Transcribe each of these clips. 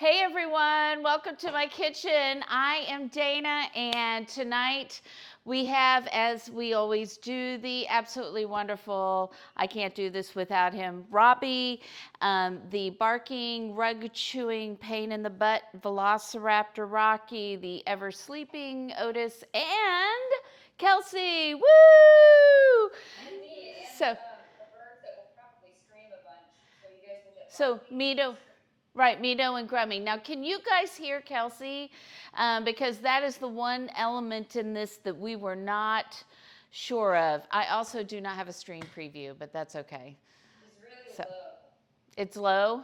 Hey everyone, welcome to my kitchen. I am Dana, and tonight we have, as we always do, the absolutely wonderful, I can't do this without him, Robbie, the barking, rug chewing, pain in the butt, velociraptor Rocky, the ever sleeping Otis, and Kelsey. Woo! So, the birds that will probably scream a bunch, so you guys will get Mito. Right, Mito and Grummy. Now, can you guys hear Kelsey? Because that is the one element in this that we were not sure of. I also do not have a stream preview, but that's okay. It's really low. It's low?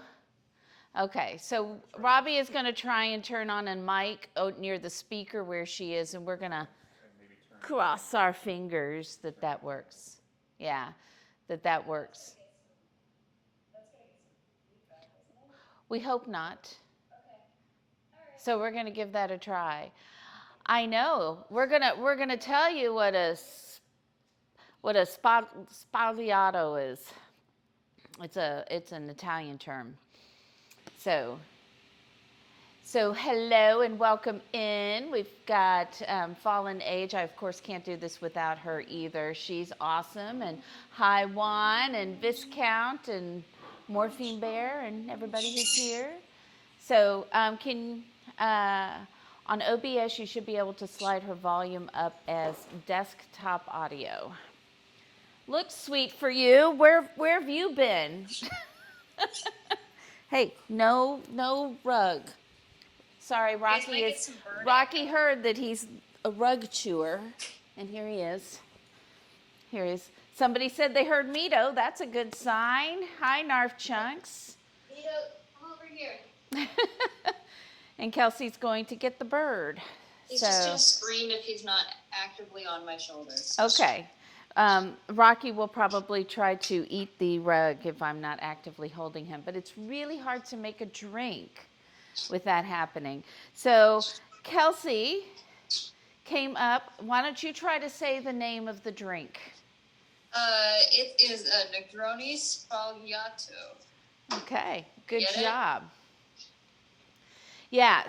Okay, so Robbie is going to try and turn on a mic near the speaker where she is, and we're going to cross our fingers that works. Yeah, that works. We hope not. So we're going to give that a try. I know. We're gonna tell you what a Sbagliato is. It's an Italian term. So hello and welcome in. We've got Fallen Age. I of course can't do this without her either. She's awesome, and Hi Juan and Viscount and Morphine Bear and everybody who's here. So on OBS, you should be able to slide her volume up as desktop audio. Looks sweet for you. Where have you been? Hey, no rug. Sorry, Rocky heard that he's a rug chewer, and here he is. Somebody said they heard Mito. That's a good sign. Hi, Narf Chunks. Mito, come over here. And Kelsey's going to get the bird. He's just going to scream if he's not actively on my shoulders. Okay. Rocky will probably try to eat the rug if I'm not actively holding him, but it's really hard to make a drink with that happening. So Kelsey came up. Why don't you try to say the name of the drink? It is a Negroni Sbagliato. Okay, good job. Yeah,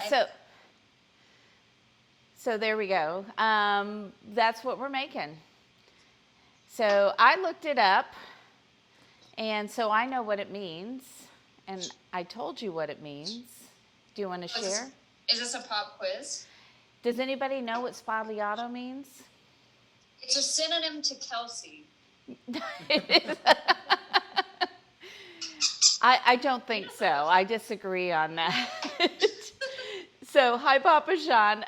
so there we go. That's what we're making. So I looked it up, and so I know what it means, and I told you what it means. Do you want to share? Is this a pop quiz? Does anybody know what Sbagliato means? It's a synonym to Kelsey. It is. I don't think so. I disagree on that. So, hi, Papa Sean.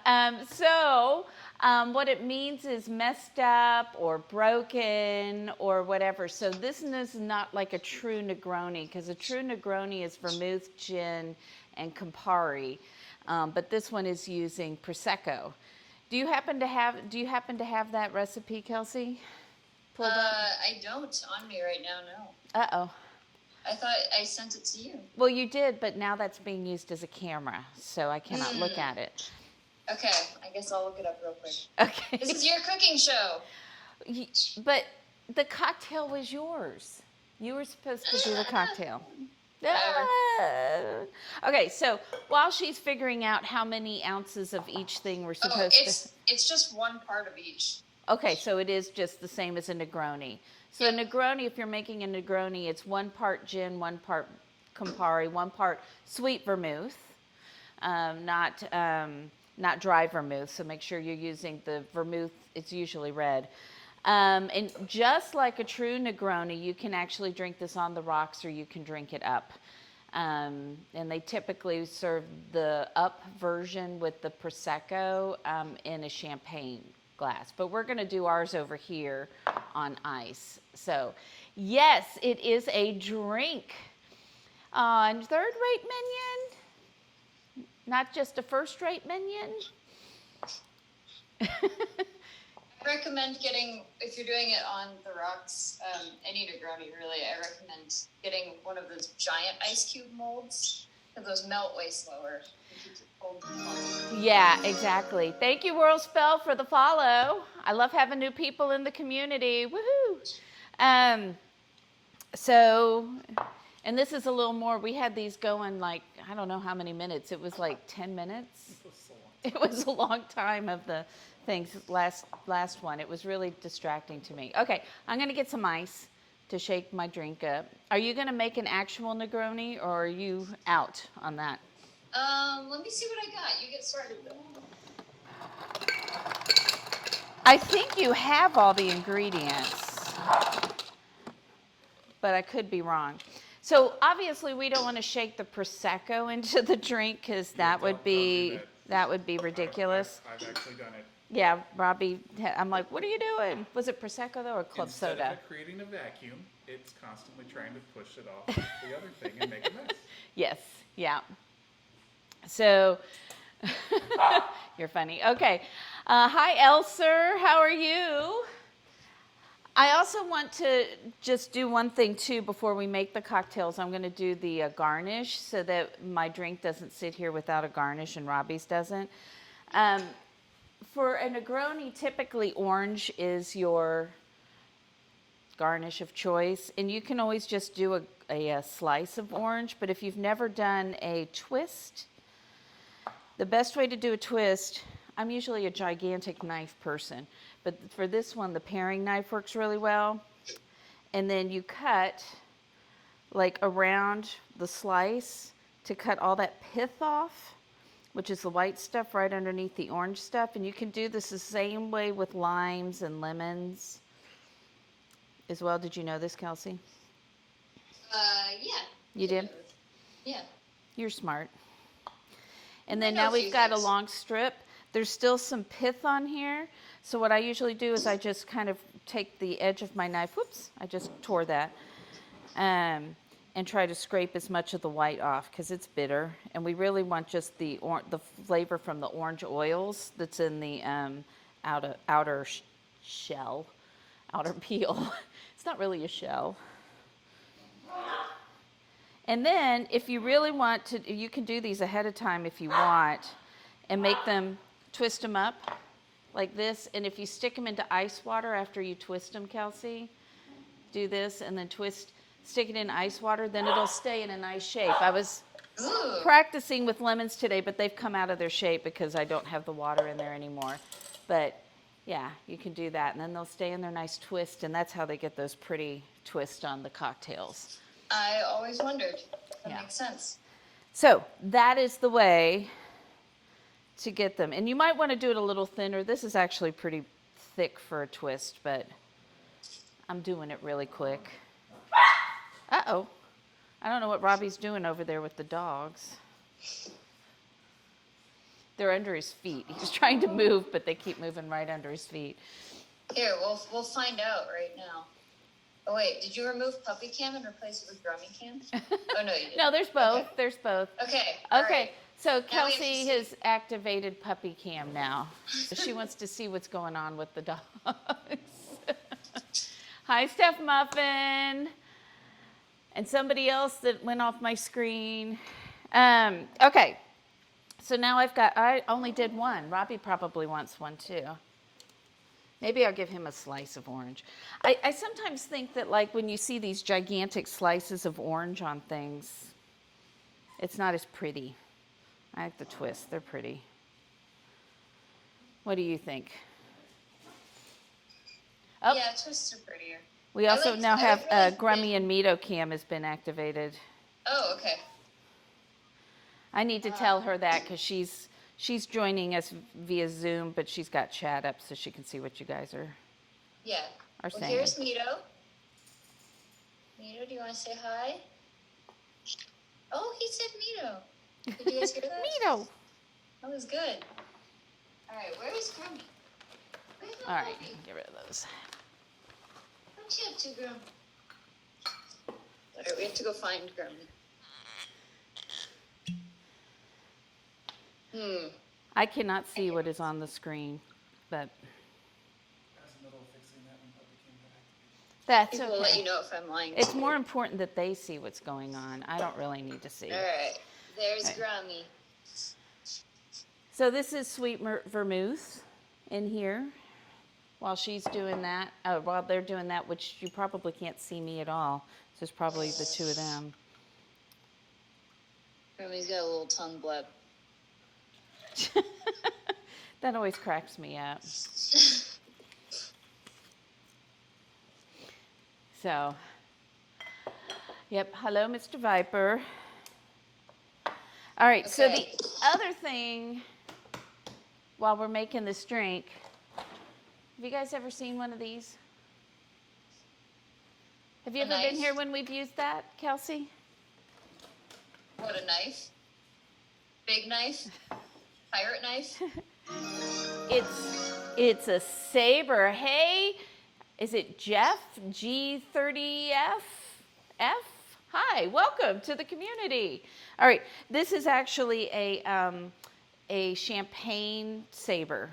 What it means is messed up or broken or whatever. So this is not like a true Negroni, because a true Negroni is vermouth, gin, and Campari. But this one is using Prosecco. Do you happen to have that recipe, Kelsey? Pulled up? I don't on me right now, no. Uh-oh. I thought I sent it to you. Well, you did, but now that's being used as a camera, so I cannot look at it. Okay, I guess I'll look it up real quick. Okay. This is your cooking show. But the cocktail was yours. You were supposed to do the cocktail. Okay, so while she's figuring out how many ounces of each thing we're supposed to... It's just one part of each. Okay, so it is just the same as a Negroni. So a Negroni, if you're making a Negroni, it's 1 part gin, 1 part Campari, 1 part sweet vermouth, not dry vermouth. So make sure you're using the vermouth. It's usually red. And just like a true Negroni, you can actually drink this on the rocks, or you can drink it up. And they typically serve the up version with the Prosecco in a champagne glass, but we're going to do ours over here on ice. So yes, it is a drink. And third-rate minion, not just a first-rate minion. I recommend getting, if you're doing it on the rocks, any Negroni really, I recommend getting one of those giant ice cube molds, because those melt way slower. Yeah, exactly. Thank you, World Spell, for the follow. I love having new people in the community. Woohoo! So And this is a little more. We had these going like, I don't know how many minutes. It was like 10 minutes. It was a long time of the things last one. It was really distracting to me. Okay, I'm going to get some ice to shake my drink up. Are you going to make an actual Negroni, or are you out on that? Let me see what I got. You get started though. I think you have all the ingredients, but I could be wrong. So obviously we don't want to shake the Prosecco into the drink, because that would be ridiculous. I've actually done it. Yeah, Robbie, I'm like, what are you doing? Was it Prosecco though, or club soda? Instead of it creating a vacuum, it's constantly trying to push it off the other thing and make a mess. Yes, yeah. So, you're funny. Okay. Hi, Elser. How are you? I also want to just do one thing too before we make the cocktails. I'm going to do the garnish so that my drink doesn't sit here without a garnish and Robbie's doesn't. For a Negroni, typically orange is your garnish of choice, and you can always just do a slice of orange, but if you've never done a twist, the best way to do a twist, I'm usually a gigantic knife person, but for this one, the paring knife works really well. And then you cut like around the slice to cut all that pith off, which is the white stuff right underneath the orange stuff. And you can do this the same way with limes and lemons as well. Did you know this, Kelsey? Yeah. You did? Yeah. You're smart. And then I know now a we've few got a things. long strip. There's still some pith on here. So what I usually do is I just kind of take the edge of my knife, whoops, I just tore that, and try to scrape as much of the white off because it's bitter. And we really want just the flavor from the orange oils that's in the outer shell, outer peel. It's not really a shell. And then if you really want to, you can do these ahead of time if you want, and make them, twist them up like this. And if you stick them into ice water after you twist them, Kelsey, do this and then stick it in ice water, then it'll stay in a nice shape. I was practicing with lemons today, but they've come out of their shape because I don't have the water in there anymore. But yeah, you can do that, and then they'll stay in their nice twist, and that's how they get those pretty twists on the cocktails. I always wondered. That Yeah. makes sense. So that is the way to get them. And you might want to do it a little thinner. This is actually pretty thick for a twist, but I'm doing it really quick. Uh-oh. I don't know what Robbie's doing over there with the dogs. They're under his feet. He's trying to move, but they keep moving right under his feet. Here, we'll find out right now. Oh wait, did you remove puppy cam and replace it with grummy cam? Oh no, you didn't. No, there's both. Okay. There's both. Okay. All Okay, right. so Now we have to Kelsey see. has activated puppy cam now. She wants to see what's going on with the dogs. Hi, Steph Muffin. And somebody else that went off my screen. Okay, so now I only did one. Robbie probably wants one too. Maybe I'll give him a slice of orange. I sometimes think that like when you see these gigantic slices of orange on things, it's not as pretty. I like the twists, they're pretty. What do you think? Oh, Yeah, twists are prettier. we also now I have really Grummy and Mito Cam has been activated. Oh, okay. I need to tell her that because she's joining us via Zoom, but she's got chat up so she can see what you guys are Yeah. saying. Well, here's Mito. Mito, do you want to say hi? Oh, he said Mito. Did you guys hear that? Mito. That was good. All right, where is Grummy? Where's my All right, puppy? get rid of those. What you up to, Grummy? All right, we have to go find Grummy. I cannot see what is on the screen, but I was in the middle of fixing that when puppy came back. that's People will let you okay. know if I'm lying. It's to you. more important that they see what's going on. I don't really need to see. All right, there's Okay. Grummy. So this is sweet vermouth in here while she's doing that. While they're doing that, which you probably can't see me at all. So it's probably the two of them. He's got a little tongue bleb. That always cracks me up. So, yep. Hello, Mr. Viper. All right. Okay. So the other thing, while we're making this drink, have you guys ever seen one of these? Have you ever been here when we've used that, Kelsey? What, a knife? Big knife? Pirate knife? It's a saber. Hey, is it Jeff G30F? Hi, welcome to the community. All right, this is actually a champagne saber.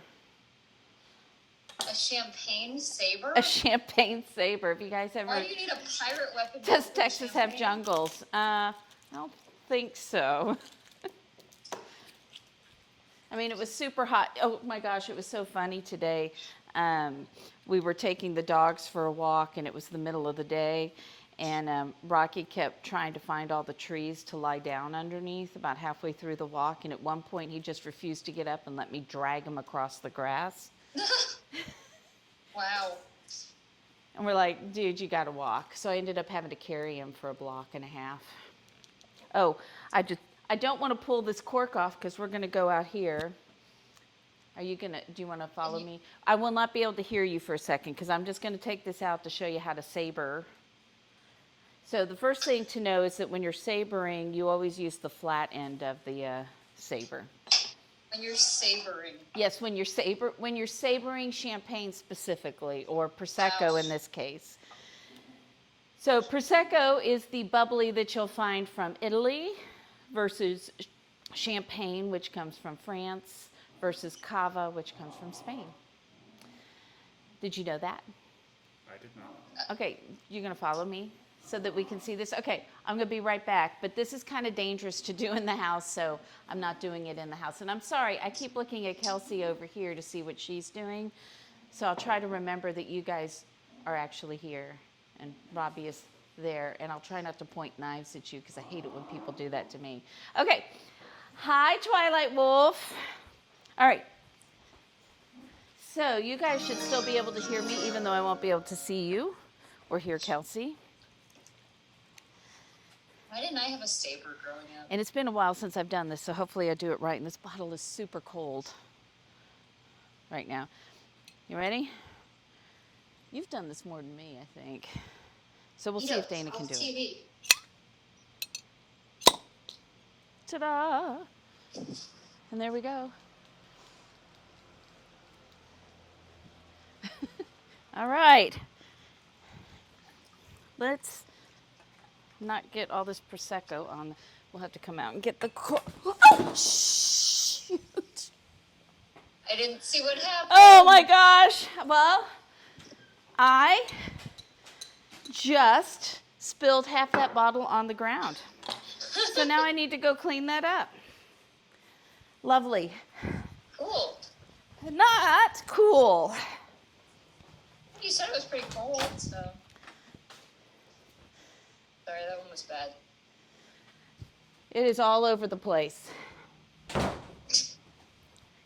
A champagne saber? A champagne saber. If you guys ever. Why do you need a pirate weapon? Does Texas have jungles? I don't think so. I mean, it was super hot. Oh my gosh, it was so funny today. We were taking the dogs for a walk, and it was the middle of the day. And Rocky kept trying to find all the trees to lie down underneath about halfway through the walk. And at one point, he just refused to get up and let me drag him across the grass. Wow. And we're like, dude, you got to walk. So I ended up having to carry him for a block and a half. Oh, I don't want to pull this cork off because we're going to go out here. Do you want to follow me? I will not be able to hear you for a second because I'm just going to take this out to show you how to saber. So the first thing to know is that when you're sabering, you always use the flat end of the saber. When you're sabering. Yes, when you're sabering champagne specifically, or Prosecco in this case. So Prosecco is the bubbly that you'll find from Italy versus Champagne, which comes from France, versus Cava, which comes from Spain. Did you know that? I did not. Okay, you're going to follow me so that we can see this? Okay, I'm going to be right back, but this is kind of dangerous to do in the house, so I'm not doing it in the house. And I'm sorry, I keep looking at Kelsey over here to see what she's doing, so I'll try to remember that you guys are actually here, and Robbie is there, and I'll try not to point knives at you because I hate it when people do that to me. Okay, hi, Twilight Wolf. All right, so you guys should still be able to hear me even though I won't be able to see you or hear Kelsey. Why didn't I have a saber growing up? And it's been a while since I've done this, so hopefully I do it right. And this bottle is super cold right now. You ready? You've done this more than me, I think. So we'll see if Dana can do it. Ta-da! And there we go. All right. Let's not get all this Prosecco on. We'll have to come out and get the cork. Oh, shoot. I didn't see what happened. Oh my gosh. Well, I just spilled half that bottle on the ground. So now I need to go clean that up. Lovely. Cool. Not cool. You said it was pretty cold, so. Sorry, that one was bad. It is all over the place.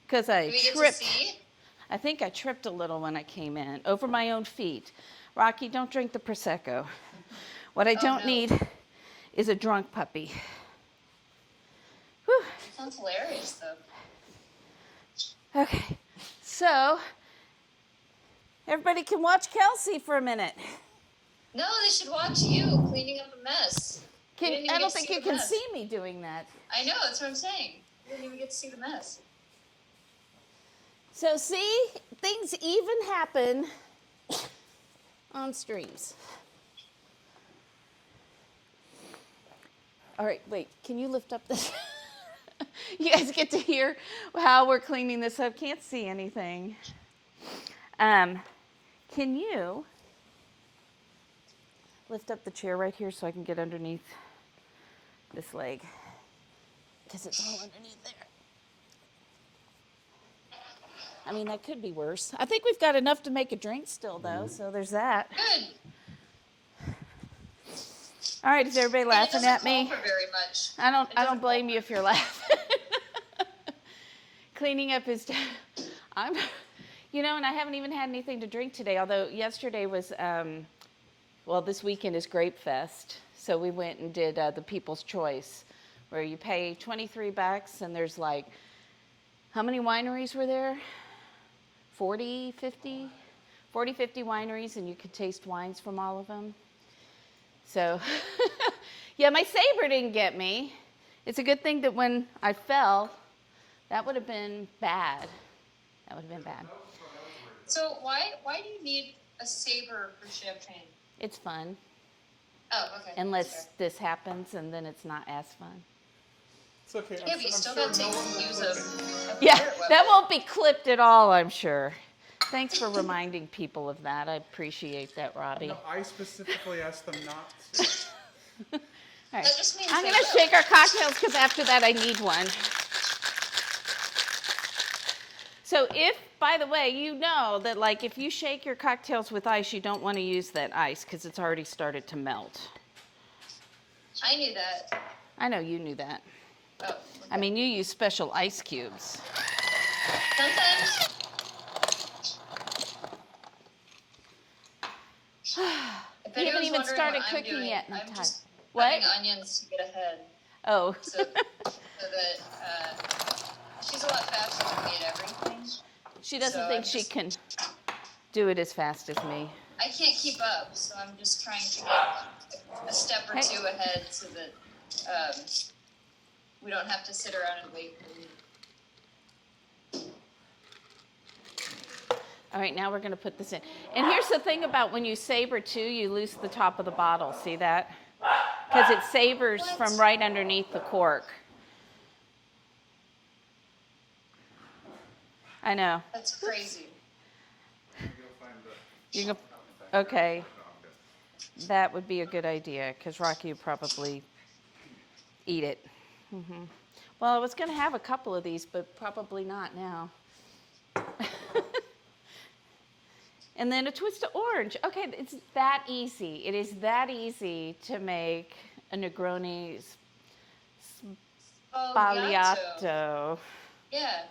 Because I tripped. Did we get to see? I think I tripped a little when I came in, over my own feet. Rocky, don't drink the Prosecco. What I don't need is a drunk puppy. Whew. Sounds hilarious, though. Okay, so everybody can watch Kelsey for a minute. No, they should watch you cleaning up a mess. I don't think you can see me doing that. I know, that's what I'm saying. You didn't even get to see the mess. So see, things even happen on streams. All right, wait, can you lift up this? You guys get to hear how we're cleaning this up. Can't see anything. Can you lift up the chair right here so I can get underneath this leg? Because it's all underneath there. I mean, that could be worse. I think we've got enough to make a drink still, though, so there's that. Good. All right, is everybody And it laughing doesn't at call me? for very much. I don't It doesn't blame call you for- if you're laughing. Cleaning up his I'm and I haven't even had anything to drink today, although yesterday was this weekend is Grape Fest. So we went and did the People's Choice, where you pay $23 and there's like, how many wineries were there? 40, 50? 40, 50 wineries, and you could taste wines from all of them. So, yeah, my saber didn't get me. It's a good thing that when I fell, that would have been bad. That would have been bad. So why do you need a saber for champagne? It's fun, Oh, okay. unless this happens, and then it's not as fun. It's okay. Yeah, but you still got to use a Yeah, pirate weapon. that won't be clipped at all, I'm sure. Thanks for reminding people of that. I appreciate that, Robbie. No, I specifically asked them not to. All right. That just means I'm they going to will. shake our cocktails because after that I need one. So if, by the way, you know that like if you shake your cocktails with ice, you don't want to use that ice because it's already started to melt. I knew that. I know you knew that. Oh, okay. I mean, you use special ice cubes. Sometimes. If You haven't anyone's even wondering started what I'm cooking doing, yet. And I'm I'm tired. just What? cutting onions to get ahead, Oh. so that she's a lot faster than me at everything. She doesn't So think I'm she just- can do it as fast as me. I can't keep up, so I'm just trying to get a step or Hey. two ahead so that we don't have to sit around and wait for me. All right, now we're going to put this in. And here's the thing about when you saber too, you lose the top of the bottle. See that? Because it sabers from right underneath the cork. I know. That's crazy. You can, okay. That would be a good idea because Rocky would probably eat it. Well, I was going to have a couple of these, but probably not now. And then a twist of orange. Okay, it's that easy. It is that easy to make a Negroni Sbagliato. Yeah.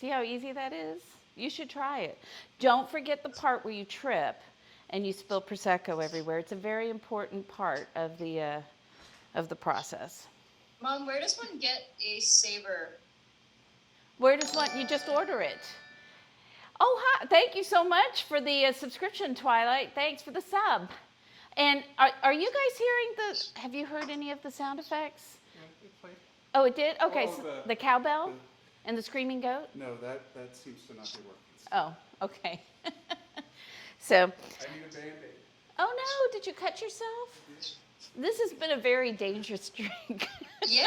See how easy that is? You should try it. Don't forget the part where you trip and you spill Prosecco everywhere. It's a very important part of the process. Mom, where does one get a saber? Where does one? You just order it. Oh, hi. Thank you so much for the subscription, Twilight. Thanks for the sub. And are you guys hearing have you heard any of the sound effects? Yeah, it played. Oh, it did? Okay, Oh, so the cowbell and the screaming goat? No, that seems to not be working. Oh, okay. So, I need a Band-Aid. oh no, did you cut yourself? This has been a very dangerous drink. Yeah.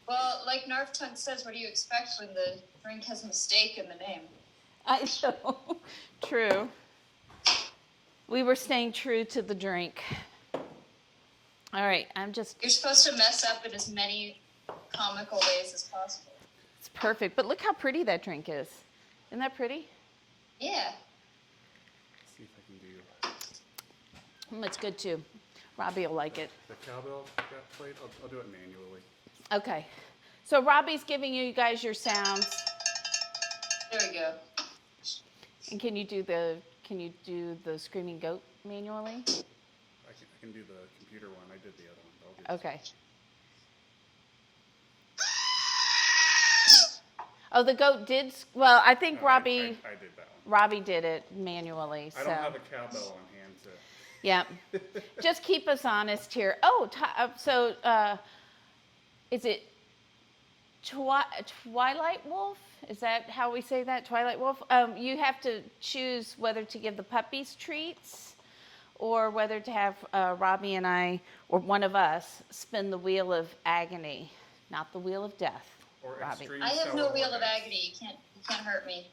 Well, like Narfton says, what do you expect when the drink has mistake in the name? I know. True. We were staying true to the drink. All right, You're supposed to mess up in as many comical ways as possible. it's perfect. But look how pretty that drink is. Isn't that pretty? Yeah. Let's see if I can do It's good too. Robbie will like it. the cowbell got played. I'll do it manually. Okay. So Robbie's giving you guys your sounds. There we go. And can you do the screaming goat manually? I can do the computer one. I did the other one. But I'll do this. Okay. Oh, the goat did. Well, I think No, Robbie I did that one. Robbie did it manually. I So don't have a cowbell on hand to. yeah, just keep us honest here. Oh, is it Twilight Wolf? Is that how we say that? Twilight Wolf? You have to choose whether to give the puppies treats or whether to have Robbie and I, or one of us, spin the wheel of agony, not the wheel of death. Or Robbie. extreme I have no wheel of celebrate. agony. You can't hurt me.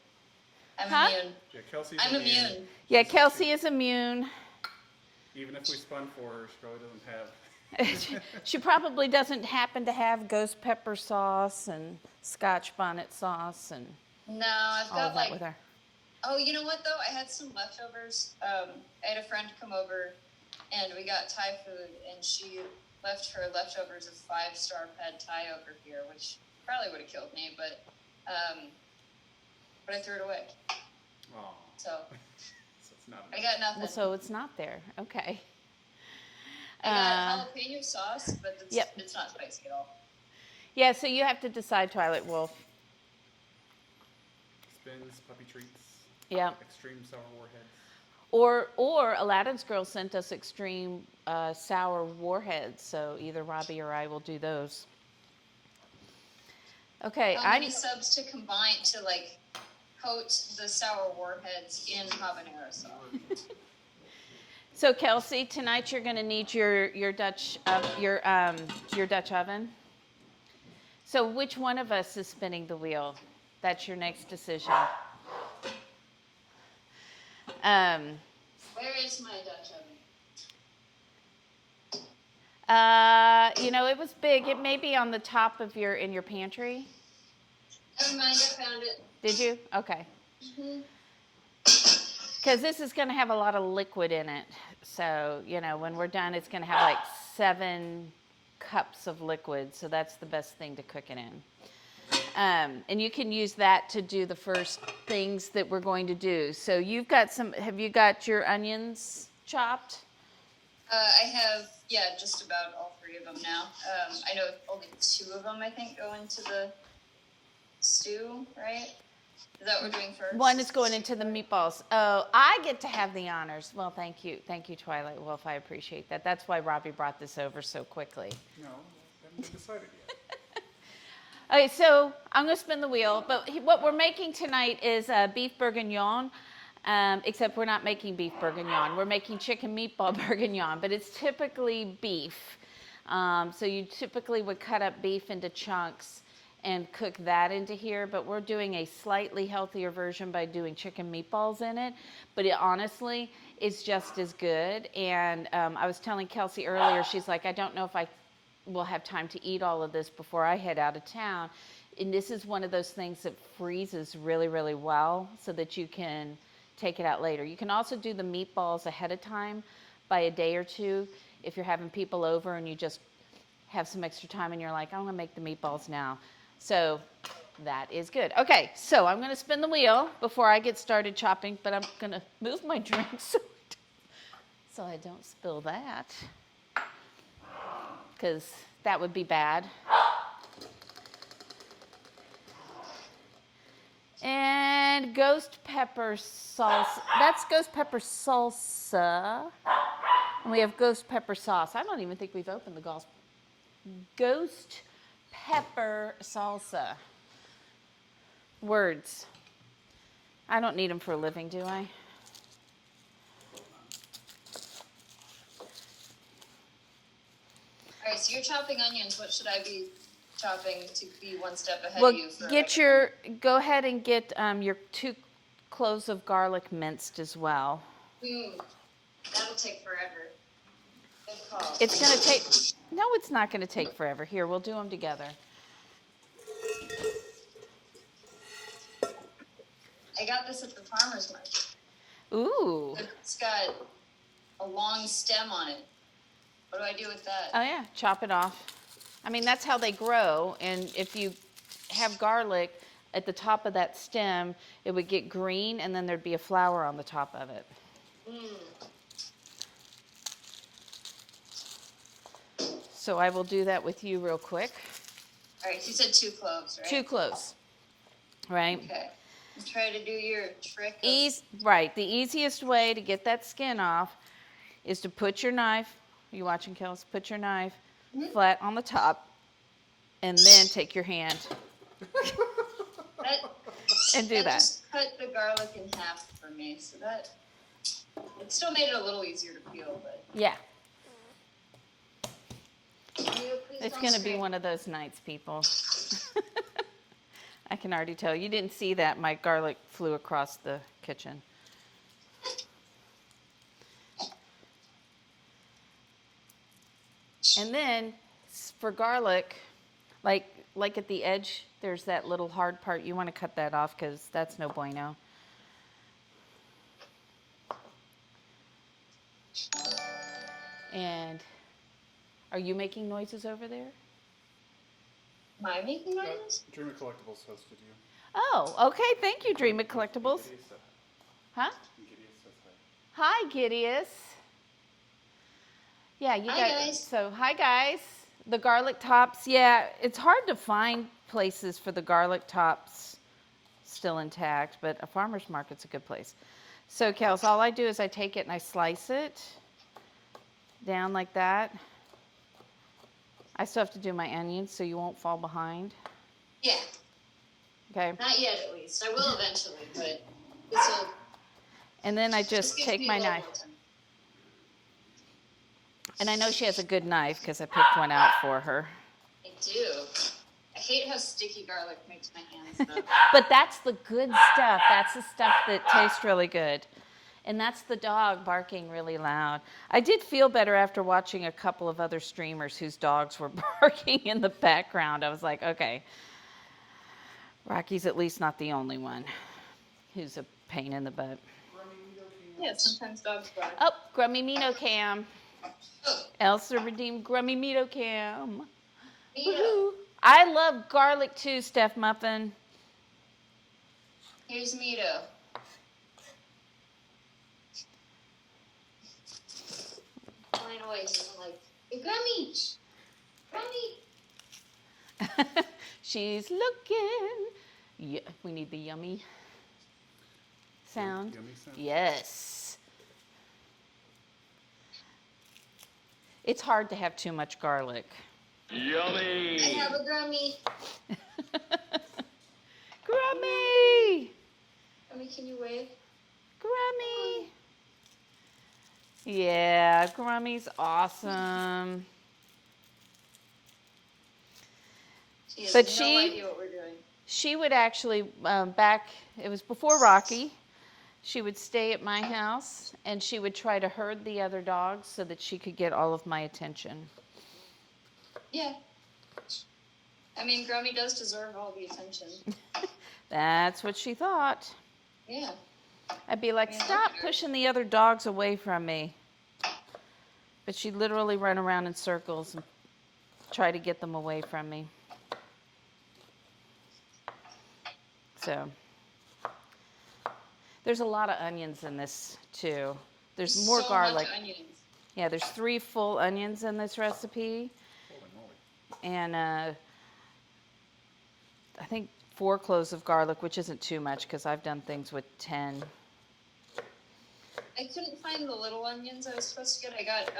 I'm Huh? immune. Yeah, Kelsey's I'm immune. Yeah, Kelsey is immune. Even if we spun for her, she probably doesn't have. She probably doesn't happen to have ghost pepper sauce and Scotch bonnet sauce and No, I've all of got that like with her. Oh, you know what though? I had some leftovers. I had a friend come over, and we got Thai food, and she left her leftovers of 5-star pad Thai over here, which probably would have killed me, but I threw it away. Oh. So So it's not. I got nothing. Well, so it's not there. Okay. I got jalapeno sauce, but it's not spicy at all. Yeah, so you have to decide, Twilight Wolf. Spins, puppy treats. Yeah. Extreme sour warheads. Or Aladdin's girl sent us extreme sour warheads, so either Robbie or I will do those. Okay, How many subs to combine to like coat the sour warheads in habanero sauce? So Kelsey, tonight you're going to need your Dutch oven. So which one of us is spinning the wheel? That's your next decision. Where is my Dutch oven? It was big. It may be on the top of in your pantry. Never mind, I found it. Did you? Okay. Mm-hmm. Because this is going to have a lot of liquid in it. So, when we're done, it's going to have like 7 cups of liquid. So that's the best thing to cook it in. And you can use that to do the first things that we're going to do. So have you got your onions chopped? I have, just about all 3 of them now. I know only 2 of them, I think, go into the stew, right? Is that what we're doing first? One is going into the meatballs. Oh, I get to have the honors. Well, thank you. Thank you, Twilight Wolf. I appreciate that. That's why Robbie brought this over so quickly. No, haven't been decided yet. Okay, so I'm going to spin the wheel. But what we're making tonight is beef bourguignon, except we're not making beef bourguignon. We're making chicken meatball bourguignon, but it's typically beef. So you typically would cut up beef into chunks and cook that into here, but we're doing a slightly healthier version by doing chicken meatballs in it, but it honestly is just as good. And I was telling Kelsey earlier, she's like, I don't know if I will have time to eat all of this before I head out of town. And this is one of those things that freezes really, really well so that you can take it out later. You can also do the meatballs ahead of time by a day or 2 if you're having people over and you just have some extra time and you're like, I'm gonna make the meatballs now. So that is good. Okay, so I'm going to spin the wheel before I get started chopping, but I'm going to move my drink so I don't spill that, because that would be bad. And ghost pepper salsa. That's ghost pepper salsa. And we have ghost pepper sauce. I don't even think we've opened the ghost pepper salsa. Words. I don't need them for a living, do I? All right, so you're chopping onions. What should I be chopping to be one step ahead Well, of you? go ahead and get your 2 cloves of garlic minced as well. That'll take forever. Good call. It's going to take, no, it's not going to take forever. Here, we'll do them together. I got this at the farmer's market. Ooh. It's got a long stem on it. What do I do with that? Oh, yeah, chop it off. I mean, that's how they grow. And if you have garlic at the top of that stem, it would get green, and then there'd be a flower on the top of it. So I will do that with you real quick. All right, you said 2 cloves, right? 2 cloves, right? Okay. Try to do your trick. Right. The easiest way to get that skin off is to put your knife. Are you watching, Kelsey? Put your knife flat on the top, and then take your hand and do that. Just cut the garlic in half for me, so that it still made it a little easier to peel, but. Yeah. It's going to be one of those nights, people. I can already tell. You didn't see that. My garlic flew across the kitchen. And then for garlic, like at the edge, there's that little hard part. You want to cut that off because that's no bueno. And are you making noises over there? Am I making noises? Dreamer Collectibles hosted you. Oh, okay. Thank you, Dream of Collectibles. Gideus said Huh? Gideus says hi. Hi, Gideus. Yeah, you Hi, got. guys. So, hi, guys. The garlic tops. Yeah, it's hard to find places for the garlic tops still intact, but a farmer's market's a good place. So, Kels, all I do is I take it and I slice it down like that. I still have to do my onions so you won't fall behind. Yeah. Okay. Not yet, at least. I will eventually, but this will. And then I just gives take me my a little knife. more time. And I know she has a good knife because I picked one out for her. I do. I hate how sticky garlic makes my hands, though. But that's the good stuff. That's the stuff that tastes really good. And that's the dog barking really loud. I did feel better after watching a couple of other streamers whose dogs were barking in the background. I was like, okay, Rocky's at least not the only one who's a pain in the butt. Yeah, sometimes dogs bark. Oh, Grummy Mino Cam. Oh, Elsa redeemed Grummy Mino Cam. Mito. Woohoo. I love garlic too, Steph Muffin. Here's Mito. My noise. I'm like, the gummies. Gummy. She's looking. Yeah, we need the yummy sound. Yummy sound? Yes. It's hard to have too much garlic. Yummy! I have a gummy. Grummy! Gummy, can you wave? Grummy! Yeah, Grummy's awesome. She has But no she- idea what we're doing. She would actually, it was before Rocky, she would stay at my house and she would try to herd the other dogs so that she could get all of my attention. Yeah. I mean, Grummy does deserve all the attention. That's what she thought. Yeah. I'd be like, Yeah, stop look at her. pushing the other dogs away from me. But she'd literally run around in circles and try to get them away from me. So, there's a lot of onions in this too. There's more so garlic. Much onions. Yeah, there's 3 full onions in this recipe. Holy moly. And I think 4 cloves of garlic, which isn't too much because I've done things with 10. I couldn't find the little onions I was supposed to get. I got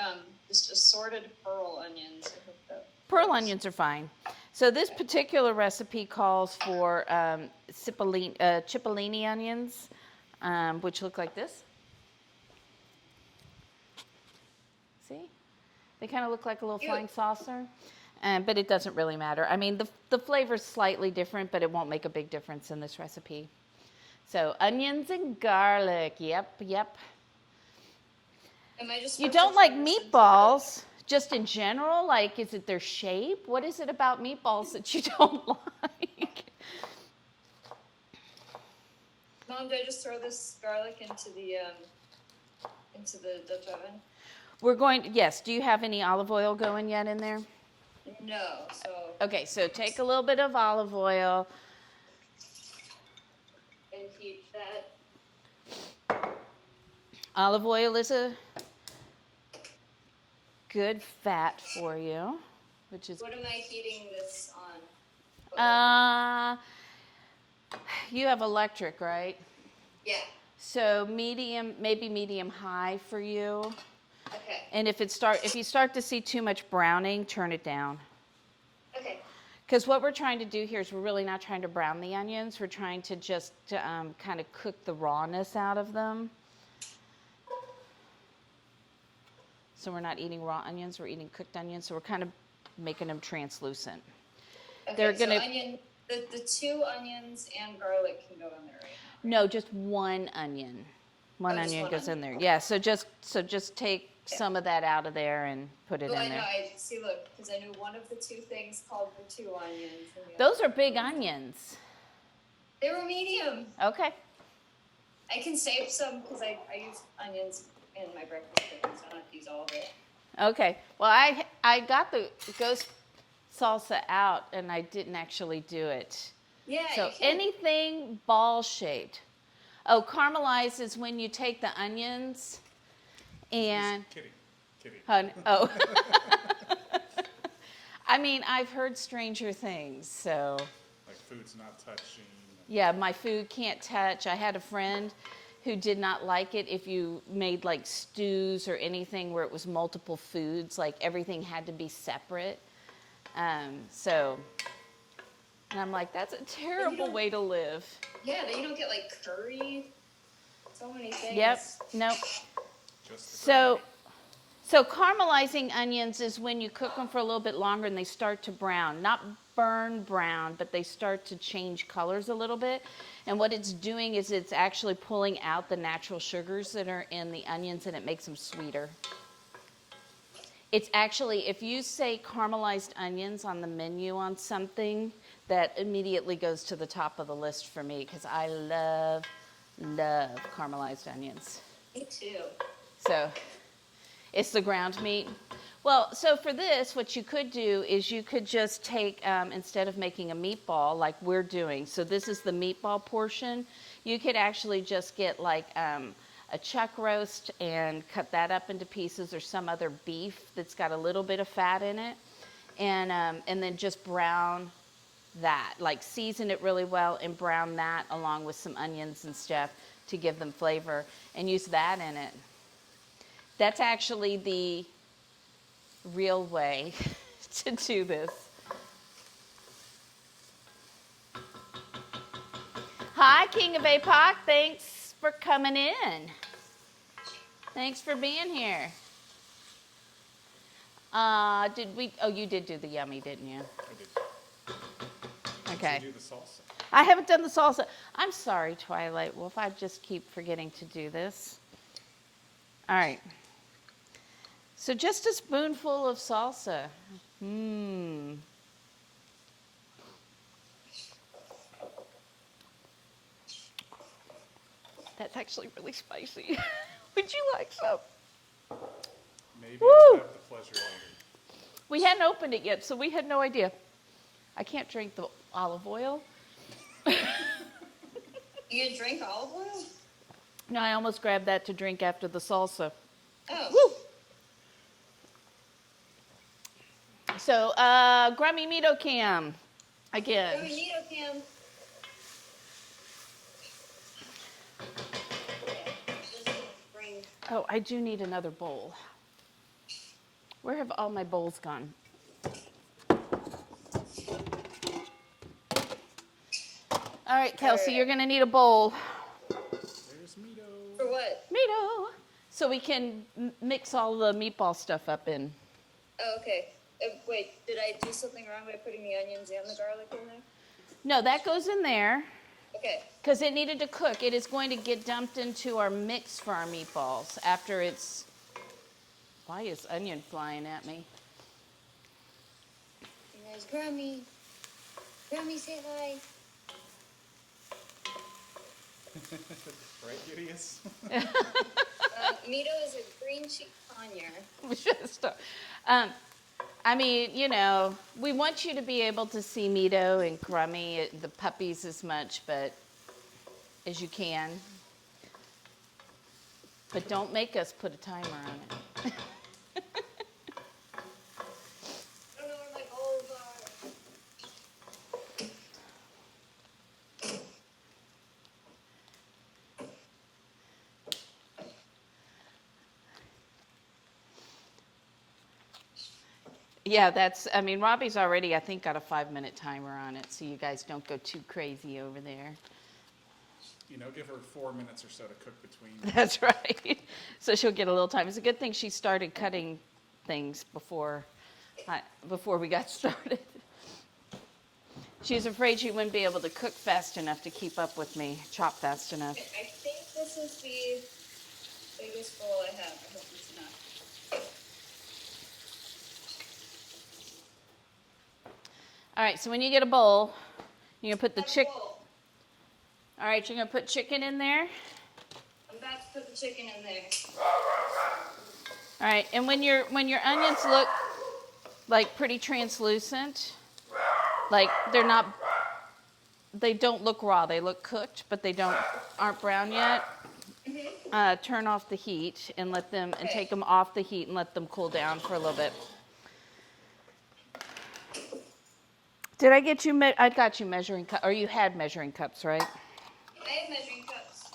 just assorted pearl onions. I hope that Pearl onions are fine. So this particular recipe calls for cipollini onions, which look like this. See? They kind of look like a little Cute. flying saucer, but it doesn't really matter. I mean, the flavor's slightly different, but it won't make a big difference in this recipe. So onions and garlic, yep. Am I just You supposed don't to like turn this into meatballs, just in general? Like, is it their shape? What is it about meatballs that you don't like? Mom, did I just throw this garlic into the Dutch oven? We're going, yes, do you have any olive oil going yet in there? No, so Okay, so take a little bit of olive oil. and heat that. Olive oil is a good fat for you, which is, What am I heating this on? you have electric, right? Yeah. So medium, maybe medium high for you. Okay. And if you start to see too much browning, turn it down. Okay. Because what we're trying to do here is we're really not trying to brown the onions. We're trying to just kind of cook the rawness out of them. So we're not eating raw onions, we're eating cooked onions. So we're kind of making them translucent. Okay. They're So gonna- the 2 onions and garlic can go in there, right? No, just 1 onion. One Oh, just onion one goes in onion. there. Yeah, so just take some of that out of there and put it Well, I in know. there. I see. Look, because I knew one of the 2 things called for 2 onions. And the Those other are big one- onions. They were medium. Okay. I can save some because I use onions in my breakfast cooking, so I don't have to use all of it. Okay. Well, I got the ghost salsa out and I didn't actually do it. Yeah. So you can. anything ball shaped. Oh, caramelized is when you take the onions and Kitty. oh. I mean, I've heard stranger things, so. Like food's not touching. Yeah, my food can't touch. I had a friend who did not like it if you made like stews or anything where it was multiple foods, like everything had to be separate. So, and I'm like, that's a terrible way to live. Yeah, then you don't get like curry. So many things. Yep, nope. Just So caramelizing onions is when you cook them for a little bit longer and they start to brown. Not burn brown, but they start to change colors a little bit. And what it's doing is it's actually pulling out the natural sugars that are in the onions and it makes them sweeter. It's actually, if you say caramelized onions on the menu on something, that immediately goes to the top of the list for me because I love caramelized onions. Me too. So it's the ground meat. Well, so for this, what you could do is you could just take, instead of making a meatball like we're doing, so this is the meatball portion, you could actually just get like a chuck roast and cut that up into pieces or some other beef that's got a little bit of fat in it. And then just brown that, like season it really well and brown that along with some onions and stuff to give them flavor and use that in it. That's actually the real way to do this. Hi, King of APOC. Thanks for coming in. Thanks for being here. You did do the yummy, didn't you? I did. Okay. Did you do the salsa? I haven't done the salsa. I'm sorry, Twilight Wolf. I just keep forgetting to do this. All right. So just a spoonful of salsa. That's actually really spicy. Would you like some? Maybe Woo! I'll have the pleasure later. We hadn't opened it yet, so we had no idea. I can't drink the olive oil. You gonna drink olive oil? No, I almost grabbed that to drink after the salsa. Oh. Woo! So, Grummy Mito Cam again. Neato Cam. Oh, I do need another bowl. Where have all my bowls gone? All right, Kelsey, you're going to need a bowl. There's Mito. For what? Mito. So we can mix all the meatball stuff up in. Oh, okay. Wait, did I do something wrong by putting the onions and the garlic in there? No, that goes in there Okay. because it needed to cook. It is going to get dumped into our mix for our meatballs after it's... Why is onion flying at me? And there's Grummy. Grummy, say hi. Right, Gideus? Mito is a green cheek conure. Just, I mean, you know, we want you to be able to see Mito and Grummy, the puppies, as much, but as you can. But don't make us put a timer on it. I don't know where my bowls are. Yeah, that's, I mean, Robbie's already, I think, got a 5-minute timer on it, so you guys don't go too crazy over there. You know, give her 4 minutes or so to cook between. That's right. So she'll get a little time. It's a good thing she started cutting things before we got started. She was afraid she wouldn't be able to cook fast enough to keep up with me, chop fast enough. I think this is the biggest bowl I have. I hope it's enough. All right, so when you get a bowl, you're gonna put the Have a chicken. bowl. All right, you're gonna put chicken in there. I'm about to put the chicken in there. All right, and when your onions look like pretty translucent, like they don't look raw. They look cooked, but they aren't brown yet. Turn off the heat and and take them off the heat and let them cool down for a little bit. Did I get you? I got you measuring cup, or you had measuring cups, right? I have measuring cups.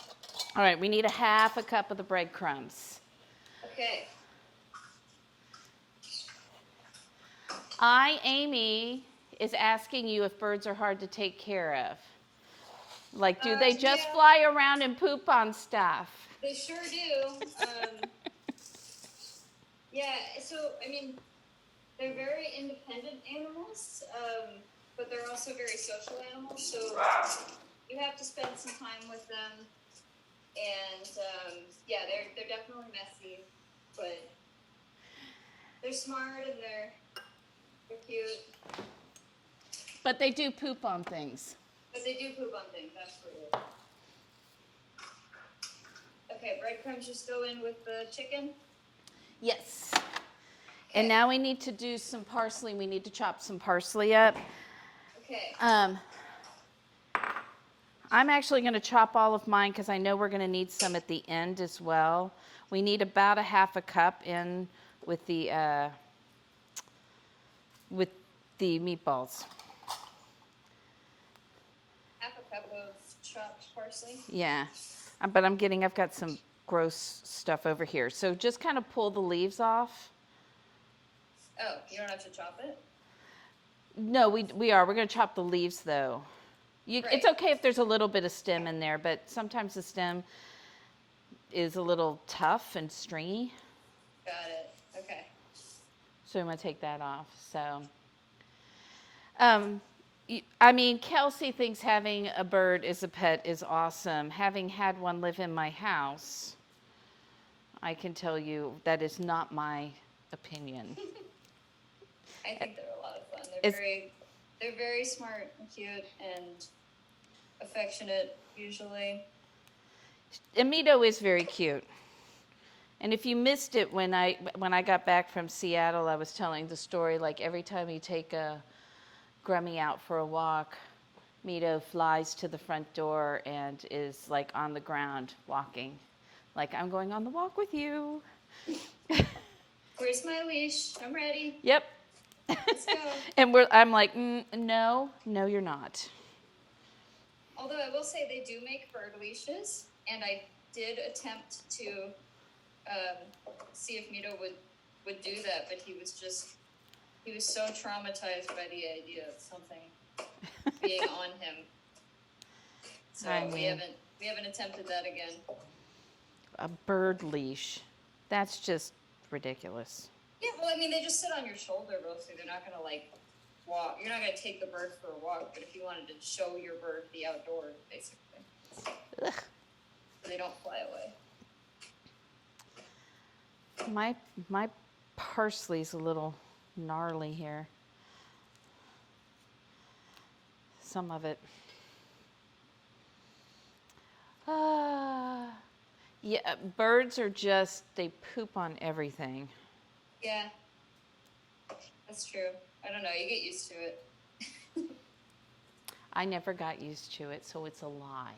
All right, we need a half a cup of the breadcrumbs. Okay. Amy, is asking you if birds are hard to take care of. Like, do they just fly around and poop on stuff? They sure do. Yeah, so, I mean, they're very independent animals, but they're also very social animals, so you have to spend some time with them. And, yeah, they're definitely messy, but they're smart and they're cute. But they do poop on things. But they do poop on things, absolutely. Okay, breadcrumbs just go in with the chicken? Yes. And now we need to do some parsley. We need to chop some parsley up. Okay. I'm actually going to chop all of mine because I know we're going to need some at the end as well. We need about a half a cup in with the meatballs. Half a cup of chopped parsley? Yeah, but I've got some gross stuff over here. So just kind of pull the leaves off. Oh, you don't have to chop it? No, we are. We're going to chop the leaves though. Right. It's okay if there's a little bit of stem in there, but sometimes the stem is a little tough and stringy. Got it. Okay. So I'm going to take that off. So, I mean, Kelsey thinks having a bird as a pet is awesome. Having had one live in my house, I can tell you that is not my opinion. I think they're a lot of fun. It's- They're very smart and cute and affectionate usually. Amito is very cute. And if you missed it when I got back from Seattle, I was telling the story, like every time you take a Grummy out for a walk, Mito flies to the front door and is like on the ground walking. Like, I'm going on the walk with you. Where's my leash? I'm ready. Yep. Let's go. And I'm like, no, you're not. Although I will say they do make bird leashes, and I did attempt to see if Mito would do that, but he was so traumatized by the idea of something being on him. So we haven't attempted that again. A bird leash. That's just ridiculous. Yeah, well, I mean, they just sit on your shoulder mostly. They're not gonna like walk. You're not gonna take the bird for a walk, but if you wanted to show your bird the outdoors, basically, Ugh. so they don't fly away. My parsley's a little gnarly here. Some of it. Yeah, birds are they poop on everything. Yeah, that's true. I don't know. You get used to it. I never got used to it, so it's a lie.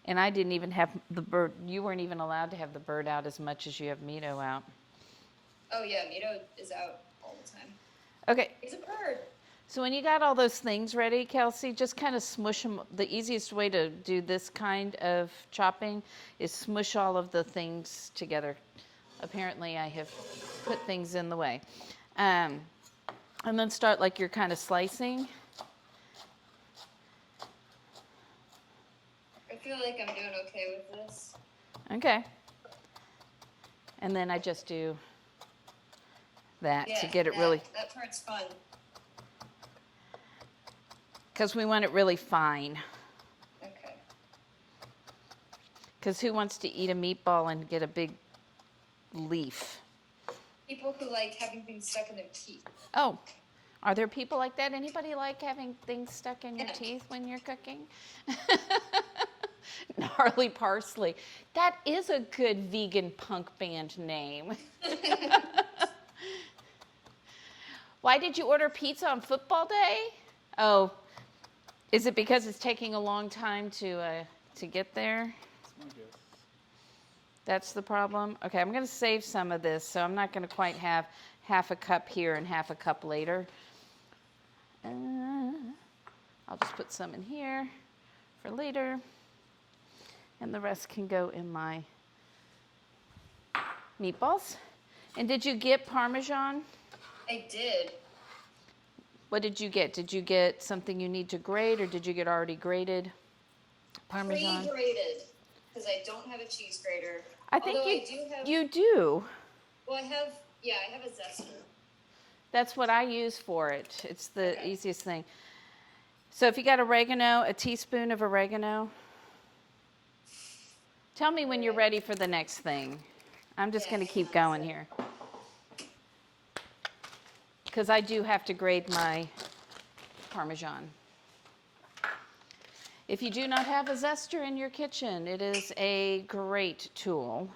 And I didn't even have the bird. You weren't even allowed to have the bird out as much as you have Mito out. Oh yeah, Mito is out all the time. Okay. He's a bird. So when you got all those things ready, Kelsey, just kind of smush them. The easiest way to do this kind of chopping is smush all of the things together. Apparently I have put things in the way. And then start like you're kind of slicing. I feel like I'm doing okay with this. Okay. And then I just do that to get it really, That part's fun. because we want it really fine. Okay. Because who wants to eat a meatball and get a big leaf? People who like having things stuck in their teeth. Oh, Are there people like that? Anybody like having things stuck in your teeth when you're cooking? Gnarly parsley. That is a good vegan punk band name. Why did you order pizza on football day? Oh, is it because it's taking a long time to get there? That's my guess. That's the problem? Okay, I'm going to save some of this, so I'm not going to quite have half a cup here and half a cup later. I'll just put some in here for later, and the rest can go in my meatballs. And did you get Parmesan? I did. What did you get? Did you get something you need to grate, or did you get already grated Parmesan? Pre-grated, because I don't have a cheese grater. I think Although you I do have, you do. Well, I have a zester. That's what I use for it. It's the easiest thing. So if you got oregano, a teaspoon of oregano. Tell me when you're ready for the next thing. I'm just going to keep going here, because I do have to grate my Parmesan. If you do not have a zester in your kitchen, it is a great tool.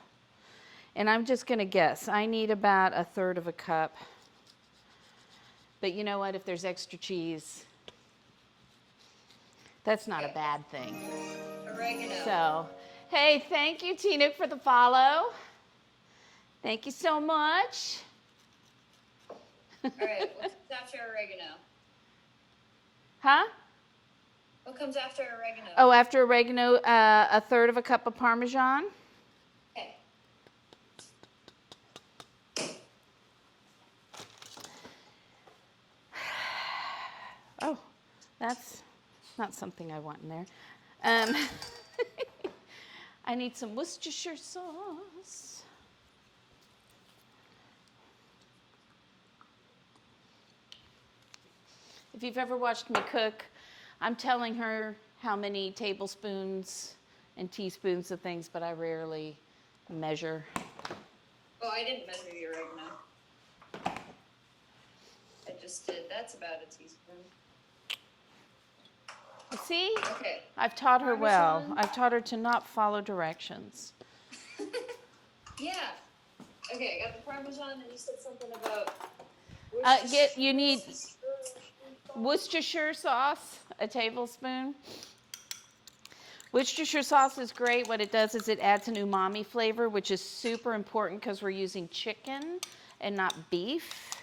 And I'm just going to guess. I need about 1/3 of a cup. But you know what? If there's extra cheese, that's not a bad thing. Oregano. So, hey, thank you, Tina, for the follow. Thank you so much. All right, what comes after oregano? Huh? What comes after oregano? Oh, after oregano, 1/3 of a cup of Parmesan. Okay. Oh, that's not something I want in there. I need some Worcestershire sauce. If you've ever watched me cook, I'm telling her how many tablespoons and teaspoons of things, but I rarely measure. Oh, I didn't measure the oregano. I just did. That's about a teaspoon. See? Okay. I've taught her well. Parmesan. I've taught her to not follow directions. Yeah. Okay, I got the Parmesan, and you said something about. You need Worcestershire sauce, a tablespoon. Worcestershire sauce is great. What it does is it adds an umami flavor, which is super important because we're using chicken and not beef.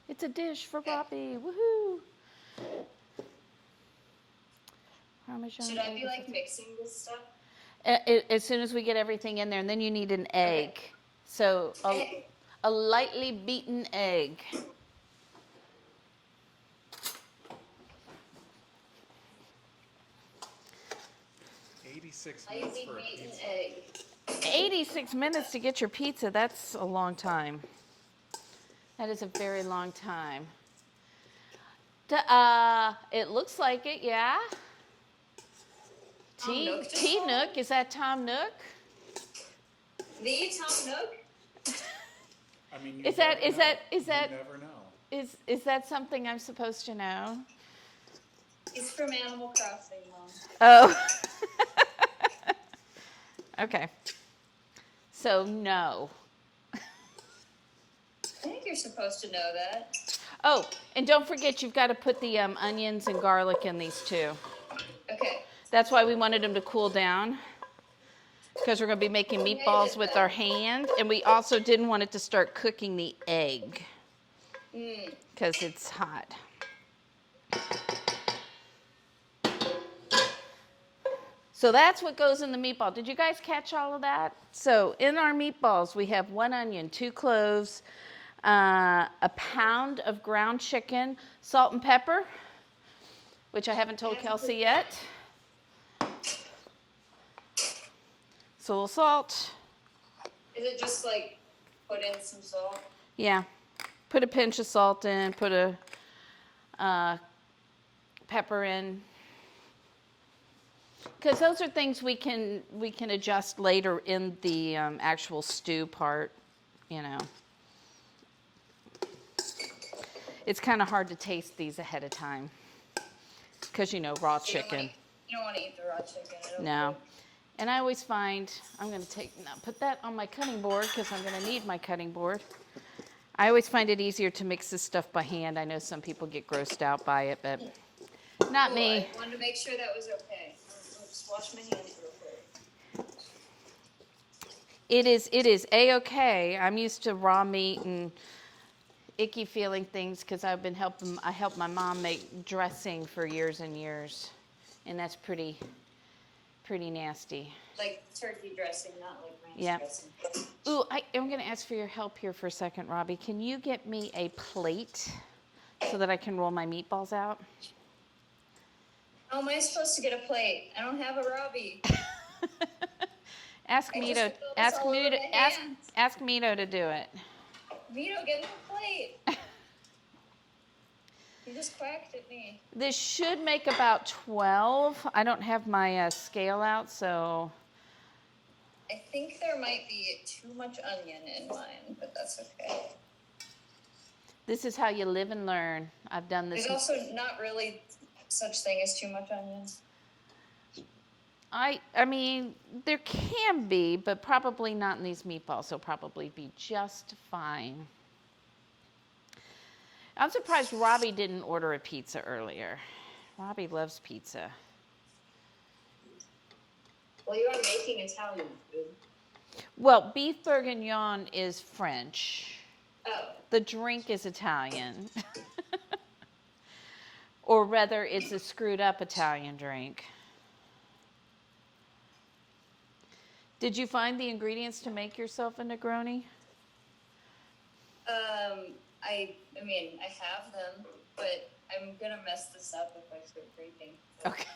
It's a dish for Bobby. Woohoo! Parmesan. Should I be like mixing this stuff? As soon as we get everything in there, and then you need an egg. Okay. So a lightly beaten egg. Minutes for a pizza. Egg. 86 minutes to get your pizza. That's a long time. That is a very long time. It looks like it, yeah. T Nook, is that Tom Nook? The Tom Nook? I mean, Is that you never know. is that something I'm supposed to know? He's from Animal Crossing, Mom. Oh. Okay. So no. I think you're supposed to know that. Oh, and don't forget you've got to put the onions and garlic in these too. Okay. That's why we wanted them to cool down, because we're going to be making meatballs with our hand, and we also didn't want it to start cooking the egg because it's hot. So that's what goes in the meatball. Did you guys catch all of that? So in our meatballs, we have 1 onion, 2 cloves, a pound of ground chicken, salt and pepper, which I haven't told Kelsey yet. So a little salt. Is it just like put in some salt? Yeah. Put a pinch of salt in, put a pepper in. Because those are things we can adjust later in the actual stew part, you know. It's kind of hard to taste these ahead of time because, you know, raw chicken. You don't want to eat the raw chicken. No. And I always find, I'm going to put that on my cutting board because I'm going to need my cutting board. I always find it easier to mix this stuff by hand. I know some people get grossed out by it, but not me. I wanted to make sure that was okay. I'll just wash my hands real quick. It is A-okay. I'm used to raw meat and icky feeling things because I helped my mom make dressing for years and years. And that's pretty nasty. Like turkey dressing, not like ranch Yeah. dressing. Ooh, I'm going to ask for your help here for a second, Robbie. Can you get me a plate so that I can roll my meatballs out? How am I supposed to get a plate? I don't have a Robbie. Ask Mito. Ask Mito to do it. Mito, get me a plate. You just quacked at me. This should make about 12. I don't have my scale out, so. I think there might be too much onion in mine, but that's okay. This is how you live and learn. I've done this. There's also not really such thing as too much onion. I mean, there can be, but probably not in these meatballs. They'll probably be just fine. I'm surprised Robbie didn't order a pizza earlier. Robbie loves pizza. Well, you are making Italian food. Well, beef bourguignon is French. Oh. The drink is Italian. Or rather, it's a screwed up Italian drink. Did you find the ingredients to make yourself a Negroni? I mean, I have them, but I'm gonna mess this up if I start breaking. Okay.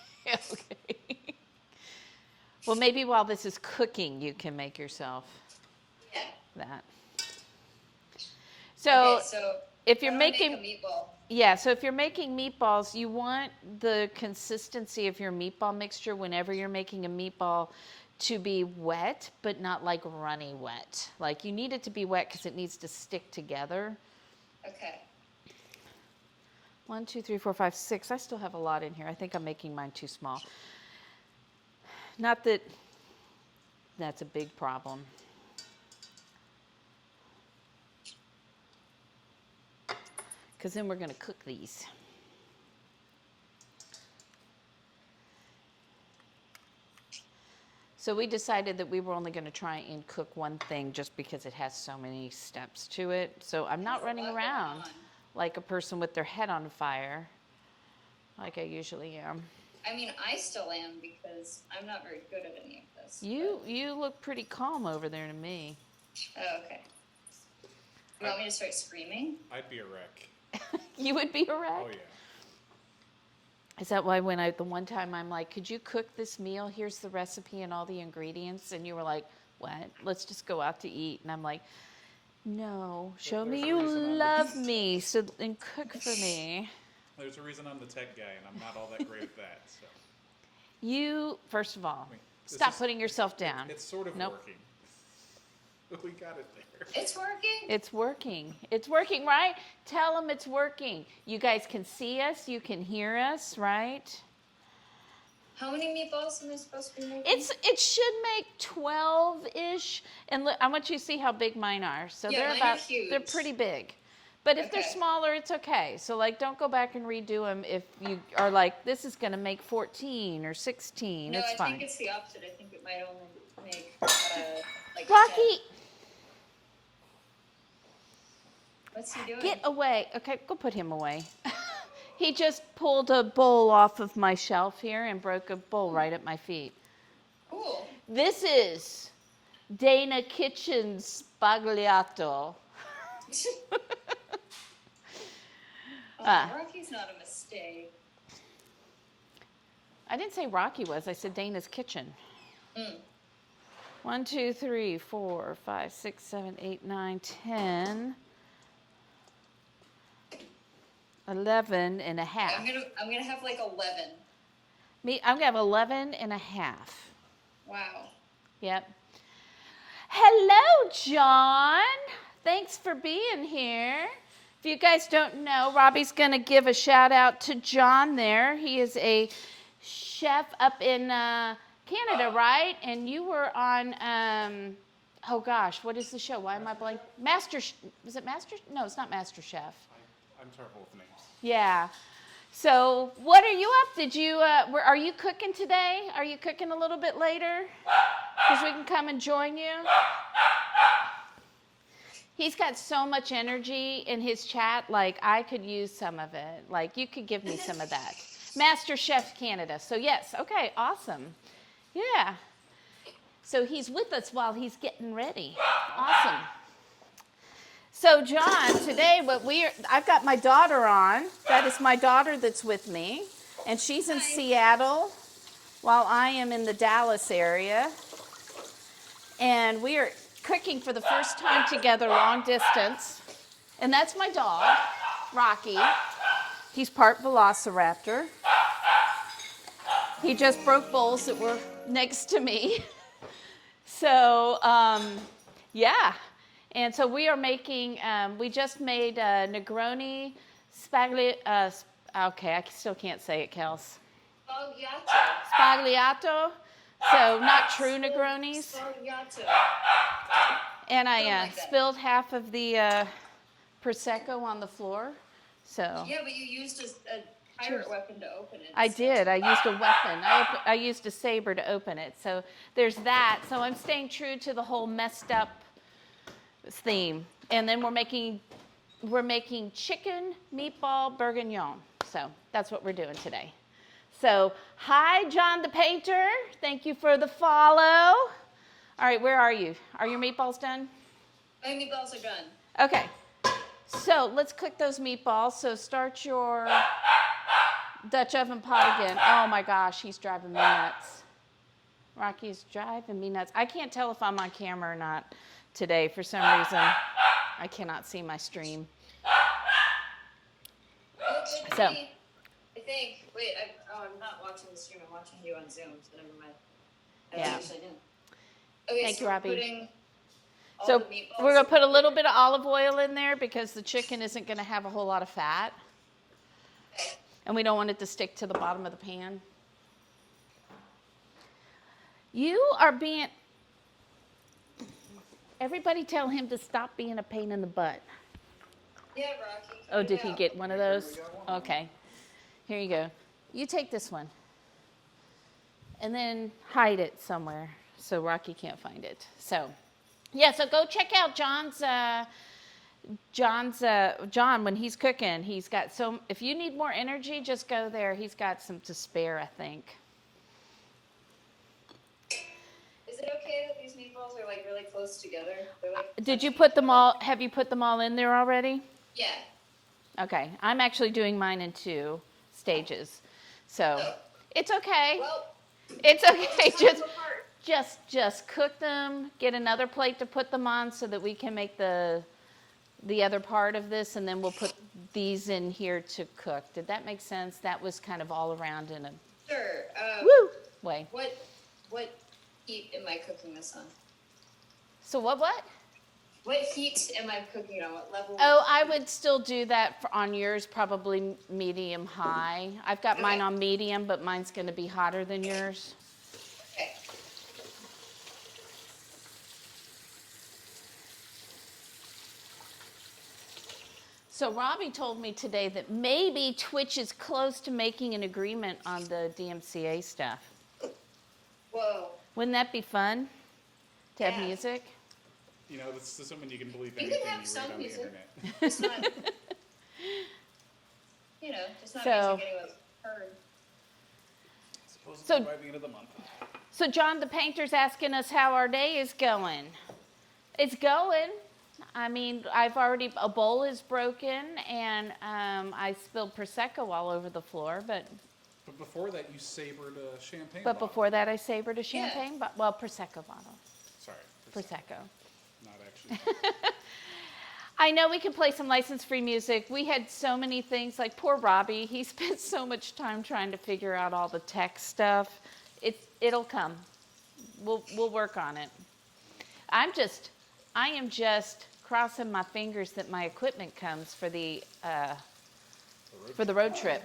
Well, maybe while this is cooking, you can make yourself that. So, if you're making a meatball. Yeah, so if you're making meatballs, you want the consistency of your meatball mixture whenever you're making a meatball to be wet, but not like runny wet. Like you need it to be wet because it needs to stick together. Okay. 1, 2, 3, 4, 5, 6. I still have a lot in here. I think I'm making mine too small. Not that that's a big problem. Because then we're going to cook these. So we decided that we were only going to try and cook one thing just because it has so many steps to it. So I'm not running around like a person with their head on fire like I usually am. I mean, I still am because I'm not very good at any of this. You look pretty calm over there to me. Oh, okay. You want me to start screaming? I'd be a wreck. You would be a wreck? Oh, yeah. Is that why when the one time I'm like, could you cook this meal? Here's the recipe and all the ingredients. And you were like, what? Let's just go out to eat. And I'm like, no, show me you love me and cook for me. There's a reason I'm the tech guy, and I'm not all that great at that. So. You, first of all, I mean, stop putting yourself down. It's sort of working. We got it there. It's working? It's working. It's working, right? Tell them it's working. You guys can see us. You can hear us, right? How many meatballs am I supposed to be making? It should make 12-ish. And look, I want you to see how big mine are. So Yeah, they're mine are huge. they're pretty big. But if they're smaller, it's okay. So like, don't go back and redo them if you are like, this is going to make 14 or 16. No, it's fine. I think it's the opposite. I think it might only make like Rocky! 10. What's he doing? Get away. Okay, go put him away. He just pulled a bowl off of my shelf here and broke a bowl right at my feet. Cool. This is Dana Kitchen's Sbagliato. Rocky's not a mistake. I didn't say Rocky was. I said Dana's Kitchen. 1, 2, 3, 4, 5, 6, 7, 8, 9, 10. 11 and a half. I'm gonna have like 11. I'm gonna have 11 and a half. Wow. Yep. Hello, John. Thanks for being here. If you guys don't know, Robbie's gonna give a shout out to John there. He is a chef up in Canada, right? And you were on, oh gosh, what is the show? Why am I blank? Was it Master? No, it's not Master Chef. I'm terrible with names. Yeah. So what are you up? Are you cooking today? Are you cooking a little bit later? Because we can come and join you. He's got so much energy in his chat, like I could use some of it. Like you could give me some of that. Master Chef Canada. So yes, okay, awesome. Yeah. So he's with us while he's getting ready. Awesome. So John, today I've got my daughter on. That is my daughter that's with me. And she's in Seattle while I am in the Dallas area. And we are cooking for the first time together long distance. And that's my dog, Rocky. He's part Velociraptor. He just broke bowls that were next to me. So, yeah. And so we are making, we just made Negroni, Sbagliato, okay, I still can't say it, Kels. Sbagliato. So not true Negronis. Sbagliato. And I spilled half of the Prosecco on the floor. So. Yeah, but you used a pirate weapon to open it. I did. I used a weapon. I used a saber to open it. So there's that. So I'm staying true to the whole messed up theme. And then we're making chicken meatball bourguignon. So that's what we're doing today. So hi, John the Painter. Thank you for the follow. All right, where are you? Are your meatballs done? My meatballs are done. Okay. So let's cook those meatballs. So start your Dutch oven pot again. Oh my gosh, he's driving me nuts. Rocky's driving me nuts. I can't tell if I'm on camera or not today for some reason. I cannot see my stream. So. I think. Wait, I'm not watching the stream. I'm watching you on Zoom, so never mind. Yeah. Okay, Thank so you, Robbie. Putting all So the meatballs we're going to put a little bit of olive oil in there because the chicken isn't going to have a whole lot of fat. Okay. And we don't want it to stick to the bottom of the pan. You are being... Everybody tell him to stop being a pain in the butt. Yeah, Rocky. Oh, did he get one of those? Okay. Here you go. You take this one. And then hide it somewhere so Rocky can't find it. So, yeah, so go check out John when he's cooking. He's got if you need more energy, just go there. He's got some to spare, I think. Is it okay that these meatballs are like really close together? They're like Did you put them all, have you put them all in there already? Yeah. Okay, I'm actually doing mine in 2 stages. So, it's okay. Well, It's okay. time apart. Just cook them, get another plate to put them on so that we can make the other part of this, and then we'll put these in here to cook. Did that make sense? That was kind of all around in a Sure. way. What heat am I cooking this on? So what? What heat am I cooking it on? What level? Oh, I would still do that on yours, probably medium high. I've got mine on medium, but mine's going to be hotter than yours. Okay. So Robbie told me today that maybe Twitch is close to making an agreement on the DMCA stuff. Whoa. Wouldn't that be fun to have Yeah. music? You know, this isn't when you can believe You anything can have you some read on the music. internet. It's not, just not So- music anyone's heard. Supposedly by the end of the month. So John the Painter's asking us how our day is going. It's going. I mean, a bowl is broken, and I spilled Prosecco all over the floor, but before that, you savored a champagne But bottle. before that, I savored a champagne, Prosecco bottle. Sorry. Prosecco. Not actually. I know we can play some license-free music. We had so many things, like poor Robbie. He spent so much time trying to figure out all the tech stuff. It'll come. We'll work on it. I am just crossing my fingers that my equipment comes for the road trip.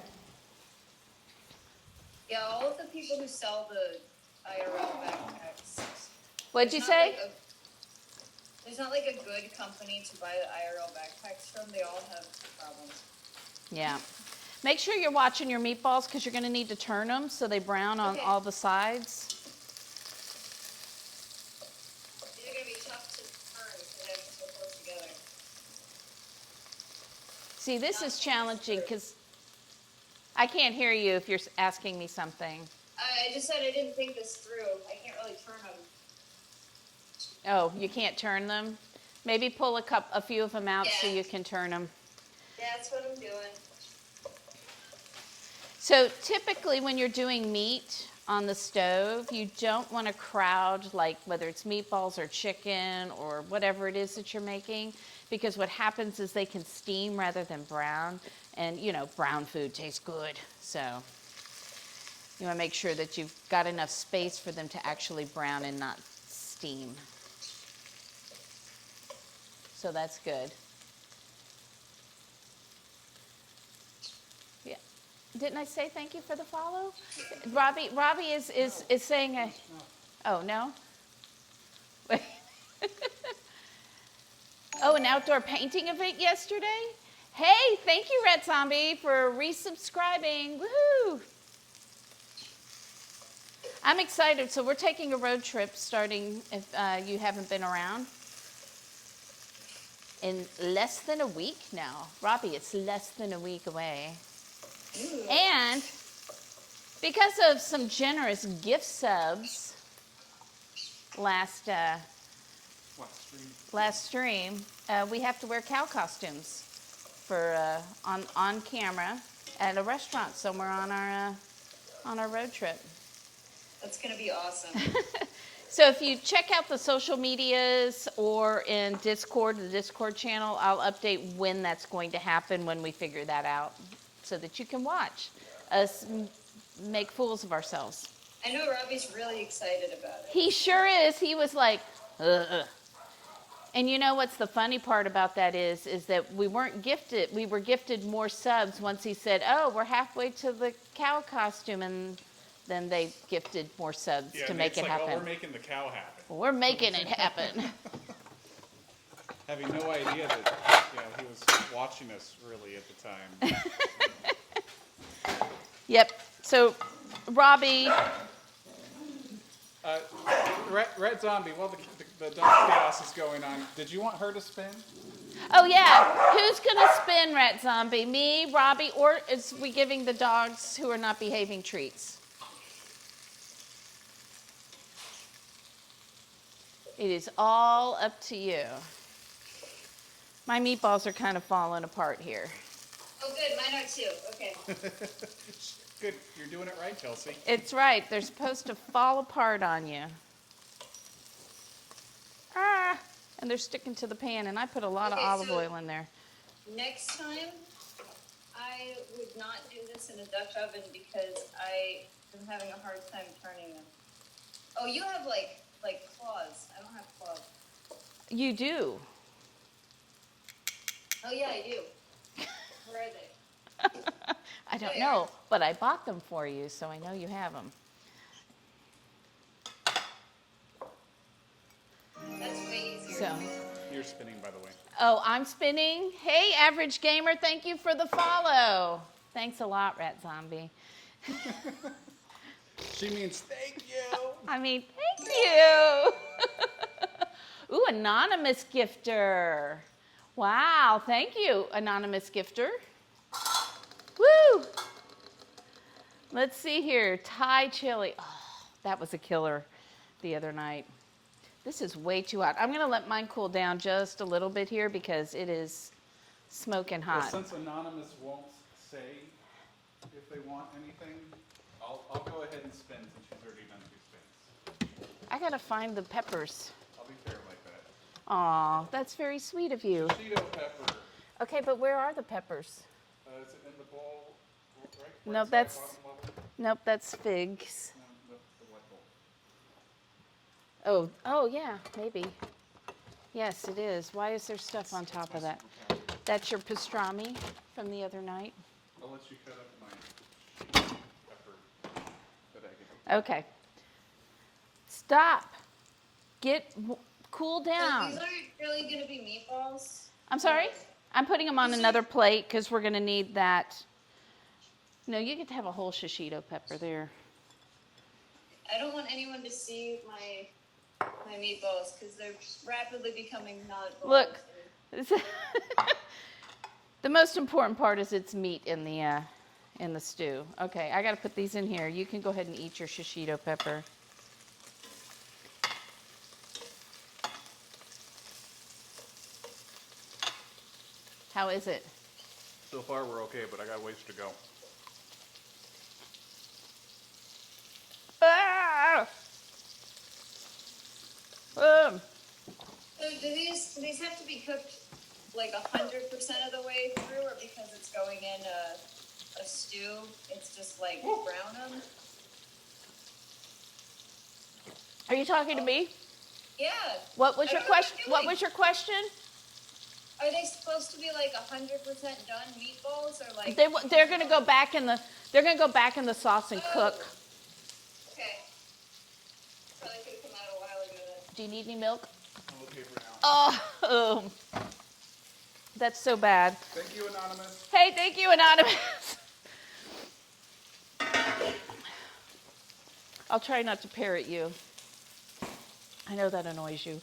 Yeah, all of the people who sell the IRL backpacks. What'd you say? There's not like a good company to buy the IRL backpacks from. They all have problems. Yeah. Make sure you're watching your meatballs because you're going to need to turn them so they brown on all the sides. These are going to be tough to turn because they have to so close together. See, this is challenging because I can't hear you if you're asking me something. I just said I didn't think this through. I can't really turn them. Oh, you can't turn them? Maybe pull a few of them out so you can turn them. Yeah, that's what I'm doing. So typically when you're doing meat on the stove, you don't want to crowd, like whether it's meatballs or chicken or whatever it is that you're making, because what happens is they can steam rather than brown, and you know, brown food tastes good. So you want to make sure that you've got enough space for them to actually brown and not steam. So that's good. Yeah. Didn't I say thank you for the follow? Robbie is saying a, oh, no? Wait. Oh, an outdoor painting event yesterday? Hey, thank you, Red Zombie, for resubscribing. Woohoo! I'm excited. So we're taking a road trip starting, if you haven't been around, in less than a week now. Robbie, it's less than a week away. Ooh. And because of some generous gift subs last stream, we have to wear cow costumes for on camera at a restaurant somewhere on our road trip. That's gonna be awesome. So if you check out the social medias or in Discord, the Discord channel, I'll update when that's going to happen when we figure that out so that you can watch us make fools of ourselves. I know Robbie's really excited about it. He sure is. He was like, ugh. And you know what's the funny part about that is that we weren't gifted. We were gifted more subs once he said, oh, we're halfway to the cow costume, and then they gifted more subs to make it happen. Oh, we're making the cow happen. We're making it happen. Having no idea that he was watching us really at the time. Yep. So, Robbie. Red Zombie, while the dog chaos is going on, did you want her to spin? Oh, yeah. Who's going to spin, Red Zombie? Me, Robbie, or is we giving the dogs who are not behaving treats? It is all up to you. My meatballs are kind of falling apart here. Oh, good. Mine are too. Okay. Good. You're doing it right, Kelsey. It's right. They're supposed to fall apart on you. Ah, and they're sticking to the pan, and I put a lot of olive oil in there. Next time, I would not do this in a Dutch oven because I am having a hard time turning them. Oh, you have like claws. I don't have claws. You do. Oh yeah, I do. Where are they? I don't know, but I bought them for you, so I know you have them. That's way easier. So. You're spinning, by the way. Oh, I'm spinning? Hey, Average Gamer, thank you for the follow. Thanks a lot, Rat Zombie. She means thank you. I mean, thank you. Ooh, anonymous gifter. Wow, thank you, anonymous gifter. Woo! Let's see here. Thai chili. Oh, that was a killer the other night. This is way too hot. I'm going to let mine cool down just a little bit here because it is smoking hot. Well, since Anonymous won't say if they want anything, I'll go ahead and spin since she's already done 2 spins. I got to find the peppers. I'll be fair like that. Aw, that's very sweet of you. Cheeto pepper. Okay, but where are the peppers? Is it in the bowl? Right? No, Right side, that's bottom level? nope, that's figs. No, the white bowl. Oh, yeah, maybe. Yes, it is. Why is there stuff on top of that? That's your pastrami from the other night? I'll let you cut up my cheeto pepper that I get. Okay. Stop. Cool So down. these aren't really going to be meatballs. I'm sorry? I'm putting them on another plate because we're going to need that. No, you get to have a whole shishito pepper there. I don't want anyone to see my meatballs because they're rapidly becoming not balls. Look. The most important part is it's meat in the stew. Okay, I got to put these in here. You can go ahead and eat your shishito pepper. How is it? So far we're okay, but I got ways to go. Ah! So do these have to be cooked like 100% of the way through, or because it's going in a stew, it's just like brown them? Are you talking to me? Yeah. What was I your don't know what question? I'm What doing. was your question? Are they supposed to be like 100% done meatballs, or like? They're going to go back in the sauce and cook. Okay. Probably could have come out a while ago then. Do you need any milk? I'm okay for now. Oh, that's so bad. Thank you, Anonymous. Hey, thank you, Anonymous. I'll try not to parrot you. I know that annoys you.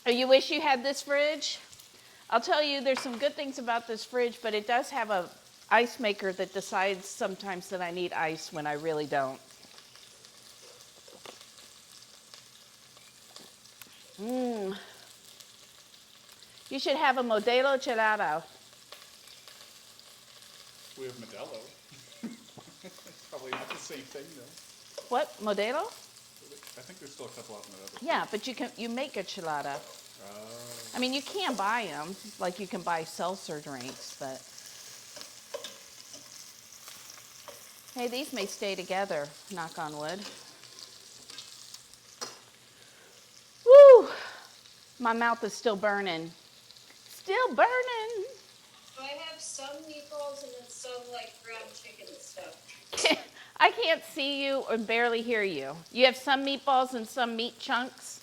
You wish you had this fridge? I'll tell you, there's some good things about this fridge, but it does have a ice maker that decides sometimes that I need ice when I really don't. You should have a Modelo Gelato. We have Modelo. Probably not the same thing though. What, Modelo? I think there's still a couple of them at other. Yeah, but you make a Gelato. I mean, you can buy them, like you can buy seltzer drinks, but. Hey, these may stay together, knock on wood. Woo! My mouth is still burning. Still burning. So I have some meatballs and then some like ground chicken and stuff. I can't see you or barely hear you. You have some meatballs and some meat chunks?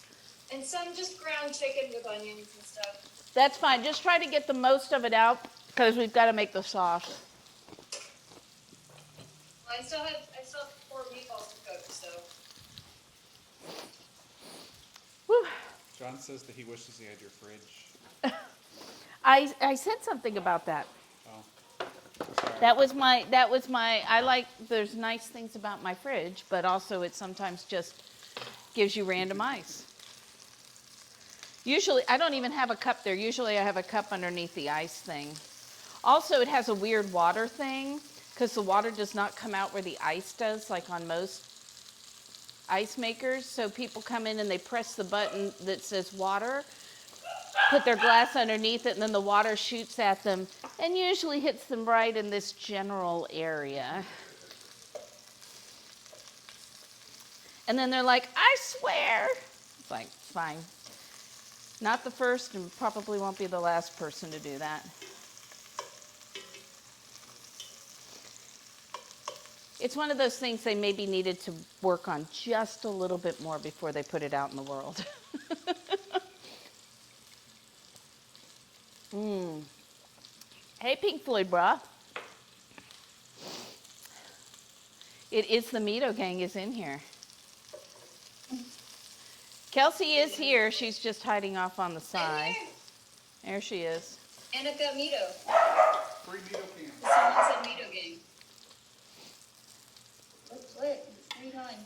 And some just ground chicken with onions and stuff. That's fine. Just try to get the most of it out because we've got to make the sauce. Well, I still have 4 meatballs to cook, so. Whew. John says that he wishes he had your fridge. I said something about that. Oh, sorry. There's nice things about my fridge, but also it sometimes just gives you random ice. Usually, I don't even have a cup there. Usually I have a cup underneath the ice thing. Also, it has a weird water thing because the water does not come out where the ice does, like on most ice makers. So people come in and they press the button that says water, put their glass underneath it, and then the water shoots at them and usually hits them right in this general area. And then they're like, I swear. It's like, fine. Not the first and probably won't be the last person to do that. It's one of those things they maybe needed to work on just a little bit more before they put it out in the world. Hey, Pink Floyd, brah. It is the Mito gang is in here. Kelsey is here. She's just hiding off on the side. There she is. And I've got Mito. Free Mito can. Someone said Mito gang. What? Where are you going?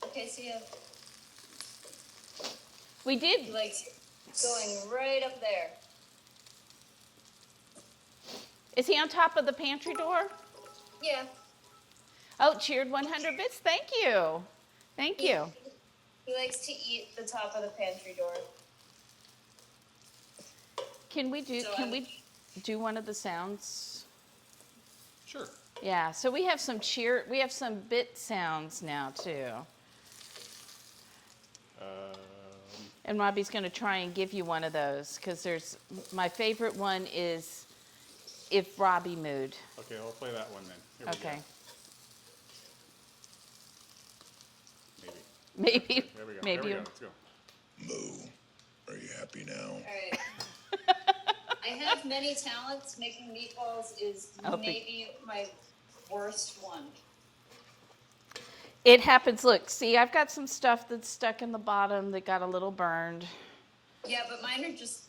Okay, see ya. We did. Like, going right up there. Is he on top of the pantry door? Yeah. Oh, cheered 100 bits. Thank you. Thank you. He likes to eat the top of the pantry door. Can we So do one of the sounds? Sure. Yeah, so we have some bit sounds now too. And Robbie's going to try and give you one of those because my favorite one is if Robbie moved. Okay, I'll play that one then. Here we Okay. go. Maybe. There we go. Maybe. There we go. Let's go. Moo, are you happy now? All right. I have many talents. Making meatballs is maybe my worst one. It happens. Look, see, I've got some stuff that's stuck in the bottom that got a little burned. Yeah, but mine are just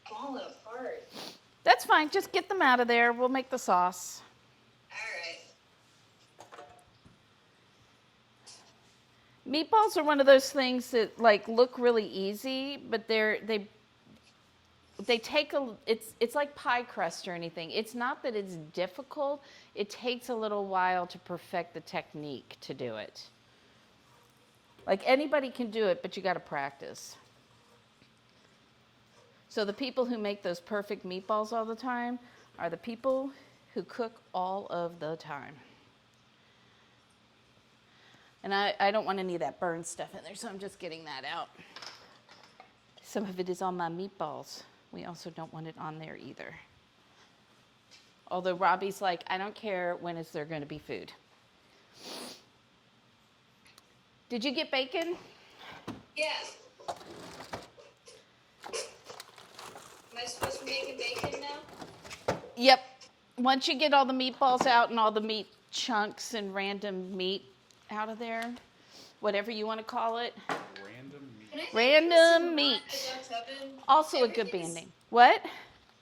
falling apart. That's fine. Just get them out of there. We'll make the sauce. All right. Meatballs are one of those things that like look really easy, but they take it's like pie crust or anything. It's not that it's difficult. It takes a little while to perfect the technique to do it. Like anybody can do it, but you got to practice. So the people who make those perfect meatballs all the time are the people who cook all of the time. And I don't want any of that burned stuff in there, so I'm just getting that out. Some of it is on my meatballs. We also don't want it on there either. Although Robbie's like, I don't care, when is there going to be food? Did you get bacon? Yeah. Am I supposed to be making bacon now? Yep. Once you get all the meatballs out and all the meat chunks and random meat out of there, whatever you want to call it. Random meat. Can I make Random this meat. in a Dutch oven? Also a good band name. What?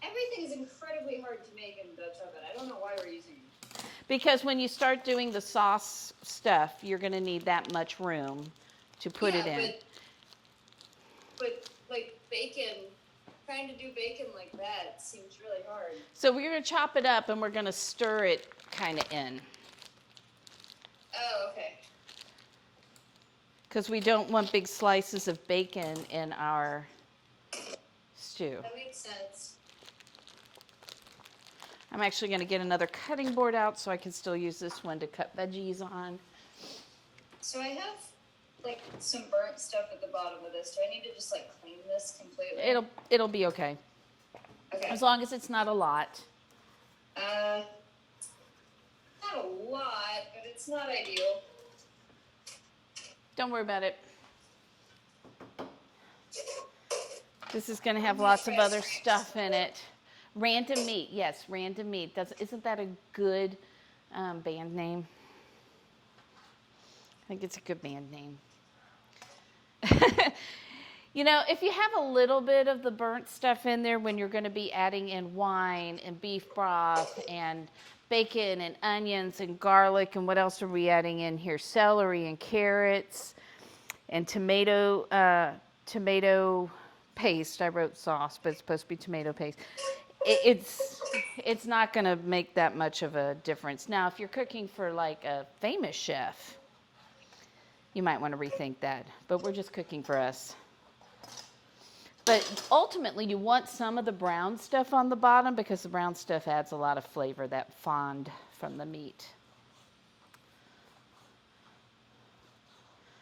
Everything is incredibly hard to make in a Dutch oven. I don't know why we're using it. Because when you start doing the sauce stuff, you're going to need that much room to put it in. But like bacon, trying to do bacon like that seems really hard. So we're going to chop it up and we're going to stir it kind of in. Oh, okay. Because we don't want big slices of bacon in our stew. That makes sense. I'm actually going to get another cutting board out so I can still use this one to cut veggies on. So I have like some burnt stuff at the bottom of this. Do I need to just like clean this completely? It'll be okay. Okay. As long as it's not a lot. Not a lot, but it's not ideal. Don't worry about it. This is going to have lots of other stuff in it. Random Meat. Yes, Random Meat. Isn't that a good band name? I think it's a good band name. You know, if you have a little bit of the burnt stuff in there when you're going to be adding in wine and beef broth and bacon and onions and garlic, and what else are we adding in here? Celery and carrots and tomato paste. I wrote sauce, but it's supposed to be tomato paste. It's not going to make that much of a difference. Now, if you're cooking for like a famous chef, you might want to rethink that, but we're just cooking for us. But ultimately, you want some of the brown stuff on the bottom because the brown stuff adds a lot of flavor, that fond from the meat.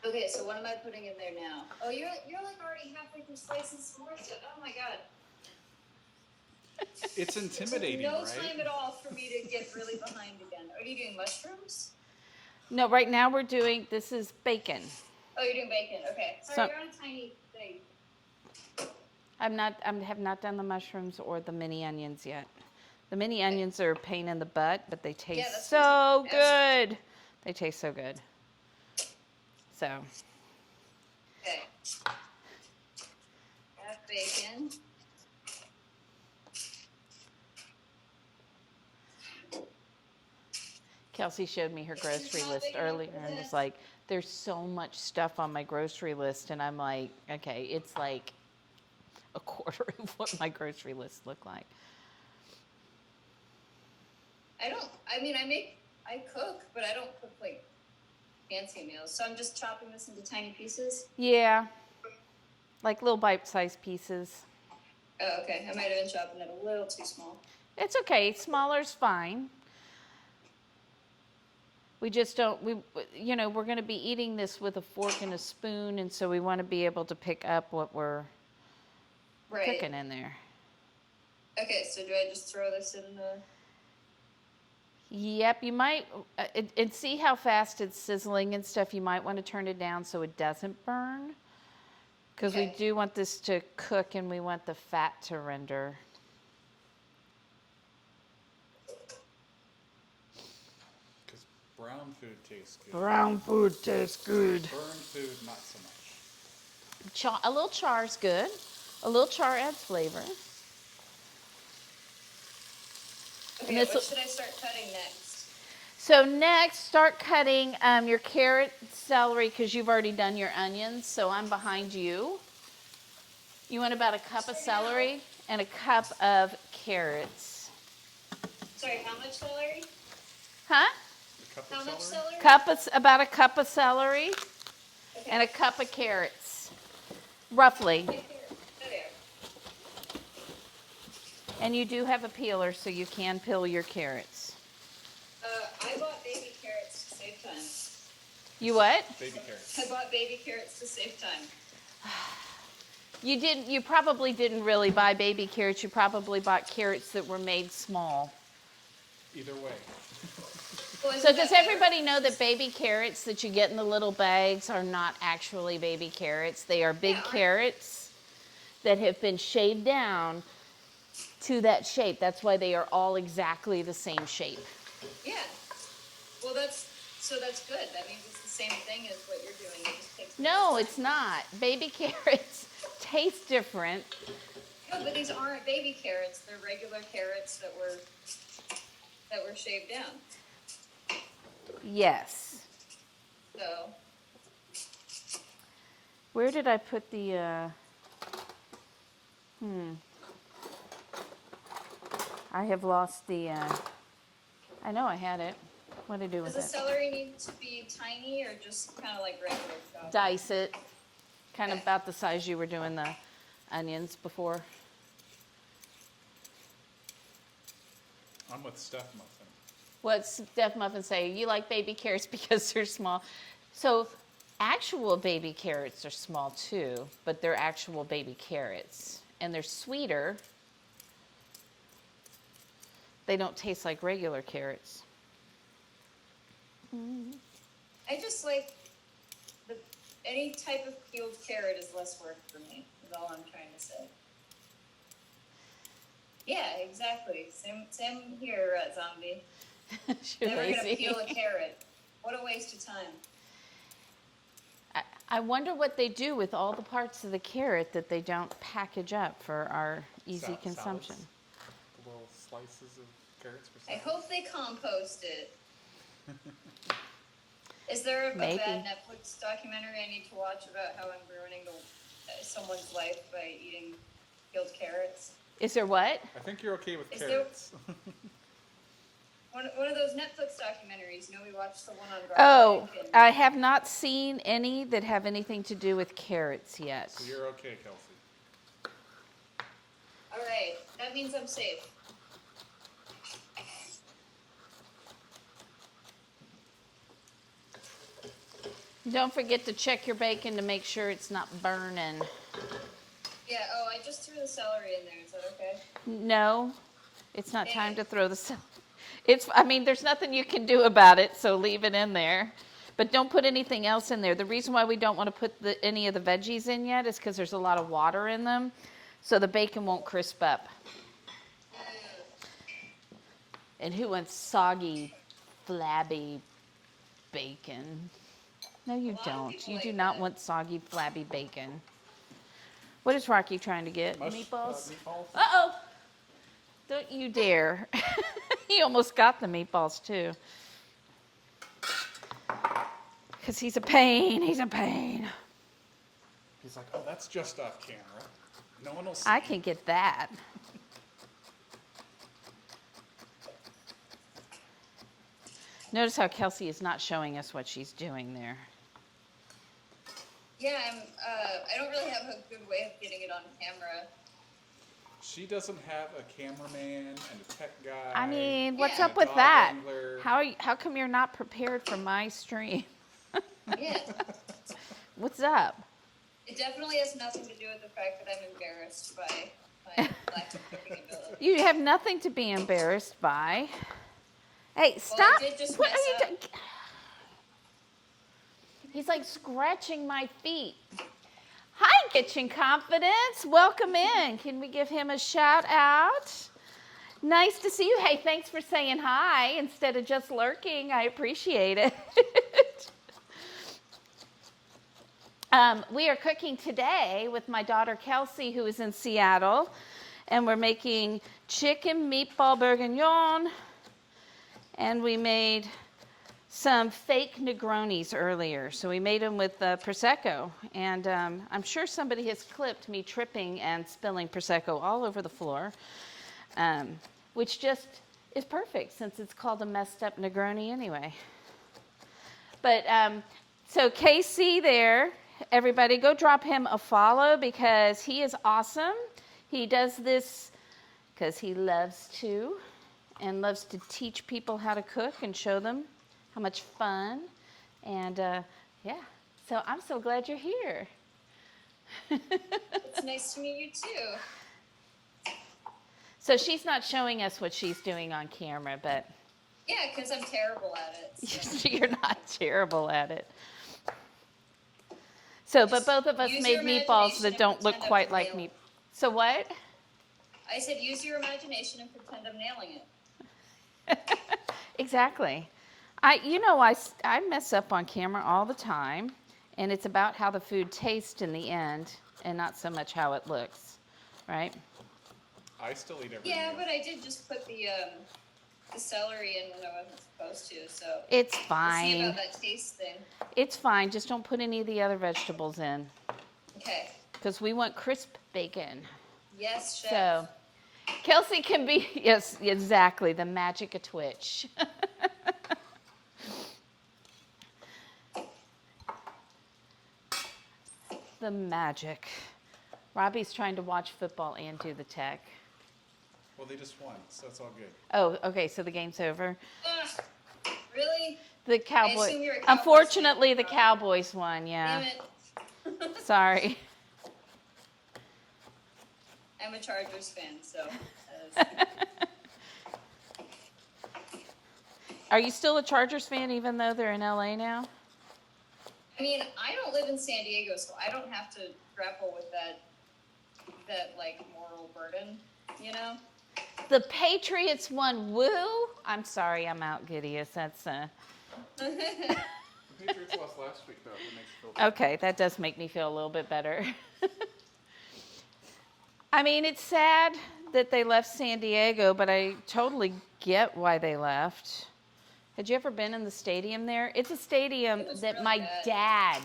Okay, so what am I putting in there now? Oh, you're like already halfway through slicing some more stuff. Oh my god. It's intimidating, no right? time at all for me to get really behind again. Are you doing mushrooms? No, right now this is bacon. Oh, you're doing bacon. Okay. Sorry, you're on a tiny thing. I have not done the mushrooms or the mini onions yet. The mini onions are a pain in the butt, but they taste so good. They taste so good. So. Okay. Have bacon. Kelsey showed me her grocery list earlier and was like, there's so much stuff on my grocery list. And I'm like, okay, it's like a quarter of what my grocery list looked like. I cook, but I don't cook like fancy meals. So I'm just chopping this into tiny pieces? Yeah, like little bite-sized pieces. Oh, okay. I might have been chopping it a little too small. It's okay. Smaller's fine. We just don't, we're going to be eating this with a fork and a spoon, and so we want to be able to pick up what we're cooking in there. Okay, so do I just throw this in the... Yep, you might, and see how fast it's sizzling and stuff. You might want to turn it down so it doesn't burn. Because we do want this to cook and we want the fat to render. Because brown food tastes good. Brown food tastes good. Burned food, not so much. A little char is good. A little char adds flavor. Okay, what should I start cutting next? So next, start cutting your carrot, celery, because you've already done your onions, so I'm behind you. You want about a cup of celery and a cup of carrots. Sorry, how much celery? Huh? How much celery? About a cup of celery and a cup of carrots, roughly. There. And you do have a peeler, so you can peel your carrots. I bought baby carrots to save time. You what? Baby carrots. I bought baby carrots to save time. You probably didn't really buy baby carrots. You probably bought carrots that were made small. Either way. So does everybody know that baby carrots that you get in the little bags are not actually baby carrots? They are big carrots that have been shaved down to that shape. That's why they are all exactly the same shape. Yeah. Well, that's good. That means it's the same thing as what you're doing. It just takes No, it's not. Baby carrots taste different. No, but these aren't baby carrots. They're regular carrots that were shaved down. Yes. So. Where did I put the, I have lost the, I know I had it. What did I do with Does it? the celery need to be tiny or just kind of like regular stuff? Dice it. Kind of about the size you were doing the onions before. I'm with Steph Muffin. What's Steph Muffin say? You like baby carrots because they're small. So actual baby carrots are small too, but they're actual baby carrots. And they're sweeter. They don't taste like regular carrots. I just like any type of peeled carrot is less work for me, is all I'm trying to say. Yeah, exactly. Same here, Zombie. You're Never lazy. gonna peel a carrot. What a waste of time. I wonder what they do with all the parts of the carrot that they don't package up for our easy consumption. Salads. Little slices of carrots for I salad. hope they compost it. Is there a Maybe. bad Netflix documentary I need to watch about how I'm ruining someone's life by eating peeled carrots? Is there what? I think you're okay with Is there- carrots. One of those Netflix documentaries. You know, we watched the one on garlic. Oh, and- I have not seen any that have anything to do with carrots yet. So you're okay, Kelsey. All right, that means I'm safe. Don't forget to check your bacon to make sure it's not burning. Yeah. Oh, I just threw the celery in there. Is that okay? No, it's not time to throw the celery. There's nothing you can do about it, so leave it in there. But don't put anything else in there. The reason why we don't want to put any of the veggies in yet is because there's a lot of water in them, so the bacon won't crisp up. And who wants soggy, flabby bacon? No, you don't. You do not want soggy, flabby bacon. What is Rocky trying to get? Meatballs? Meatballs? Uh-oh. Don't you dare. He almost got the meatballs, too. Because he's a pain. He's a pain. He's like, oh, that's just off camera. No one will see. I can get that. Notice how Kelsey is not showing us what she's doing there. Yeah, I don't really have a good way of getting it on camera. She doesn't have a cameraman and a tech guy. I mean, what's Yeah. up with Dog that? angler. How come you're not prepared for my stream? Yeah. What's up? It definitely has nothing to do with the fact that I'm embarrassed by my lack of cooking ability. You have nothing to be embarrassed by. Hey, stop! Well, I did just What mess are you up. doing? He's like scratching my feet. Hi, Kitchen Confidence. Welcome in. Can we give him a shout out? Nice to see you. Hey, thanks for saying hi instead of just lurking. I appreciate it. We are cooking today with my daughter Kelsey, who is in Seattle, and we're making chicken meatball bourguignon, and we made some fake Negronis earlier. So we made them with Prosecco, and I'm sure somebody has clipped me tripping and spilling Prosecco all over the floor, which just is perfect since it's called a messed up Negroni anyway. But so Casey there, everybody go drop him a follow because he is awesome. He does this because he loves to and loves to teach people how to cook and show them how much fun. And yeah, so I'm so glad you're here. It's nice to meet you too. So she's not showing us what she's doing on camera, but Yeah, because I'm terrible at it. So. you're not terrible at it. So, but both of us Use made your meatballs imagination that and don't look pretend I'm quite like nailing meat. So what? I said use your imagination and pretend I'm nailing it. Exactly. I mess up on camera all the time, and it's about how the food tastes in the end and not so much how it looks, right? I still eat every Yeah, meal. but I did just put the celery in when I wasn't supposed to, so It's we'll see fine. about that taste thing. It's fine. Just don't put any of the other vegetables in Okay. because we want crisp bacon. Yes, chef. So Kelsey can be, yes, exactly, the magic of Twitch. The magic. Robbie's trying to watch football and do the tech. Well, they just won, so it's all good. Oh, okay, so the game's over. Ugh, really? The I Cowboys. assume you're a Cowboys Unfortunately, fan, the Robbie. Cowboys won, yeah. Damn it. Sorry. I'm a Chargers fan, so. that Are you still a Chargers fan even though they're in LA now? I mean, I don't live in San Diego, so I don't have to grapple with that like moral burden, you know? The Patriots won. Woo! I'm sorry, I'm out, Gideus. That's The Patriots lost last week, though. It makes you feel better. okay. That does make me feel a little bit better. I mean, it's sad that they left San Diego, but I totally get why they left. Had you ever been in the stadium there? It's a stadium It was that really my bad. dad,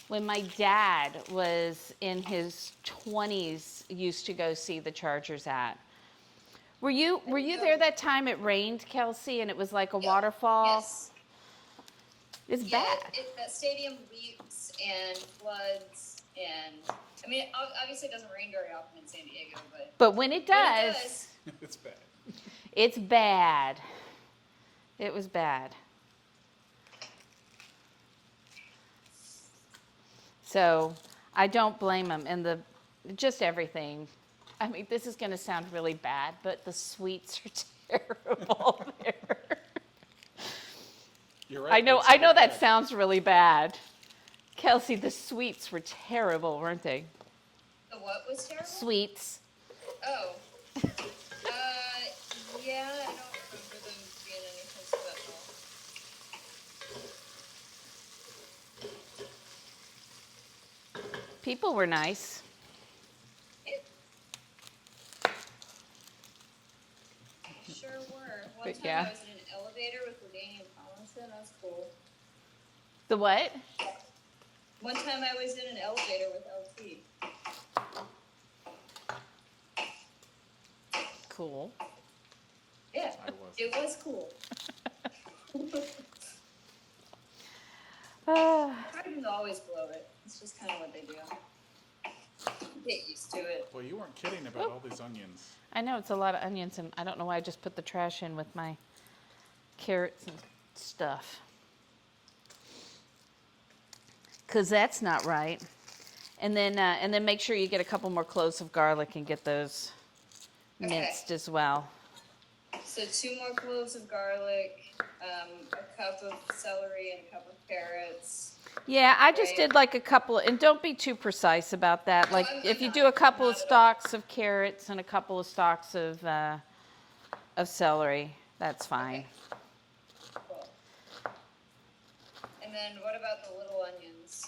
when my dad was in his 20s, used to go see the Chargers at. Were you there that time it rained, Kelsey, and it was like a waterfall? Yes. It's Yeah, bad. that stadium leaks and floods, and I mean, obviously it doesn't rain very often in San Diego, But when it when does, it does, It's bad. it's bad. It was bad. So I don't blame them. And just everything. I mean, this is going to sound really bad, but the sweets are terrible there. You're right. I know it's that bad. sounds really bad. Kelsey, the sweets were terrible, weren't they? the what was terrible? Sweets. Oh. Yeah, I don't remember them being anything special. People were nice. Sure were. One But time yeah. I was in an elevator with Bourguignon and Parmesan. That was cool. The what? One time I was in an elevator with LT. Cool. Yeah, I was. it was cool. Try to always blow it. It's just kind of what they do. Get used to it. Well, you weren't kidding about all these onions. I know it's a lot of onions, and I don't know why I just put the trash in with my carrots and stuff. Because that's not right. And then make sure you get a couple more cloves of garlic and get those minced as well. So 2 more cloves of garlic, a cup of celery, and a cup of carrots. Yeah, I just Right. did like a couple, and don't be too precise about that. Like I'm if you not- do a couple not of at all. stalks of carrots and a couple of stalks of celery, that's fine. Okay. Cool. And then what about the little onions?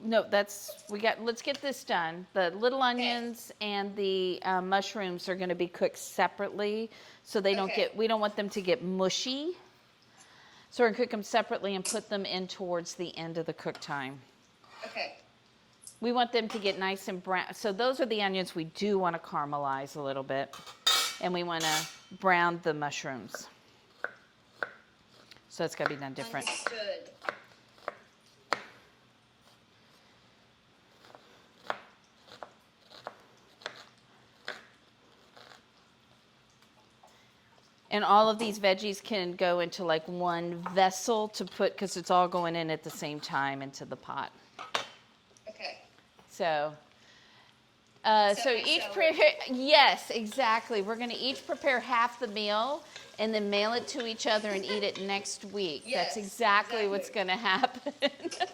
No, let's get this done. The little onions and the mushrooms are going to be cooked separately, so they don't Okay. we don't want them to get mushy. So we're going to cook them separately and put them in towards the end of the cook time. Okay. We want them to get nice and brown. So those are the onions we do want to caramelize a little bit, and we want to brown the mushrooms. So it's got to be done different. Understood. And all of these veggies can go into like one vessel to put, because it's all going in at the same time into the pot. Okay. So, Except my each celery. yes, exactly. We're going to each prepare half the meal and then mail it to each other and eat it next week. Yes, That's exactly what's exactly. going to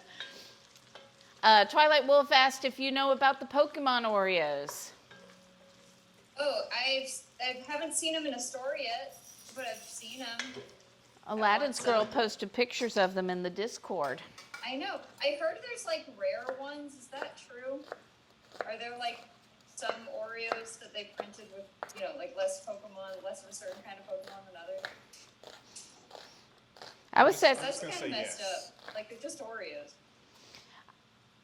happen. Twilight Wolf asked if you know about the Pokemon Oreos. Oh, I haven't seen them in a store yet, but I've seen them. Aladdin's some. girl posted pictures of them in the Discord. I know. I heard there's like rare ones. Is that true? Are there like some Oreos that they printed with, like less Pokemon, less of a certain kind of Pokemon than others? I was sad. That's gonna kind of say messed yes. up. Like they're just Oreos.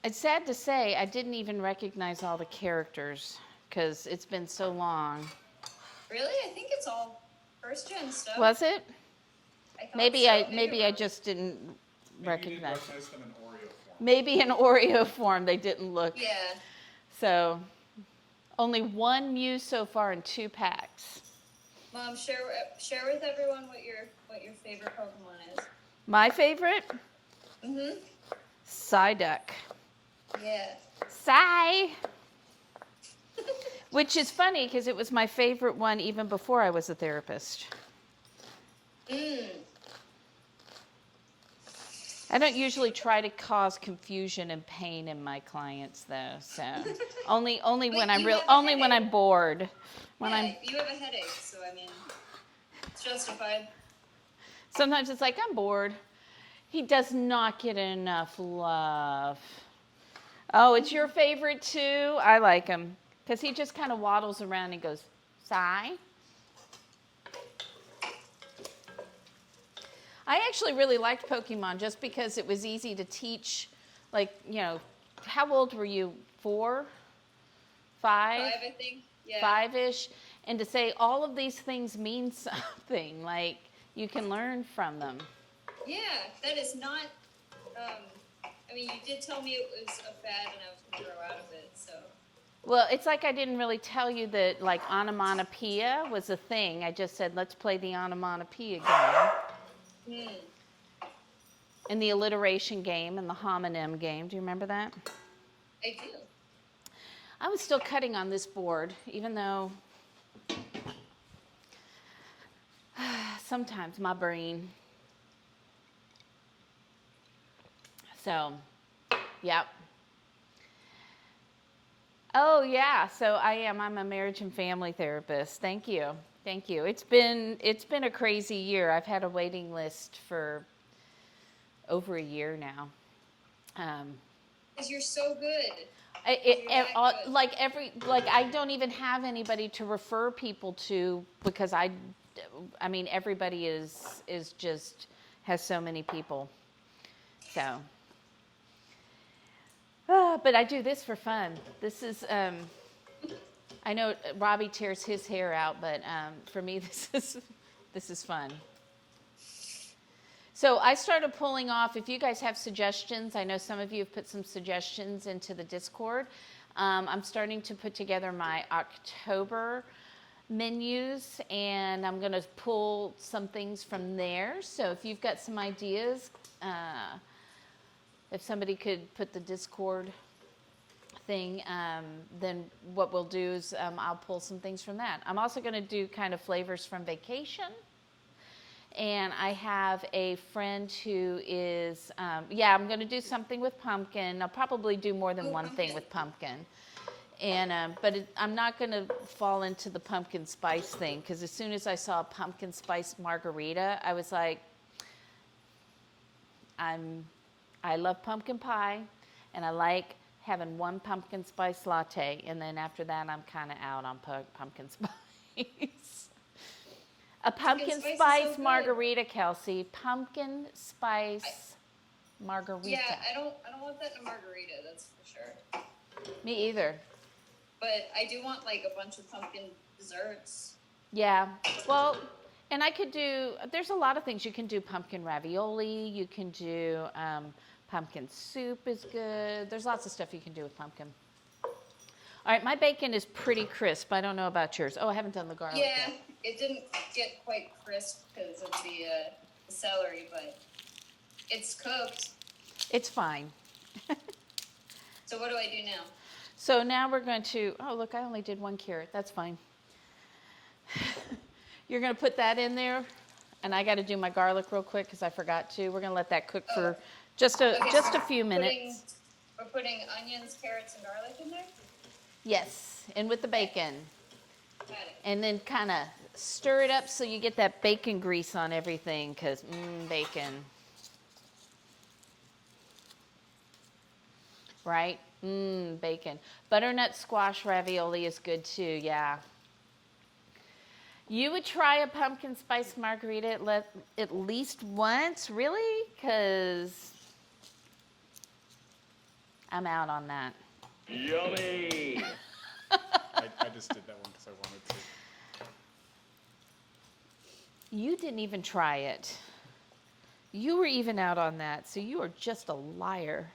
It's sad to say I didn't even recognize all the characters because it's been so long. Really? I think it's all first gen stuff. Was it? I thought Maybe so. I just didn't Maybe you recognize. didn't recognize them in Oreo form. Maybe in Oreo form they didn't look. Yeah. So only 1 Mew so far in 2 packs. Mom, share with everyone what your favorite Pokemon is. My favorite? Mhm. Psyduck. Yeah. Psy! Which is funny because it was my favorite one even before I was a therapist. I don't usually try to cause confusion and pain in my clients though, so only when I'm you have a only when I'm headache. bored. When Yeah, I'm you have a headache, so I mean, it's justified. sometimes it's like I'm bored. He does not get enough love. Oh, it's your favorite too? I like him because he just kind of waddles around and goes, sigh. I actually really liked Pokemon just because it was easy to teach. Like, how old were you? 4? 5? 5, I think. Yeah. 5-ish. And to say all of these things mean something, like you can learn from them. Yeah, that is not. I mean, you did tell me it was a fad, and I was gonna grow out of it. So. Well, it's like I didn't really tell you that like onomatopoeia was a thing. I just said, let's play the onomatopoeia game. And the alliteration game and the homonym game. Do you remember that? I do. I was still cutting on this board, even though sometimes my brain. So, yep. Oh yeah, so I am. I'm a marriage and family therapist. Thank you. Thank you. It's been a crazy year. I've had a waiting list for over a year now. Because you're so good. I don't even have anybody to refer people to because I mean everybody is just has so many people. So, but I do this for fun. This is I know Robbie tears his hair out, but for me this is fun. So I started pulling off, if you guys have suggestions, I know some of you have put some suggestions into the Discord. I'm starting to put together my October menus, and I'm going to pull some things from there. So if you've got some ideas, if somebody could put the Discord thing, then what we'll do is I'll pull some things from that. I'm also going to do kind of flavors from vacation. And I have a friend who is, I'm going to do something with pumpkin. I'll probably do more than one thing with pumpkin. And but I'm not going to fall into the pumpkin spice thing, because as soon as I saw a pumpkin spice margarita, I was like, I love pumpkin pie, and I like having one pumpkin spice latte, and then after that, I'm kind of out on pumpkin spice. A pumpkin spice so margarita, Kelsey. Pumpkin spice margarita. Yeah, I don't want that in a margarita, that's for sure. Me either. But I do want like a bunch of pumpkin desserts. Yeah. Well, and I could do, there's a lot of things. You can do pumpkin ravioli. You can do pumpkin soup is good. There's lots of stuff you can do with pumpkin. All right, my bacon is pretty crisp. I don't know about yours. Oh, I haven't done the garlic Yeah, yet. it didn't get quite crisp because of the celery, but it's cooked. It's fine. So what do I do now? So now we're going to, oh, look, I only did 1 carrot. That's fine. You're going to put that in there, and I got to do my garlic real quick because I forgot to. We're going to let that cook for just a few minutes. We're putting onions, carrots, and garlic in there? Yes, and with the bacon. Got it. And then kind of stir it up so you get that bacon grease on everything, because bacon. Right? Bacon. Butternut squash ravioli is good too, yeah. You would try a pumpkin spice margarita at least once, really? Because I'm out on that. Yummy! I just did that one because I wanted to. You didn't even try it. You were even out on that, so you are just a liar.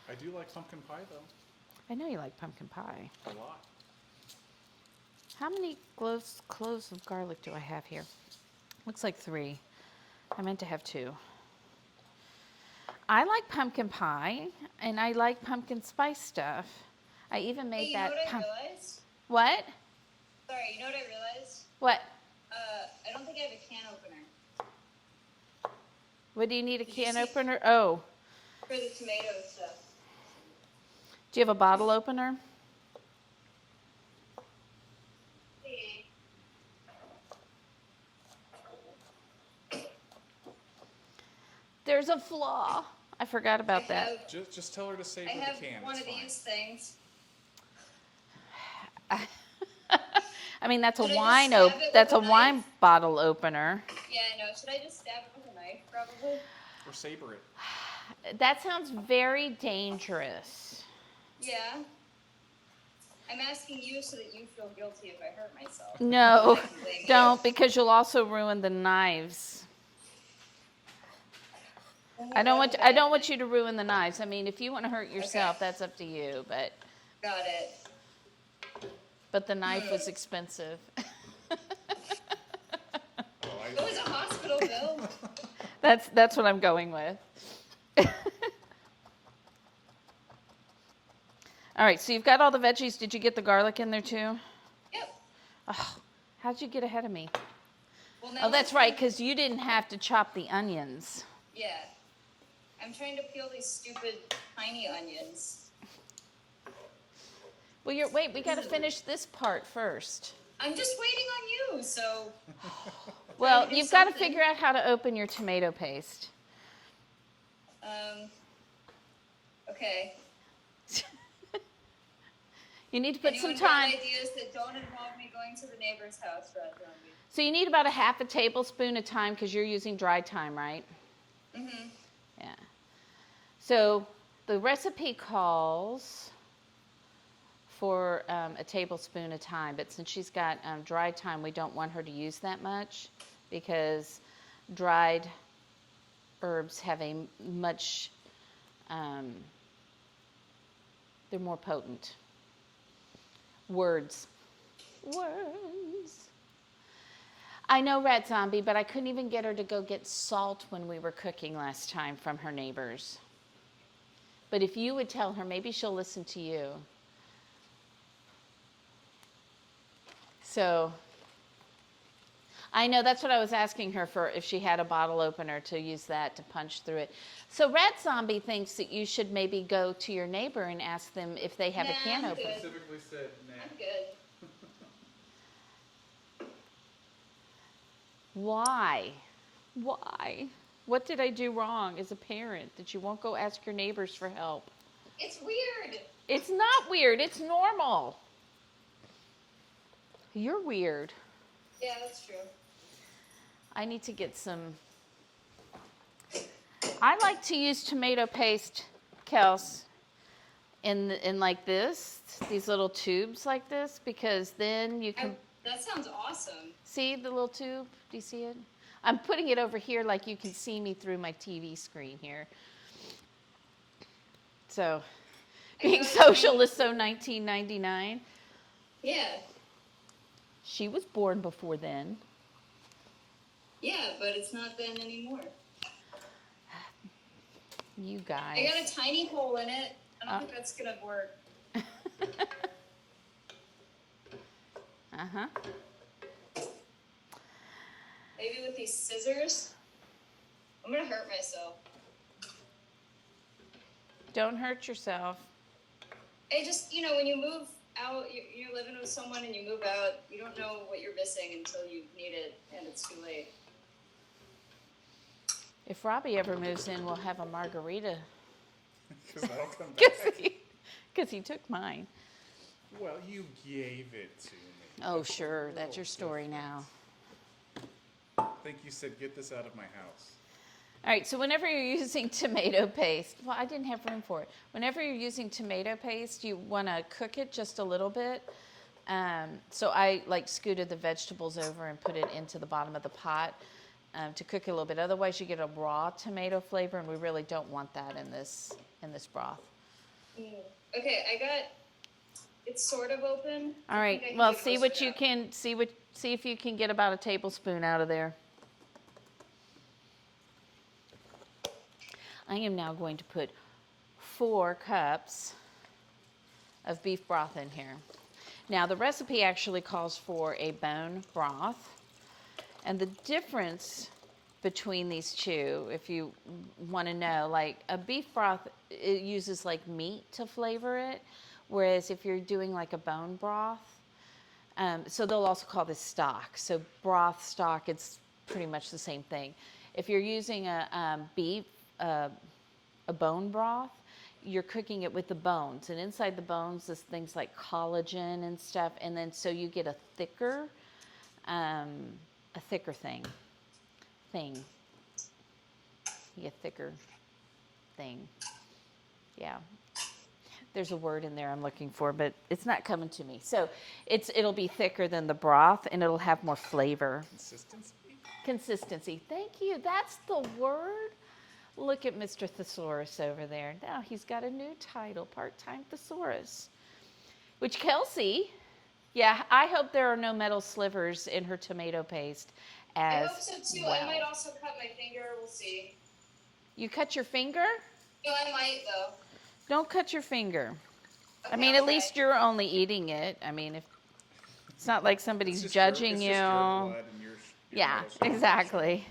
I do like pumpkin pie, though. I know you like pumpkin pie. A lot. How many cloves of garlic do I have here? Looks like 3. I meant to have 2. I like pumpkin pie, and I like pumpkin spice stuff. I even made Hey, that. You know what I realized? What? Sorry, you know what I realized? What? I don't think I have a can opener What do you need a Did you can see- opener? Oh, for the tomato stuff. do you have a bottle opener? Hey. There's a flaw. I forgot about that. Just tell her to save I her have the can. one It's of fine. these things. I mean, that's a Should I just wine stab it that's a with a wine knife? bottle opener. Yeah, I know. Should I just stab it with a knife, probably? Or saber it. That sounds very dangerous. Yeah. I'm asking you so that you feel guilty if I hurt myself. No, I can blame you. don't, because you'll also ruin the knives. I don't want you to ruin the knives. I mean, if you want to hurt yourself, Okay. that's up to you, Got it. but the knife was expensive. Oh, What was a hospital bill? That's what I'm going with. All right, so you've got all the veggies. Did you get the garlic in there too? Yep. Oh, how'd you get ahead of me? Well, now Oh, that's right, because you didn't have to chop the onions. Yeah. I'm trying to peel these stupid tiny onions. Well, we got to finish this part first. I'm just waiting on you, so. Well, do you've got to something. figure out how to open your tomato paste. Okay. You need to put some Anyone got time. ideas that don't involve me going to the neighbor's house rather than me? So you need about a half a tablespoon of thyme because you're using dry thyme, right? Mm-hmm. Yeah. So the recipe calls for a tablespoon of thyme, but since she's got dry thyme, we don't want her to use that much because dried herbs have a much, they're more potent. Words. I know Rat Zombie, but I couldn't even get her to go get salt when we were cooking last time from her neighbors. But if you would tell her, maybe she'll listen to you. So I know that's what I was asking her for, if she had a bottle opener to use that to punch through it. So Rat Zombie thinks that you should maybe go to your neighbor and ask them if they have a can I'm opener. good. Specifically said, nah. I'm good. Why? Why? What did I do wrong as a parent that you won't go ask your neighbors for help? It's weird. It's not weird. It's normal. You're weird. Yeah, that's true. I need to get some. I like to use tomato paste, Kels, in like this, these little tubes like this, because then you can. That sounds awesome. See the little tube? Do you see it? I'm putting it over here like you can see me through my TV screen here. So, being socialist, so 1999. Yeah. She was born before then. Yeah, but it's not then anymore. You guys. I got a tiny hole in it. I don't think that's gonna work. Uh-huh. Maybe with these scissors. I'm gonna hurt myself. Don't hurt yourself. It just, when you move out, you're living with someone and you move out, you don't know what you're missing until you need it and it's too late. If Robbie ever moves in, we'll have a margarita. Because I'll come back. Because he took mine. Well, you gave it to me. Oh, sure. That's your story now. I think you said, get this out of my house. All right, so whenever you're using tomato paste, well, I didn't have room for it. Whenever you're using tomato paste, you want to cook it just a little bit. So I scooted the vegetables over and put it into the bottom of the pot to cook it a little bit. Otherwise, you get a raw tomato flavor, and we really don't want that in this broth. Okay, it's sort of open. All right, well, see if you can get about a tablespoon out of there. I am now going to put 4 cups of beef broth in here. Now, the recipe actually calls for a bone broth. And the difference between these two, if you want to know, a beef broth, it uses meat to flavor it. Whereas if you're doing a bone broth, so they'll also call this stock. So broth, stock, it's pretty much the same thing. If you're using a bone broth, you're cooking it with the bones, and inside the bones is things like collagen and stuff, and then so you get a thicker thing. You get thicker thing. Yeah. There's a word in there I'm looking for, but it's not coming to me. So it'll be thicker than the broth, and it'll have more flavor. Consistency. Thank you. That's the word. Look at Mr. Thesaurus over there. Now he's got a new title, Part-Time Thesaurus. Which Kelsey, yeah, I hope there are no metal slivers in her tomato paste as I hope so too. well. I might also cut my finger. We'll see. You cut your finger? No, I might though. Don't cut your finger. Okay, I mean, at least you're only eating it. I mean, if it's not like somebody's judging you. It's just your blood and your Yeah, exactly.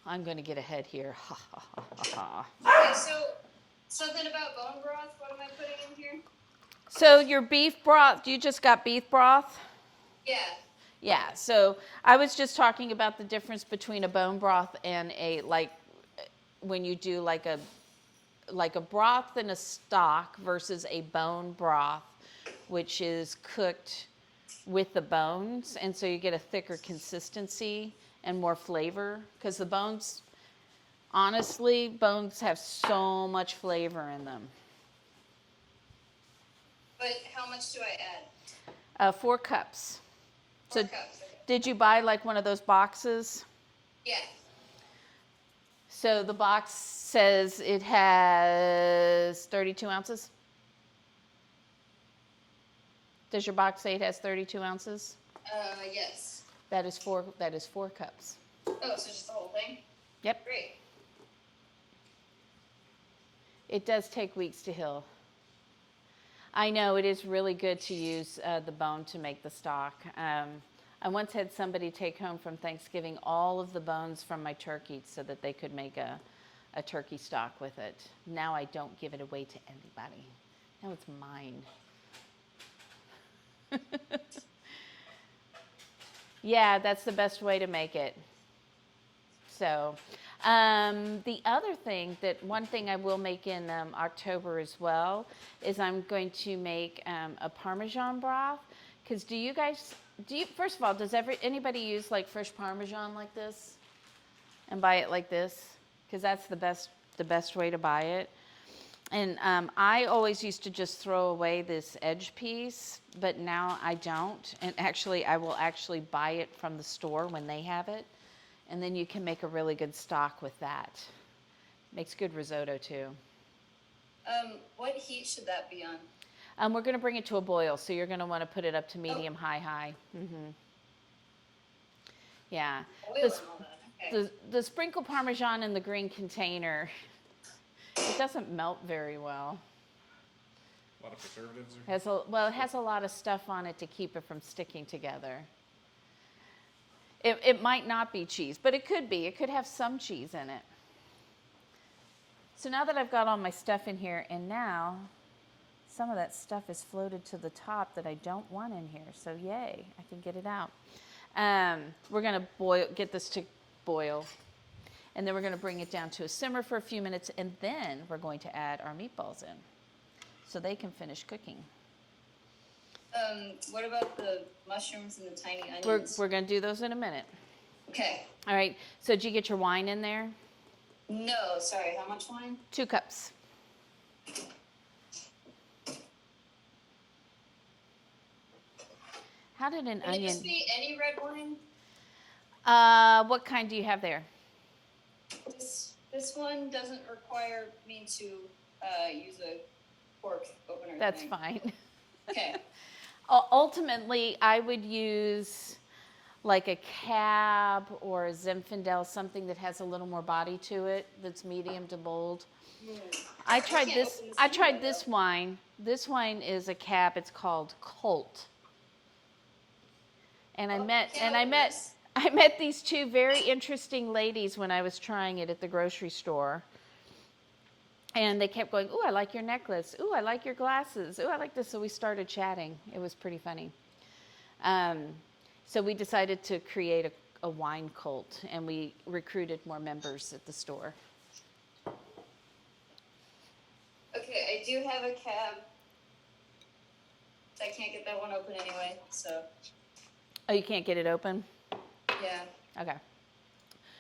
I'm going to get ahead here. Ha, ha, ha, ha, ha. Okay, so something about bone broth. What am I putting in here? So your beef broth, you just got beef broth? Yeah. Yeah, so I was just talking about the difference between a bone broth and when you do a broth and a stock versus a bone broth, which is cooked with the bones, and so you get a thicker consistency and more flavor, because the bones, honestly, bones have so much flavor in them. But how much do I add? 4 cups. 4 cups. Okay. Did you buy one of those boxes? Yeah. So the box says it has 32 ounces. Does your box say it has 32 ounces? Yes. That is 4 cups. Oh, so just the whole thing? Yep. Great. It does take weeks to heal. I know it is really good to use the bone to make the stock. I once had somebody take home from Thanksgiving all of the bones from my turkey so that they could make a turkey stock with it. Now I don't give it away to anybody. Now it's mine. Yeah, that's the best way to make it. So, the other thing one thing I will make in October as well is I'm going to make a Parmesan broth. Because first of all, does anybody use like fresh Parmesan like this and buy it like this? Because that's the best way to buy it. And I always used to just throw away this edge piece, but now I don't. And actually, I will actually buy it from the store when they have it. And then you can make a really good stock with that. Makes good risotto too. What heat should that be on? We're going to bring it to a boil, so you're going to want to put it up to medium, high. Mm-hmm. Yeah. Oil and all that. Okay. The sprinkled Parmesan in the green container, it doesn't melt very well. A lot of preservatives. It has a lot of stuff on it to keep it from sticking together. It might not be cheese, but it could be. It could have some cheese in it. So now that I've got all my stuff in here, and now some of that stuff is floated to the top that I don't want in here. So yay, I can get it out. We're going to get this to boil, and then we're going to bring it down to a simmer for a few minutes, and then we're going to add our meatballs in so they can finish cooking. What about the mushrooms and the tiny onions? We're going to do those in a minute. Okay. All right, so did you get your wine in there? No, sorry, how much wine? 2 cups. How did an Can onion... it just be any red wine? What kind do you have there? This one doesn't require me to use a cork opener. That's thing. fine. Okay. Ultimately, I would use like a Cab or a Zinfandel, something that has a little more body to it, that's medium to bold. I tried this wine. This wine is a Cab. It's called Colt. And I met these 2 very interesting ladies when I was trying it at the grocery store. And they kept going, "Ooh, I like your necklace. Ooh, I like your glasses. Ooh, I like this." So we started chatting. It was pretty funny. So we decided to create a wine cult, and we recruited more members at the store. Okay, I do have a Cab. I can't get that one open anyway, so. Oh, you can't get it open? Yeah. Okay.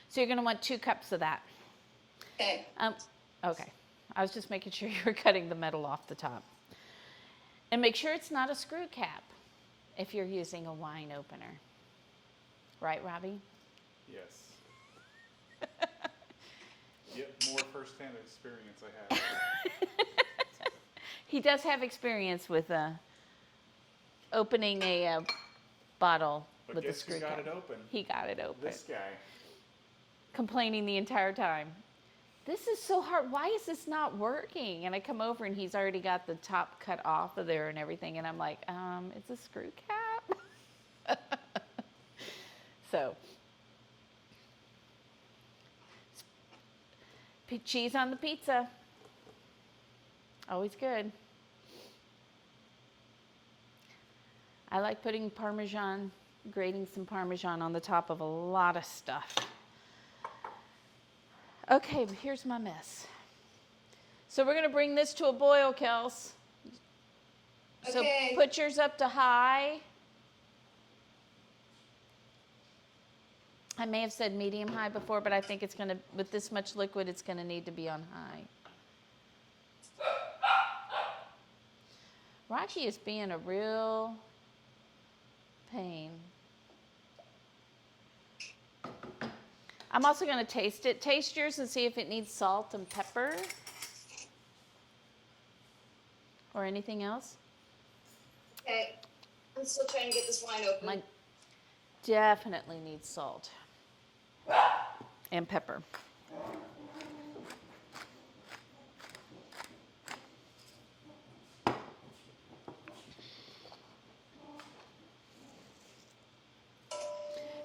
So you're going to want 2 cups of that. Okay. Okay. I was just making sure you were cutting the metal off the top. And make sure it's not a screw cap if you're using a wine opener. Right, Robbie? Yes. Yet more firsthand experience I have. He does have experience with opening a bottle But with a guess screw who got cap. it open? He got it open. This guy. Complaining the entire time. This is so hard. Why is this not working? And I come over and he's already got the top cut off of there and everything. And I'm like, it's a screw cap. So, cheese on the pizza. Always good. I like putting Parmesan, grating some Parmesan on the top of a lot of stuff. Okay, but here's my mess. So we're going to bring this to a boil, Kels. So Okay. put yours up to high. I may have said medium high before, but I think it's going to, with this much liquid, it's going to need to be on high. Rocky is being a real pain. I'm also going to taste it. Taste yours and see if it needs salt and pepper. Or anything else. Okay. I'm still trying to get this wine open. Mine definitely needs salt and pepper.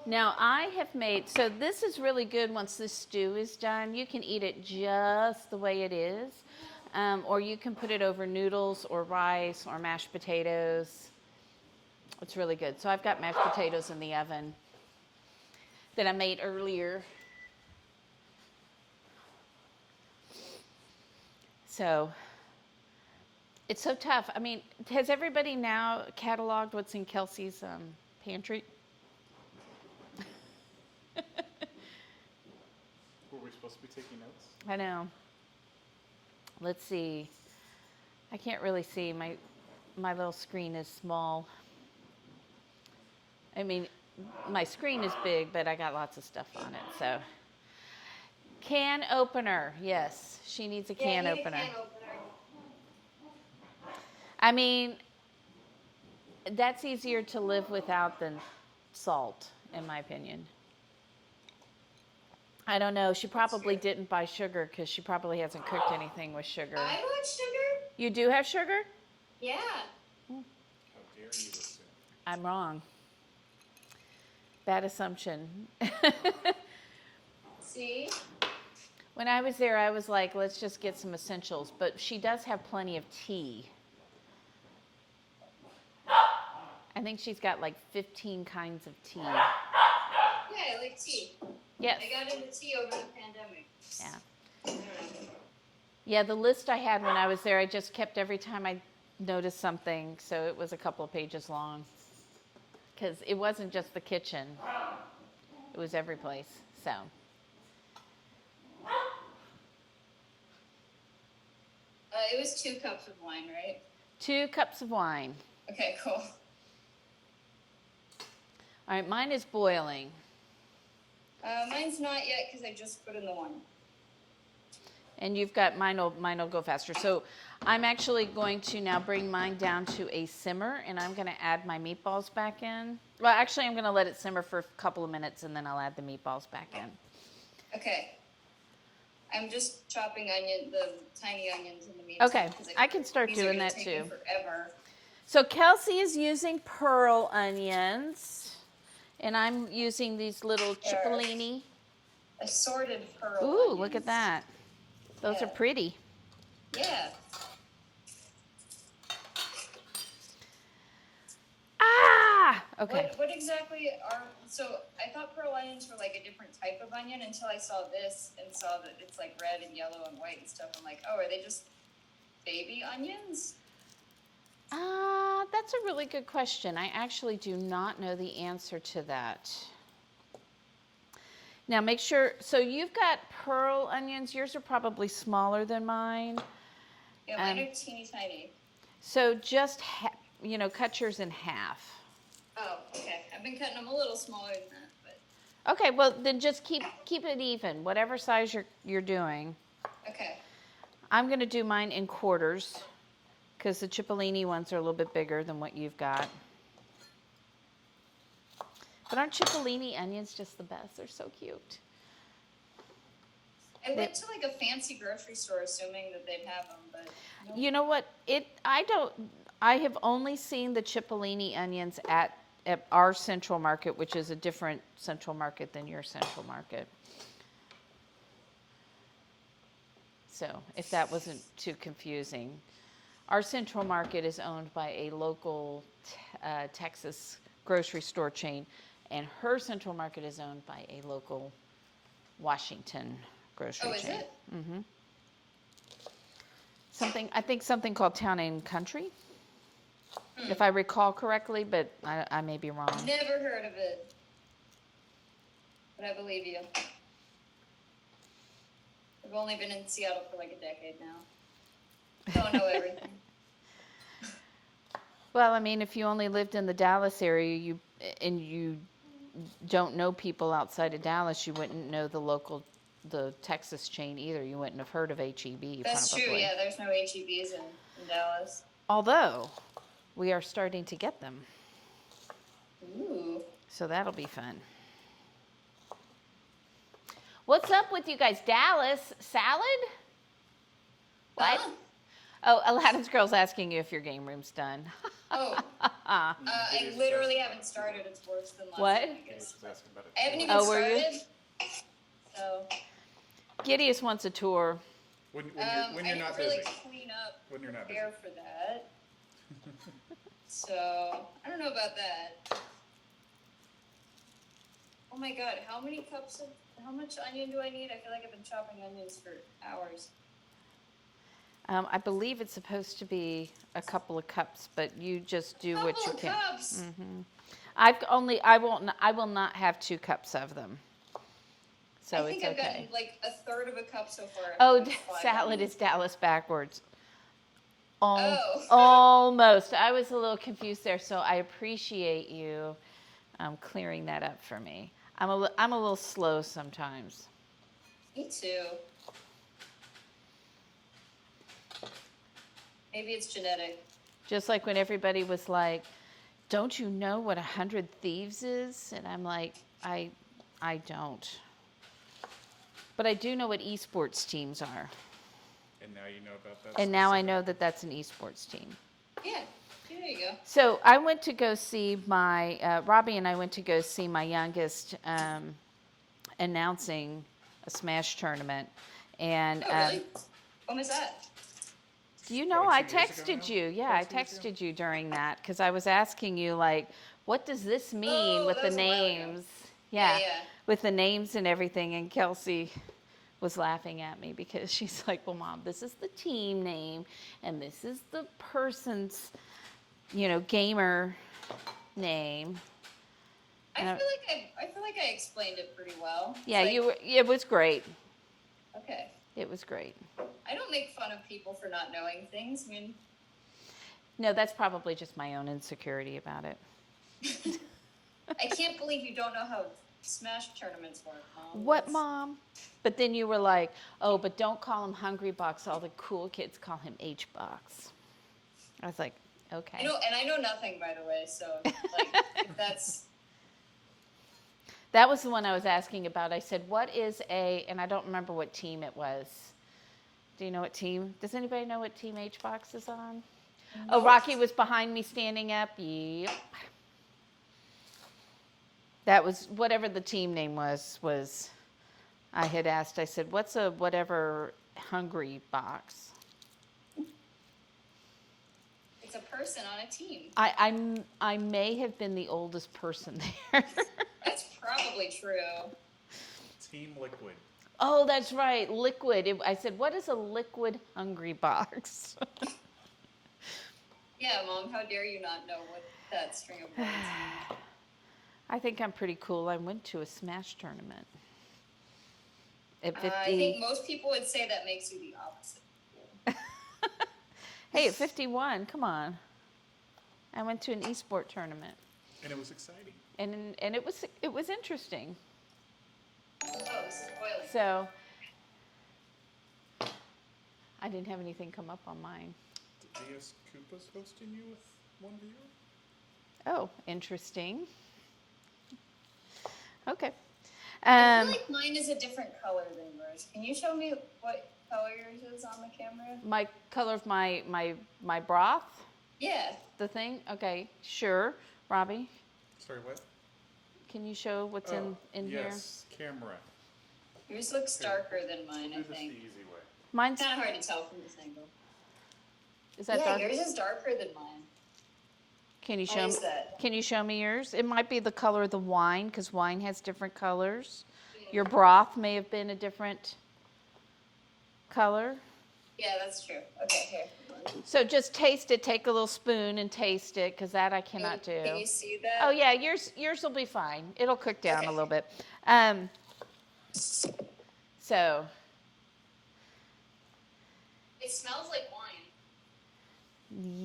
Now I have made, so this is really good once this stew is done. You can eat it just the way it is, or you can put it over noodles or rice or mashed potatoes. It's really good. So I've got mashed potatoes in the oven that I made earlier. So it's so tough. I mean, has everybody now cataloged what's in Kelsey's pantry? Were we supposed to be taking notes? I know. Let's see. I can't really see. My little screen is small. I mean, my screen is big, but I got lots of stuff on it. So, can opener. Yes, she needs a can opener. I mean, that's easier to live without than salt, in my opinion. I don't know. She probably didn't buy sugar because she probably hasn't cooked anything with sugar. I want sugar. You do have sugar? Yeah. How dare you assume? I'm wrong. Bad assumption. See? When I was there, I was like, let's just get some essentials. But she does have plenty of tea. I think she's got like 15 kinds of tea. Yeah, I like tea. Yes. I got into tea over the pandemic. Yeah. Yeah, the list I had when I was there, I just kept every time I noticed something. So it was a couple of pages long. Because it wasn't just the kitchen. It was every place. So. It was 2 cups of wine, right? 2 cups of wine. Okay, cool. All right, mine is boiling. Mine's not yet because I just put in the wine. And you've got, mine will go faster. So I'm actually going to now bring mine down to a simmer, and I'm going to add my meatballs back in. Well, actually, I'm going to let it simmer for a couple of minutes, and then I'll add the meatballs back in. Okay. I'm just chopping the tiny onions in the meantime. Okay, I can start these are doing gonna that take too. me forever. So Kelsey is using pearl onions, and I'm using these little cipollini. Assorted pearl Ooh, onions. look at that. Those are Yeah. pretty. Yeah. Ah! Okay. What exactly are, so I thought pearl onions were like a different type of onion until I saw this and saw that it's like red and yellow and white and stuff. I'm like, oh, are they just baby onions? That's a really good question. I actually do not know the answer to that. Now make sure, so you've got pearl onions. Yours are probably smaller than mine. Yeah, mine are teeny tiny. So just, cut yours in half. Oh, okay. I've been cutting them a little smaller than that, but. Okay, well then just keep it even, whatever size you're doing. Okay. I'm going to do mine in quarters because the cipollini ones are a little bit bigger than what you've got. But aren't cipollini onions just the best? They're so cute. I went to like a fancy grocery store assuming that they'd have them, but. Nope. You know what? I have only seen the cipollini onions at our Central Market, which is a different Central Market than your Central Market. So if that wasn't too confusing. Our Central Market is owned by a local Texas grocery store chain, and her Central Market is owned by a local Washington grocery chain. Oh, is it? Mm-hmm. I think something called Town and Country, if I recall correctly, but I may be wrong. Never heard of it. But I believe you. I've only been in Seattle for like a decade now. Don't know everything. Well, I mean, if you only lived in the Dallas area, you don't know people outside of Dallas, you wouldn't know the Texas chain either. You wouldn't have heard of HEB That's probably. true. Yeah, there's no HEBs in Dallas. Although we are starting to get them. Ooh. So that'll be fun. What's up with you guys? Dallas salad? What? Huh? Oh, Aladdin's girl's asking you if your game room's done. Oh, I literally haven't started. It's worse than last What? time, I Denise guess. was asking about it. I haven't even Oh, were you? started. So, Gideus wants a tour. When I you're didn't not really busy. clean up, When you're not prepare for that. So, I don't know about that. Oh my god, how much onion do I need? I feel like I've been chopping onions for hours. I believe it's supposed to be a couple of cups, but you just do what you Couple can. cups! I will not have 2 cups of them. So I think it's I've okay. gotten like a third of a cup so far. Oh, with 5 salad onions. is Dallas backwards. Oh. Almost. I was a little confused there, so I appreciate you clearing that up for me. I'm a little slow sometimes. Me too. Maybe it's genetic. Just like when everybody was like, "Don't you know what 100 Thieves is?" And I'm like, I don't. But I do know what esports teams are. And now you know about that. And now I specific- know that that's an esports team. Yeah, there you go. So I went to go see Robbie and I went to go see my youngest announcing a Smash tournament. And Oh, really? When was that? do you know, Probably I 2 years ago texted now? you. Yeah, I Probably 2 years ago? texted you during that because I was asking you, like, what does this mean Oh, with that the was a while ago. names? Yeah, Yeah, yeah. with the names and everything. And Kelsey was laughing at me because she's like, well, Mom, this is the team name and this is the person's, gamer name. I feel like I explained it pretty well. It's Yeah, like, it was great. Okay. It was great. I don't make fun of people for not knowing things. I mean, No, that's probably just my own insecurity about it. I can't believe you don't know how Smash tournaments work, Mom. What, That's- Mom? But then you were like, oh, but don't call him Hungry Box. All the cool kids call him H Box. I was like, okay. I know nothing, by the way, so, like, that's... That was the one I was asking about. I said, what is and I don't remember what team it was. Do you know what team? Does anybody know what team H Box is on? Oh, Rocky was behind me standing up. Yep. That was whatever the team name was I had asked. I said, what's a whatever Hungry Box? It's a person on a team. I may have been the oldest person there. That's probably true. Team Liquid. Oh, that's right, liquid. I said, what is a liquid Hungry Box? Yeah, Mom, how dare you not know what that string of words means? I think I'm pretty cool. I went to a Smash tournament. At 50, I think most people would say that makes you the opposite. hey, at 51, come on. I went to an esport tournament, And it was exciting. and it was interesting. Oh, spoiling. So I didn't have anything come up on mine. Did AS Koopa's hosting you with one viewer? Oh, interesting. Okay. I feel like mine is a different color than yours. Can you show me what color yours is on the camera? My color of my broth, Yeah. the thing. Okay, sure. Robbie, Sorry, what? can you show what's in here? Yes, camera. Yours looks darker than mine, Do I this the think. easy way. Mine's It's kind of hard to tell from this angle. is that Yeah, dark? yours is darker than mine. Can you Why show is me? that? Can you show me yours? It might be the color of the wine because wine has different colors. Your broth may have been a different color. Yeah, that's true. Okay, here. So just taste it. Take a little spoon and taste it because that I cannot do. Can you see that? Oh yeah, yours will be fine. It'll cook down Okay. a little bit. So It smells like wine.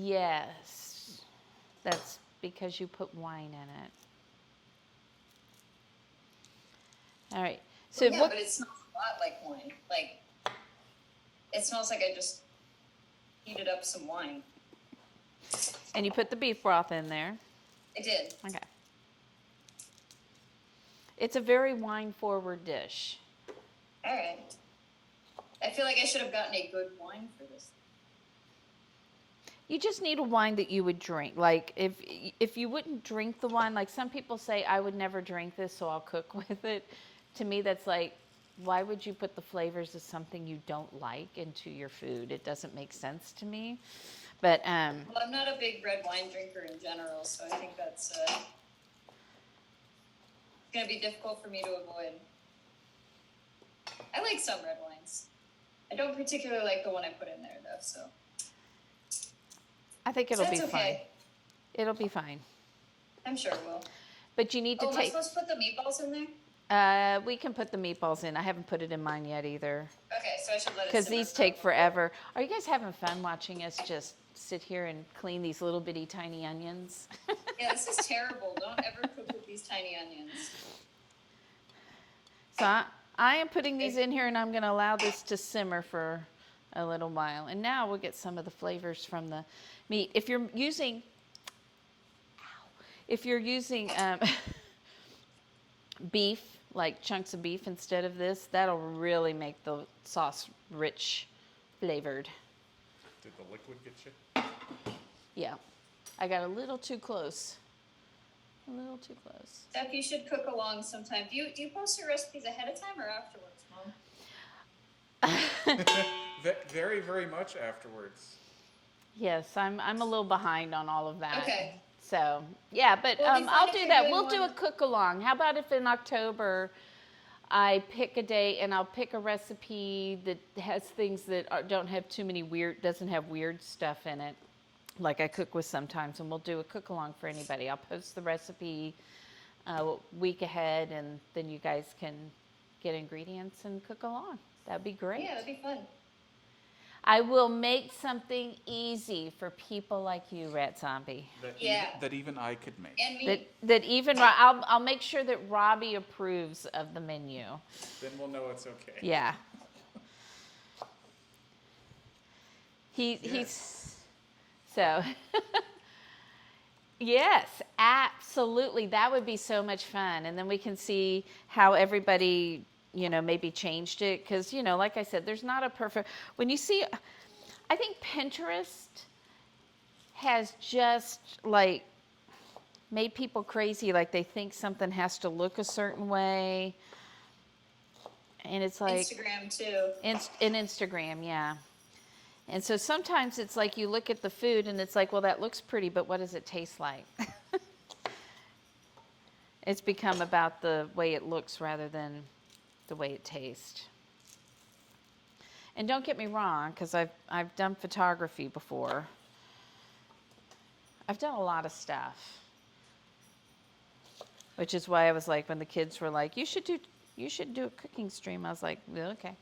yes, that's because you put wine in it. All right. So Yeah, what? but it smells a lot like wine. Like, it smells like I just heated up some wine. And you put the beef broth in there. I did. Okay. It's a very wine-forward dish. All right. I feel like I should have gotten a good wine for this. You just need a wine that you would drink. Like if you wouldn't drink the wine, like some people say, I would never drink this, so I'll cook with it. To me, that's like, why would you put the flavors of something you don't like into your food? It doesn't make sense to me. But Well, I'm not a big red wine drinker in general, so I think that's going to be difficult for me to avoid. I like some red wines. I don't particularly like the one I put in there, though, so. I think it'll be That's fine. okay. It'll be fine. I'm sure it will. But you need to Am I take. supposed to put the meatballs in there? We can put the meatballs in. I haven't put it in mine yet either. Okay, so I should let it Because simmer these for a take little forever. Are you guys having fun watching us just sit here and clean these little bitty tiny onions? bit. Yeah, this is terrible. Don't ever cook with these tiny onions. So I am putting these in here and I'm going to allow this to simmer for a little while. And now we'll get some of the flavors from the meat. If you're using beef, like chunks of beef instead of this, that'll really make the sauce rich flavored. Did the liquid get you? Yeah. I got a little too close. A little too close. Steph, you should cook along sometime. Do you post your recipes ahead of time or afterwards, Mom? Very, very much afterwards. Yes, I'm a little behind on all of that. Okay. So, yeah, but Well, it'd be fun I'll if do you're that. doing We'll do a one- cook along. How about if in October I pick a date and I'll pick a recipe that has things that don't have too many doesn't have weird stuff in it, like I cook with sometimes, and we'll do a cook along for anybody. I'll post the recipe week ahead, and then you guys can get ingredients and cook along. That'd be great. Yeah, that'd be fun. I will make something easy for people like you, Rat Zombie. Yeah. That even I could make. And me. That even I'll make sure that Robbie approves of the menu. Then we'll know it's okay. Yeah. He's so. Yes, absolutely. That would be so much fun, and then we can see how everybody, maybe changed it, because like I said, there's not a perfect. When you see, I think Pinterest has just like made people crazy. Like they think something has to look a certain way, and it's like Instagram, too. in Instagram, yeah. And so sometimes it's like you look at the food and it's like, well, that looks pretty, but what does it taste like? It's become about the way it looks rather than the way it tastes. And don't get me wrong, because I've done photography before. I've done a lot of stuff. Which is why I was like, when the kids were like, you should do a cooking stream, I was like, well, okay.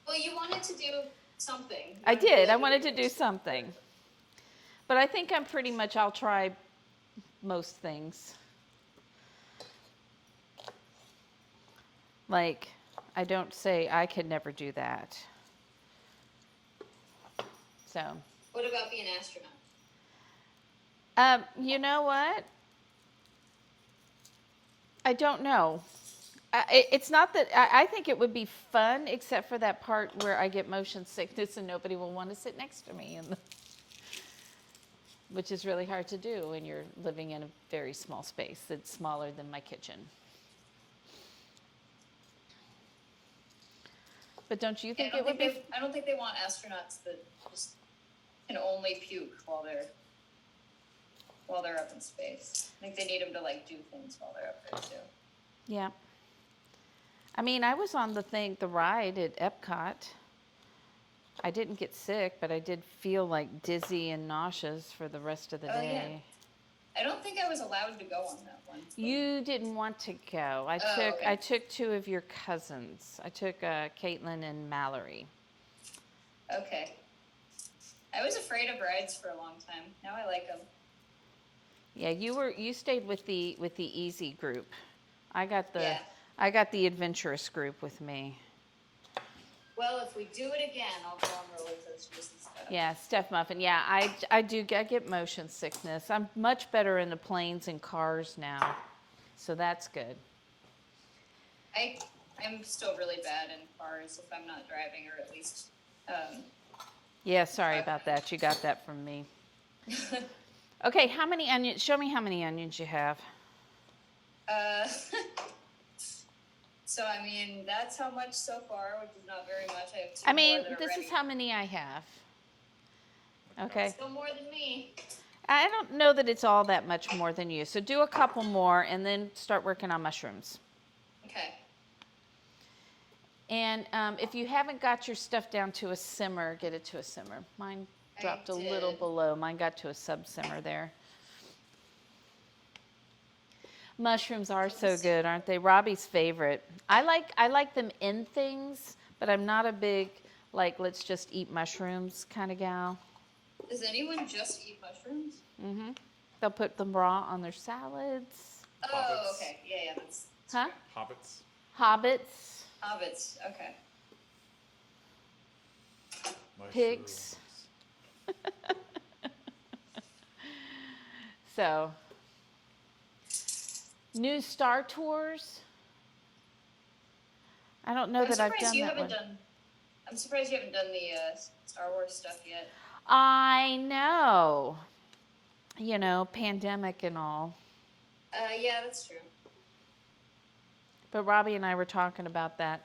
Well, you wanted to do something. I did. I wanted to do something. But I think I'll try most things. Like, I don't say I could never do that. So. What about being an astronaut? You know what? I don't know. It's not that I think it would be fun, except for that part where I get motion sickness and nobody will want to sit next to me, which is really hard to do when you're living in a very small space that's smaller than my kitchen. But don't you think it would be? I don't think they want astronauts that just can only puke while they're up in space. I think they need them to do things while they're up there too. Yeah. I mean, I was on the ride at Epcot. I didn't get sick, but I did feel like dizzy and nauseous for the rest of the day. Yeah. I don't think I was allowed to go on that one. You didn't want to go. I took two of your cousins. I took Caitlin and Mallory. Okay. I was afraid of rides for a long time. Now I like them. Yeah, you stayed with the easy group. I got the Yeah. I got the adventurous group with me. Well, if we do it again, I'll go on roller coasters and stuff. Yeah, Steph Muffin. Yeah, I get motion sickness. I'm much better in the planes and cars now, so that's good. I'm still really bad in cars if I'm not driving, or at least. Yeah, sorry about that. You got that from me. Okay, how many onions? Show me how many onions you have. So I mean, that's how much so far, which is not very much. I have two I mean, more that are this ready. is how many I have. Okay. Still more than me. I don't know that it's all that much more than you. So do a couple more and then start working on mushrooms. Okay. And if you haven't got your stuff down to a simmer, get it to a simmer. Mine dropped a little did. below. Mine got to a sub-simmer there. Mushrooms are so good, aren't they? Robbie's favorite. I like them in things, but I'm not a big, like, let's just eat mushrooms kind of gal. Does anyone just eat mushrooms? Mm-hmm. They'll put them raw on their salads. Oh, Hobbits. okay. Yeah, that's Huh? Hobbits. Hobbits. hobbits. Okay. Pigs. So, new Star Tours. I don't know that I've done that one. I'm surprised you haven't done the Star Wars stuff yet. I know. You know, pandemic and all. Yeah, that's true. But Robbie and I were talking about that.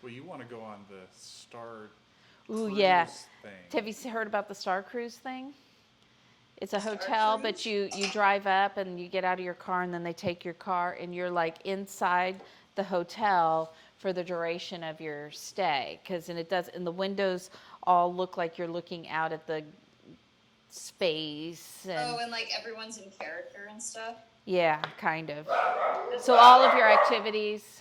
Well, you want to go on the Star Ooh, Cruise yeah. thing. Have you heard about the Star Cruise thing? It's a Star hotel, Cruise? but you drive up and you get out of your car and then they take your car and you're like inside the hotel for the duration of your stay. And the windows all look like you're looking out at the space. And like everyone's in character and stuff. Yeah, kind of. So all of your activities.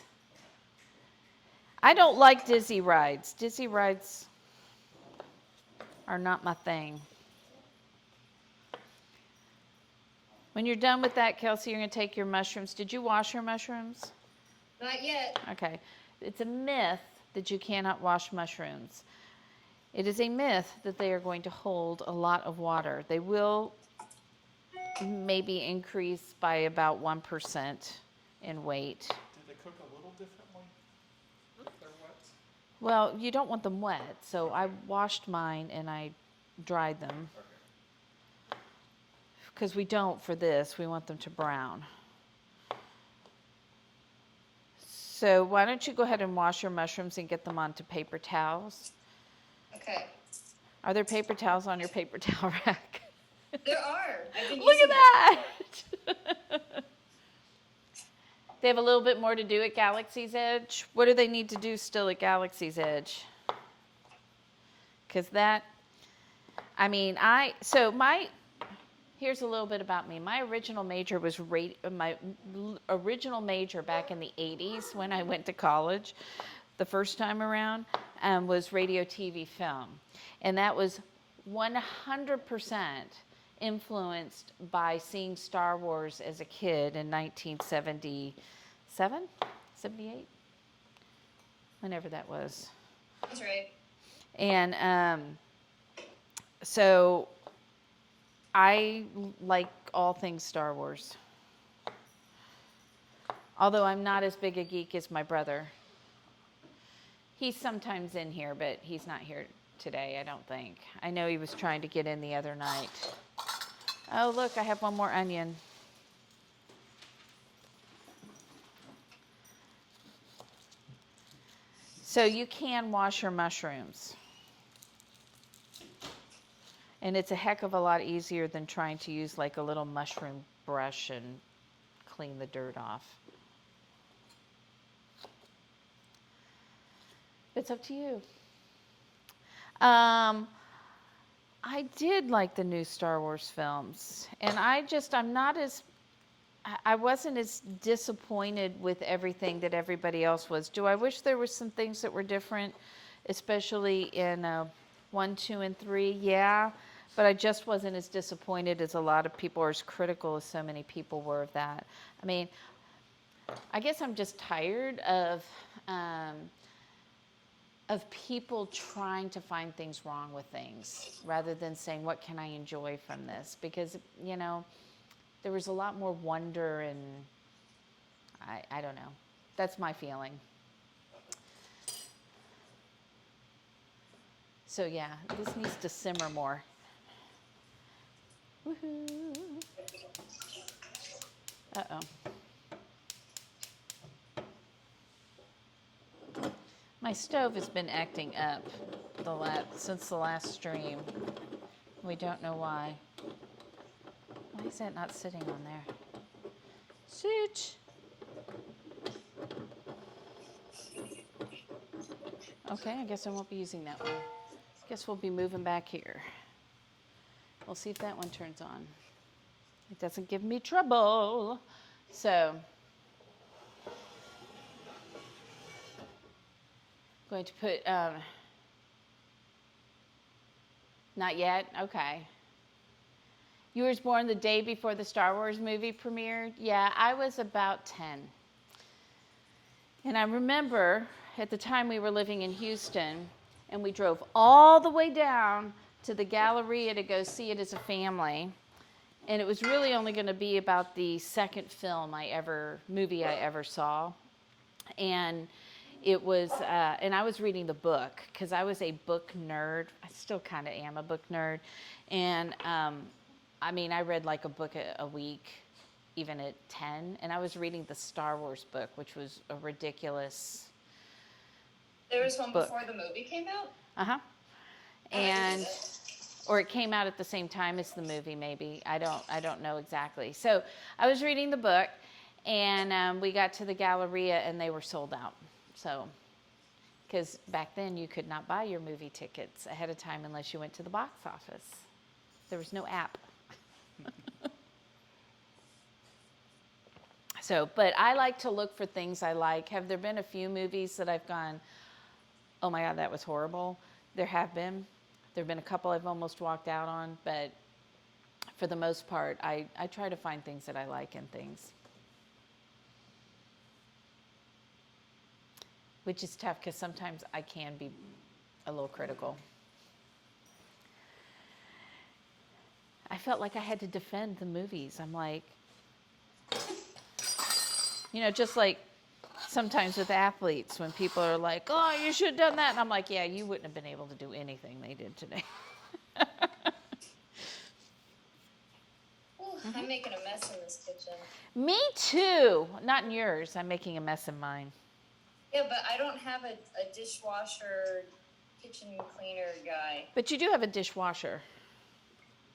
I don't like dizzy rides. Dizzy rides are not my thing. When you're done with that, Kelsey, you're going to take your mushrooms. Did you wash your mushrooms? Not yet. Okay. It's a myth that you cannot wash mushrooms. It is a myth that they are going to hold a lot of water. They will maybe increase by about 1% in weight. Did they cook a little differently if they're wet? Well, you don't want them wet, so I washed mine and I dried them. Okay. Because we don't for this, we want them to brown. So why don't you go ahead and wash your mushrooms and get them onto paper towels? Okay. Are there paper towels on your paper towel rack? There are. I've been Look using at that! They have a little bit more to do at Galaxy's Edge. What do they need to do still at Galaxy's Edge? Because here's a little bit about me. My original major was my original major back in the 80s when I went to college the first time around was radio, TV, film. And that was 100% influenced by seeing Star Wars as a kid in 1977, 78, whenever that was. That's right. And so I like all things Star Wars. Although I'm not as big a geek as my brother. He's sometimes in here, but he's not here today, I don't think. I know he was trying to get in the other night. Oh, look, I have one more onion. So you can wash your mushrooms. And it's a heck of a lot easier than trying to use like a little mushroom brush and clean the dirt off. It's up to you. I did like the new Star Wars films, and I wasn't as disappointed with everything that everybody else was. Do I wish there were some things that were different, especially in 1, 2, and 3? Yeah, but I just wasn't as disappointed as a lot of people, or as critical as so many people were of that. I mean, I guess I'm just tired of people trying to find things wrong with things rather than saying, what can I enjoy from this? Because, you know, there was a lot more wonder and I don't know. That's my feeling. So yeah, this needs to simmer more. Woohoo. Uh-oh. My stove has been acting up since the last stream. We don't know why. Why is that not sitting on there? Sit. Okay, I guess I won't be using that one. Guess we'll be moving back here. We'll see if that one turns on. It doesn't give me trouble. So, going to put, not yet? Okay. You were born the day before the Star Wars movie premiered? Yeah, I was about 10. And I remember at the time we were living in Houston, and we drove all the way down to the Galleria to go see it as a family. And it was really only going to be about the second movie I ever saw. And it was, and I was reading the book because I was a book nerd. I still kind of am a book nerd. And I mean, I read like a book a week, even at 10. And I was reading the Star Wars book, which was a ridiculous There was one book. before the movie came out? Uh-huh. And or it came out at the same time as the movie, maybe. I don't know exactly. So I was reading the book, and we got to the Galleria, and they were sold out. So, because back then you could not buy your movie tickets ahead of time unless you went to the box office. There was no app. So, but I like to look for things I like. Have there been a few movies that I've gone, oh my God, that was horrible? There have been. There have been a couple I've almost walked out on, but for the most part, I try to find things that I like in things. Which is tough because sometimes I can be a little critical. I felt like I had to defend the movies. I'm like, you know, just like sometimes with athletes when people are like, oh, you should have done that. And I'm like, yeah, you wouldn't have been able to do anything they did today. Ooh, I'm making a mess in this kitchen. Me too. Not in yours. I'm making a mess in mine. Yeah, but I don't have a dishwasher, kitchen cleaner guy. But you do have a dishwasher.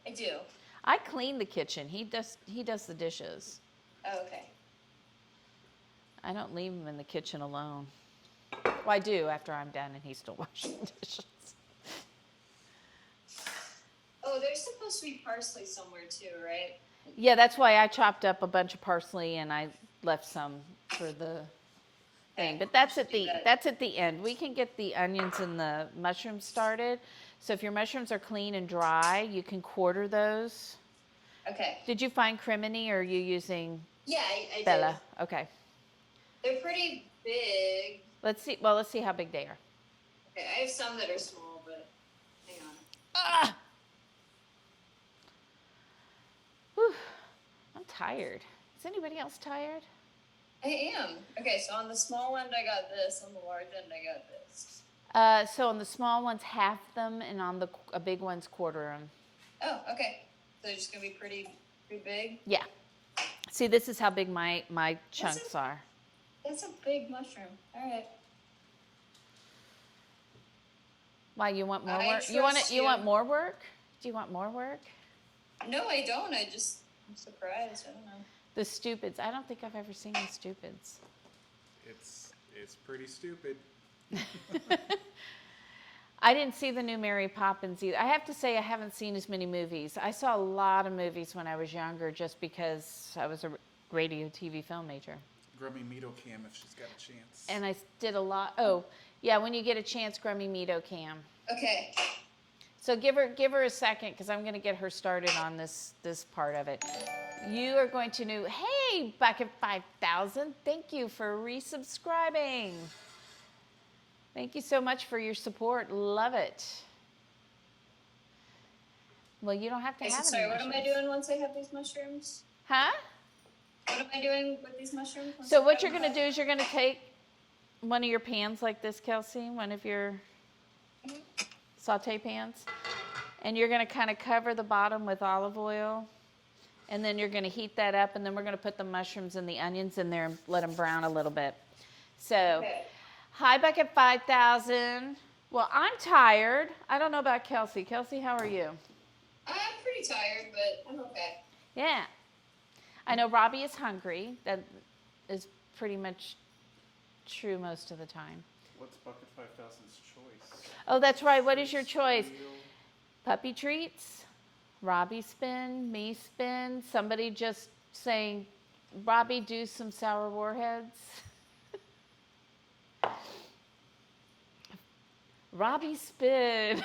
I do. I clean the kitchen. He does the dishes. Oh, okay. I don't leave him in the kitchen alone. Well, I do after I'm done and he's still washing dishes. Oh, there's supposed to be parsley somewhere too, right? Yeah, that's why I chopped up a bunch of parsley and I left some for the thing. But that's at the end. We can get the onions and the mushrooms started. So if your mushrooms are clean and dry, you can quarter those. Okay. Did you find crimini or are you using Yeah, I Bella? Okay. They're pretty big. Let's see how big they are. Okay, I have some that are small, but hang on. Ah! Whew. I'm tired. Is anybody else tired? I am. Okay, so on the small end, I got this. On the large end, I got this. So on the small ones, half them, and on the big ones, quarter them. Oh, okay. So they're just gonna be pretty big. Yeah. See, this is how big my chunks are. That's a big mushroom. All right. Why, you want more I work? You want more work? Do you want more work? No, I don't. I'm surprised. I don't know. The stupids. I don't think I've ever seen the stupids. It's pretty stupid. I didn't see the new Mary Poppins either. I have to say I haven't seen as many movies. I saw a lot of movies when I was younger just because I was a radio, TV, film major. Grummy Mito Cam if she's got a chance. And I did a lot. Oh, yeah, when you get a chance, Grummy Mito Cam. Okay. So give her a second because I'm going to get her started on this part of it. You are going to know, hey, Hey, Bucket 5000. Thank you for resubscribing. Thank you so much for your support. Love it. Well, you don't have to Okay, so have sorry, any what am I mushrooms. doing once I have these mushrooms? Huh? What am I doing with these mushrooms? Once So I what have you're them going to do cut? is you're going to take one of your pans like this, Kelsey, one of your saute pans, and you're going to kind of cover the bottom with olive oil, and then you're going to heat that up, and then we're going to put the mushrooms and the onions in there and let them brown a little bit. So, Okay. hi, Bucket 5000. Well, I'm tired. I don't know about Kelsey. Kelsey, how are you? I'm pretty tired, but I'm okay. Yeah. I know Robbie is hungry. That is pretty much true most of the time. What's Bucket 5000's choice? Oh, that's right. What is your choice? Cereal? Puppy treats? Robbie spin? Me spin? Somebody just saying, Robbie, do some sour warheads? Robbie spin.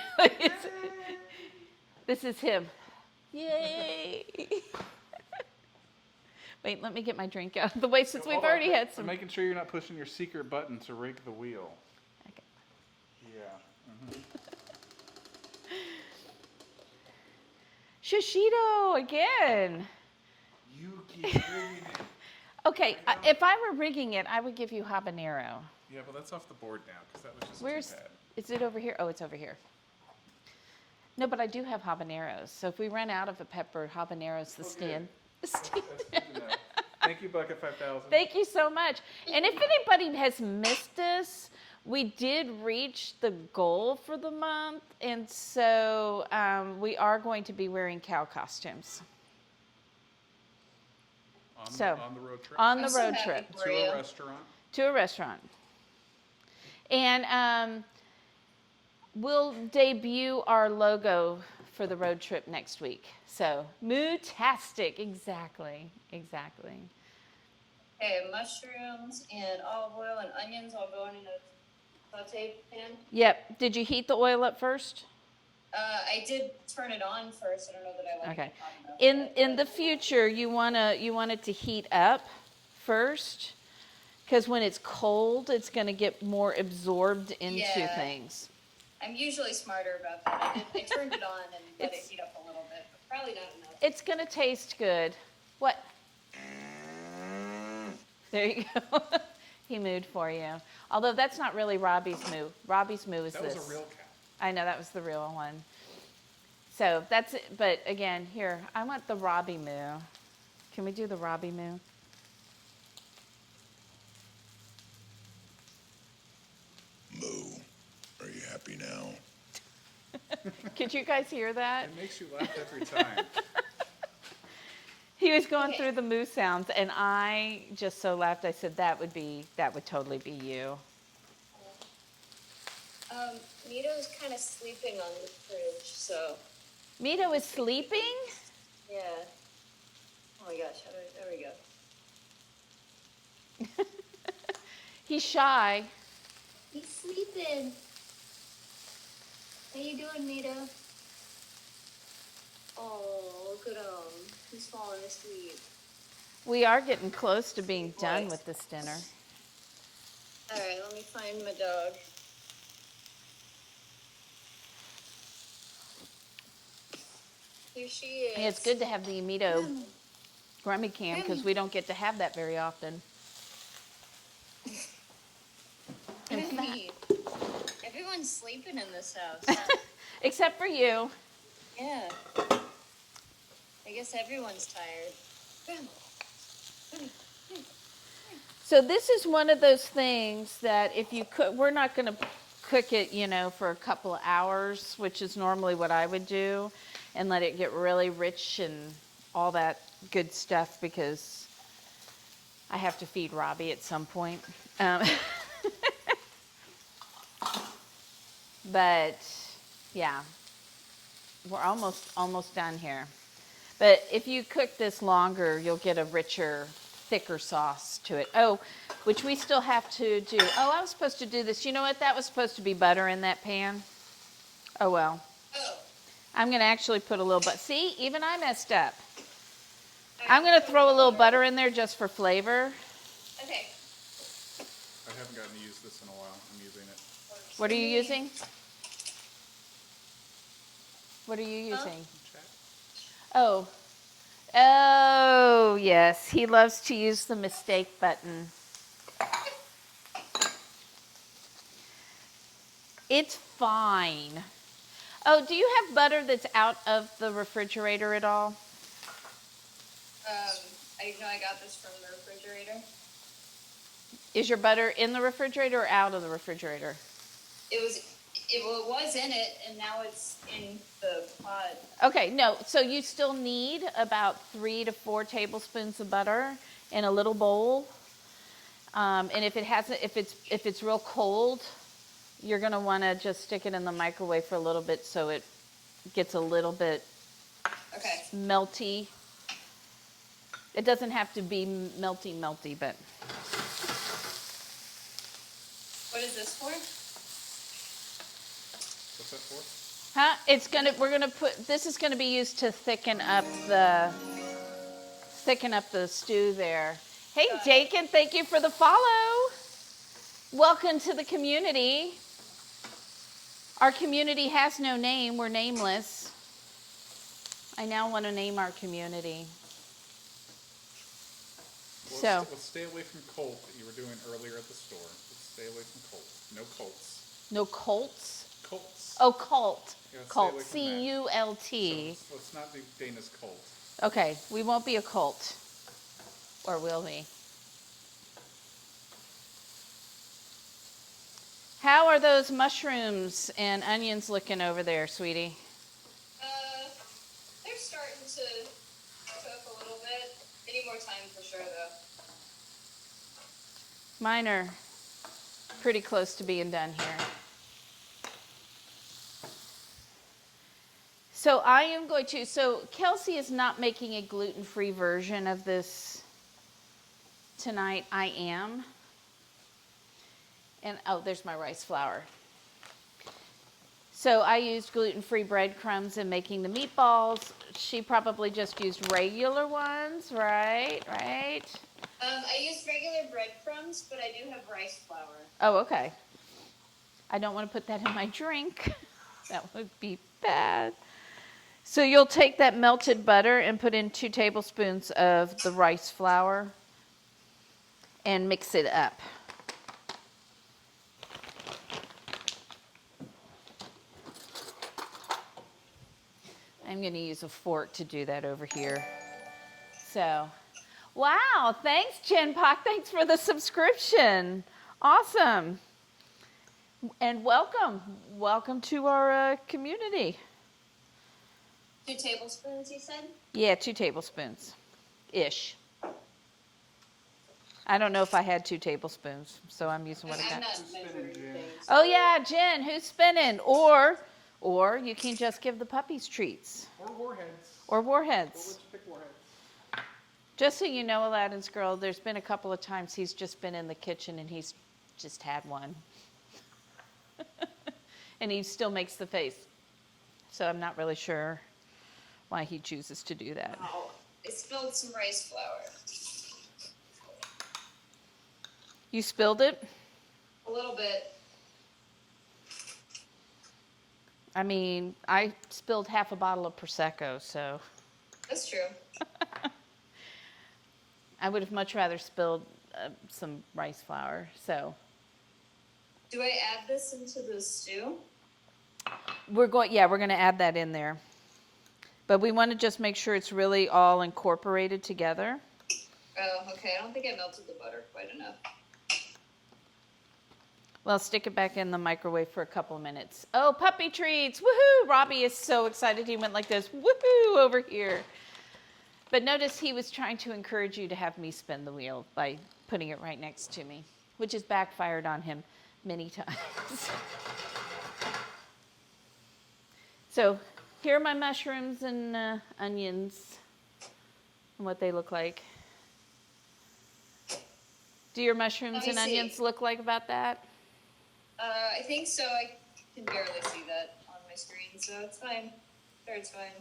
This is him. Yay. Wait, let me get my drink out of the way since we've Hold on, already had I'm some. making sure you're not pushing your secret button to rig the wheel. Okay. Yeah. Shishito again. You keep rigging it. Okay, if I were rigging it, I would give you habanero. Yeah, but that's off the board now because that was just Where's, too bad. is it over here? Oh, it's over here. No, but I do have habaneros. So if we run out of a pepper, habaneros the stand. That's good to know. Thank you, Bucket 5000. Thank you so much. And if anybody has missed this, we did reach the goal for the month. And so we are going to be wearing cow costumes. On the road trip. On the I'm so road happy trip for to you. a restaurant. to a restaurant. And we'll debut our logo for the road trip next week. So, moo-tastic. Exactly. Okay, mushrooms and olive oil and onions all going in a saute pan. Yep. Did you heat the oil up first? I did turn it on first. I don't know that I like Okay. it hot enough. In the future, you want it to heat up first, because when it's cold, it's going to get more absorbed into Yeah. things. I'm usually smarter about that. I turned it on and let it heat up a little bit, but probably not enough. It's going to taste good. What? There you go. He mooed for you. Although that's not really Robbie's moo. Robbie's moo is That this. was a real cow. I know, that was the real one. So that's it. But again, here, I want the Robbie moo. Can we do the Robbie moo? Moo, are you happy now? Could you guys hear that? It makes you laugh every time. He was going through the moo sounds, and I just so laughed. I said, that would totally be you. Mito's kind of sleeping on the fridge, so Mito is sleeping? yeah. Oh my gosh, there we go. He's shy. He's sleeping. How you doing, Mito? Oh, look at him. He's falling asleep. We are getting close to being done with this dinner. All right, let me find my dog. Here she is. And it's good to have the Mito Grummy Cam because we don't get to have that very often. Grammy. Everyone's sleeping in this house. Except for you. Yeah. I guess everyone's tired. So this is one of those things that if you cook, we're not going to cook it, for a couple of hours, which is normally what I would do, and let it get really rich and all that good stuff because I have to feed Robbie at some point. But yeah, we're almost done here. But if you cook this longer, you'll get a richer, thicker sauce to it. Oh, which we still have to do. Oh, I was supposed to do this. You know what? That was supposed to be butter in that pan. Oh, well. Oh, I'm going to actually put a little butter. See, even I messed up. I'm going to throw a little butter in there just for flavor. Okay. I haven't gotten to use this in a while. I'm using it. What are you using? What are you Huh? using? Oh. Oh, yes. He loves to use the mistake button. It's fine. Oh, do you have butter that's out of the refrigerator at all? I know I got this from the refrigerator. Is your butter in the refrigerator or out of the refrigerator? It was in it, and now it's in the pot. Okay, no. So you still need about 3 to 4 tablespoons of butter in a little bowl. And if it's real cold, you're gonna want to just stick it in the microwave for a little bit so it gets a little bit melty. It doesn't have to be melty, but. What is this for? What's that for? Huh? This is gonna be used to thicken up the stew there. Hey, Dakin, thank you for the follow. Welcome to the community. Our community has no name. We're nameless. I now want to name our community. Well, let's stay away from colt that you were doing earlier at the store. Let's stay away from colt. No colts. No Colts? Colts. Oh, cult. Yeah, stay Cult. away from that. C-U-L-T. So let's not do Dana's cult. Okay, we won't be a cult. Or will we? How are those mushrooms and onions looking over there, sweetie? They're starting to cook a little bit. They need more time for sure, though. Mine are pretty close to being done here. So Kelsey is not making a gluten-free version of this tonight. I am. And, oh, there's my rice flour. So I used gluten-free breadcrumbs in making the meatballs. She probably just used regular ones, right? I use regular breadcrumbs, but I do have rice flour. Oh, okay. I don't want to put that in my drink. That would be bad. So you'll take that melted butter and put in 2 tablespoons of the rice flour and mix it up. I'm going to use a fork to do that over here. So, wow, thanks, Jen Pak. Thanks for the subscription. Awesome. And welcome. Welcome to our community. 2 tablespoons, you said? Yeah, 2 tablespoons-ish. I don't know if I had 2 tablespoons, so I'm using what I got. I'm not measuring things. Oh, yeah, Jen, who's spinning? Or you can just give the puppies treats. Or warheads. Or Or warheads. let's pick warheads. Just so you know, Aladdin's girl, there's been a couple of times he's just been in the kitchen and he's just had one. And he still makes the face. So I'm not really sure why he chooses to do that. Oh, I spilled some rice flour. You spilled it? A little bit. I mean, I spilled half a bottle of Prosecco, so That's true. I would have much rather spilled some rice flour. So Do I add this into the stew? we're going to add that in there. But we want to just make sure it's really all incorporated together. Oh, okay. I don't think I melted the butter quite enough. Well, stick it back in the microwave for a couple of minutes. Oh, puppy treats. Woohoo! Robbie is so excited. He went like this. Woohoo! Over here. But notice he was trying to encourage you to have me spin the wheel by putting it right next to me, which has backfired on him many times. So here are my mushrooms and onions and what they look like. Do your mushrooms and onions look like about that? I think so. I can barely see that on my screen, so it's fine. Sure, it's fine.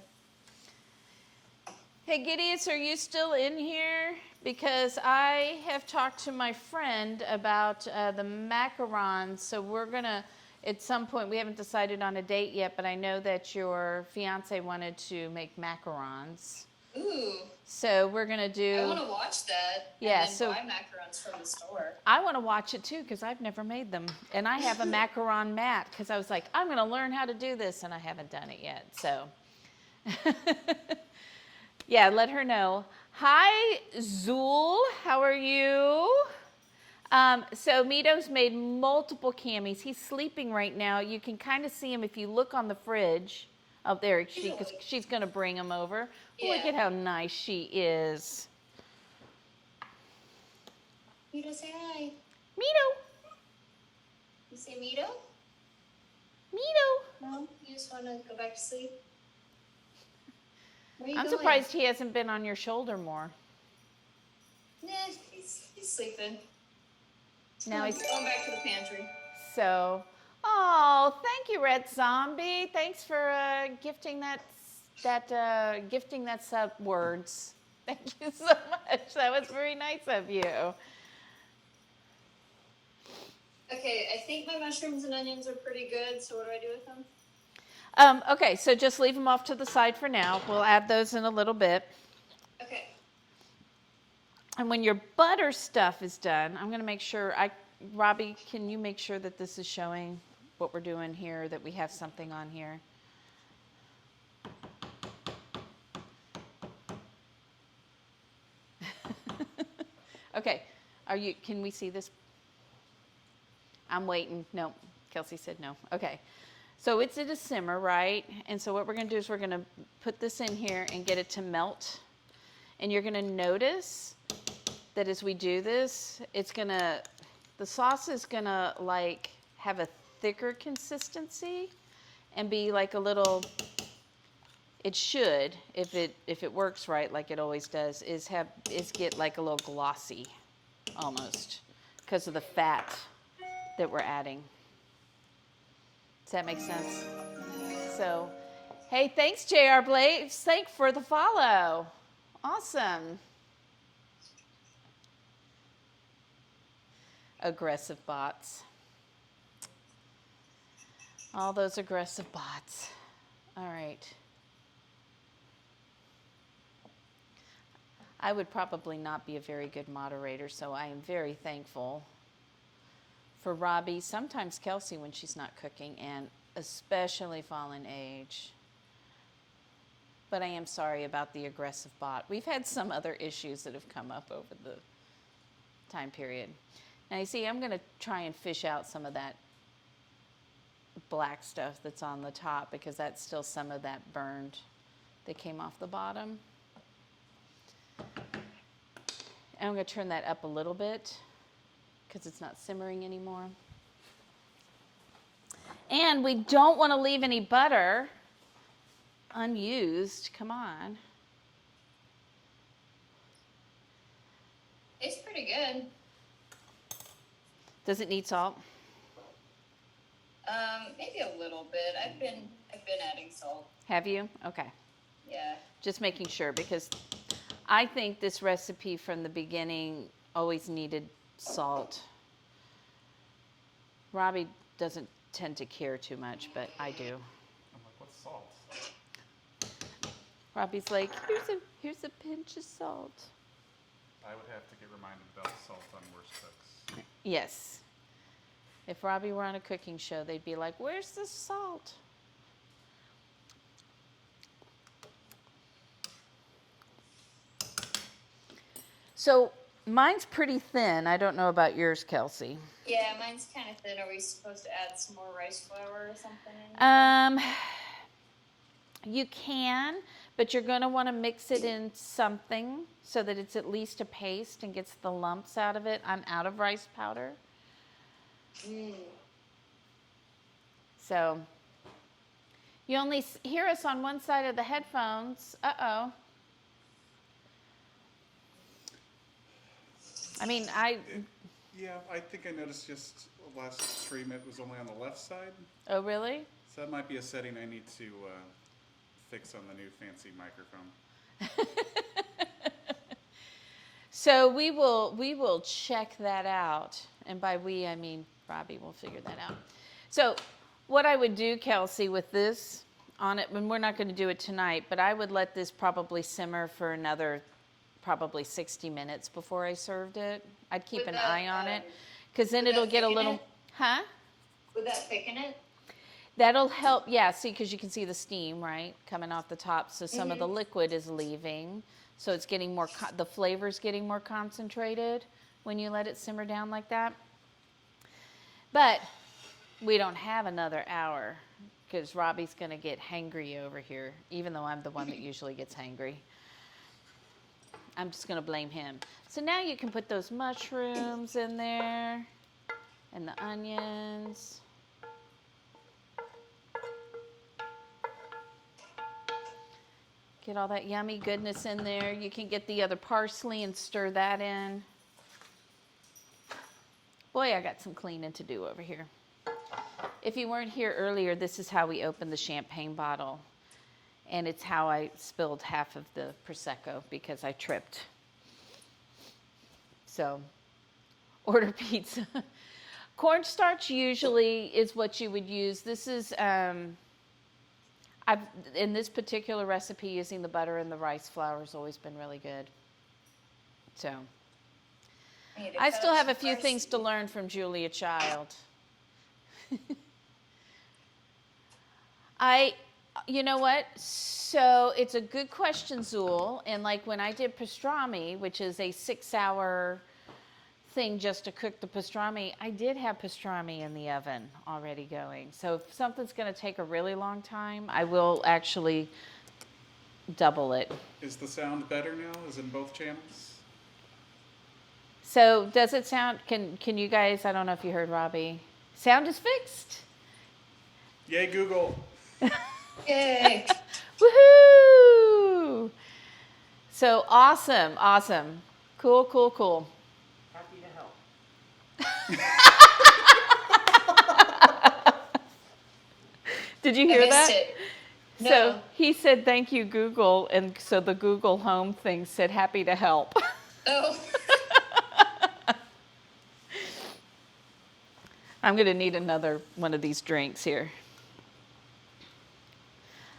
Hey, Gideus, are you still in here? Because I have talked to my friend about the macarons. So we're going to, at some point, we haven't decided on a date yet, but I know that your fiance wanted to make macarons. Ooh. So we're going to do. I want to watch that. Yeah, And then so buy macarons from the store. I want to watch it too because I've never made them. And I have a macaron mat because I was like, I'm going to learn how to do this, and I haven't done it yet. So. Yeah, let her know. Hi, Zool. How are you? So Mito's made multiple camis. He's sleeping right now. You can kind of see him if you look on the fridge. Oh, there, she's going to bring him over. Yeah. Look at how nice she is. Mito, say hi. Mito. You say Mito? Mito. No? You just want to go back to sleep? Where are you I'm going? surprised he hasn't been on your shoulder more. Nah, he's sleeping. Now he's going back to the pantry. so. Oh, thank you, Red Zombie. Thanks for gifting that sub words. Thank you so much. That was very nice of you. Okay, I think my mushrooms and onions are pretty good, so what do I do with them? Okay, so just leave them off to the side for now. We'll add those in a little bit. Okay. And when your butter stuff is done, I'm going to make sure, Robbie, can you make sure that this is showing what we're doing here, that we have something on here? Okay, can we see this? I'm waiting. No, Kelsey said no. Okay. So it's at a simmer, right? And so what we're going to do is we're going to put this in here and get it to melt. And you're going to notice that as we do this, the sauce is going to like have a thicker consistency and be like a little, it should, if it works right like it always does, is get like a little glossy almost because of the fat that we're adding. Does that make sense? So, hey, thanks, JR Blaze. Thanks for the follow. Awesome. Aggressive bots. All those aggressive bots. All right. I would probably not be a very good moderator, so I am very thankful for Robbie, sometimes Kelsey when she's not cooking, and especially Fallen Age. But I am sorry about the aggressive bot. We've had some other issues that have come up over the time period. Now you see, I'm going to try and fish out some of that black stuff that's on the top because that's still some of that burned that came off the bottom. And I'm going to turn that up a little bit because it's not simmering anymore. And we don't want to leave any butter unused. Come on. It's pretty good. Does it need salt? Maybe a little bit. I've been adding salt. Have you? Okay. Yeah. Just making sure because I think this recipe from the beginning always needed salt. Robbie doesn't tend to care too much, but I do. I'm like, what's salt? Robbie's like, here's a pinch of salt. I would have to get reminded about salt on worst cooks. Yes. If Robbie were on a cooking show, they'd be like, where's the salt? So mine's pretty thin. I don't know about yours, Kelsey. Yeah, mine's kind of thin. Are we supposed to add some more rice flour or something in? You can, but you're going to want to mix it in something so that it's at least a paste and gets the lumps out of it. I'm out of rice powder. So you only hear us on one side of the headphones. Uh-oh. I mean, Yeah, I think I noticed just last stream it was only on the left side. Oh, really? So that might be a setting I need to fix on the new fancy microphone. So we will check that out. And by we, I mean Robbie will figure that out. So what I would do, Kelsey, with this on it, and we're not going to do it tonight, but I would let this probably simmer for another probably 60 minutes before I served it. I'd keep Would an that, eye on it, because then would it'll that get a thicken little, it? huh? Would that thicken it? That'll help, yeah, see, because you can see the steam, right, coming off the top. So some of the liquid is leaving. So it's getting more, the flavor's getting more concentrated when you let it simmer down like that. But we don't have another hour because Robbie's going to get hangry over here, even though I'm the one that usually gets hangry. I'm just going to blame him. So now you can put those mushrooms in there and the onions. Get all that yummy goodness in there. You can get the other parsley and stir that in. Boy, I got some cleaning to do over here. If you weren't here earlier, this is how we opened the champagne bottle. And it's how I spilled half of the Prosecco because I tripped. So, order pizza. Cornstarch usually is what you would use. This is, in this particular recipe, using the butter and the rice flour has always been really good. So, I still have a few things to learn from Julia Child. You know what? So it's a good question, Zool. And like when I did pastrami, which is a 6-hour thing just to cook the pastrami, I did have pastrami in the oven already going. So if something's going to take a really long time, I will actually double it. Is the sound better now? Is it in both channels? So does it sound, can you guys, I don't know if you heard Robbie, sound is fixed. Yay, Google. Yay! Woohoo! So awesome, awesome. Cool, cool, cool. Happy to help. Did you I hear missed that? it. No. So he said, thank you, Google. And so the Google Home thing said, happy to help. Oh. I'm going to need another one of these drinks here.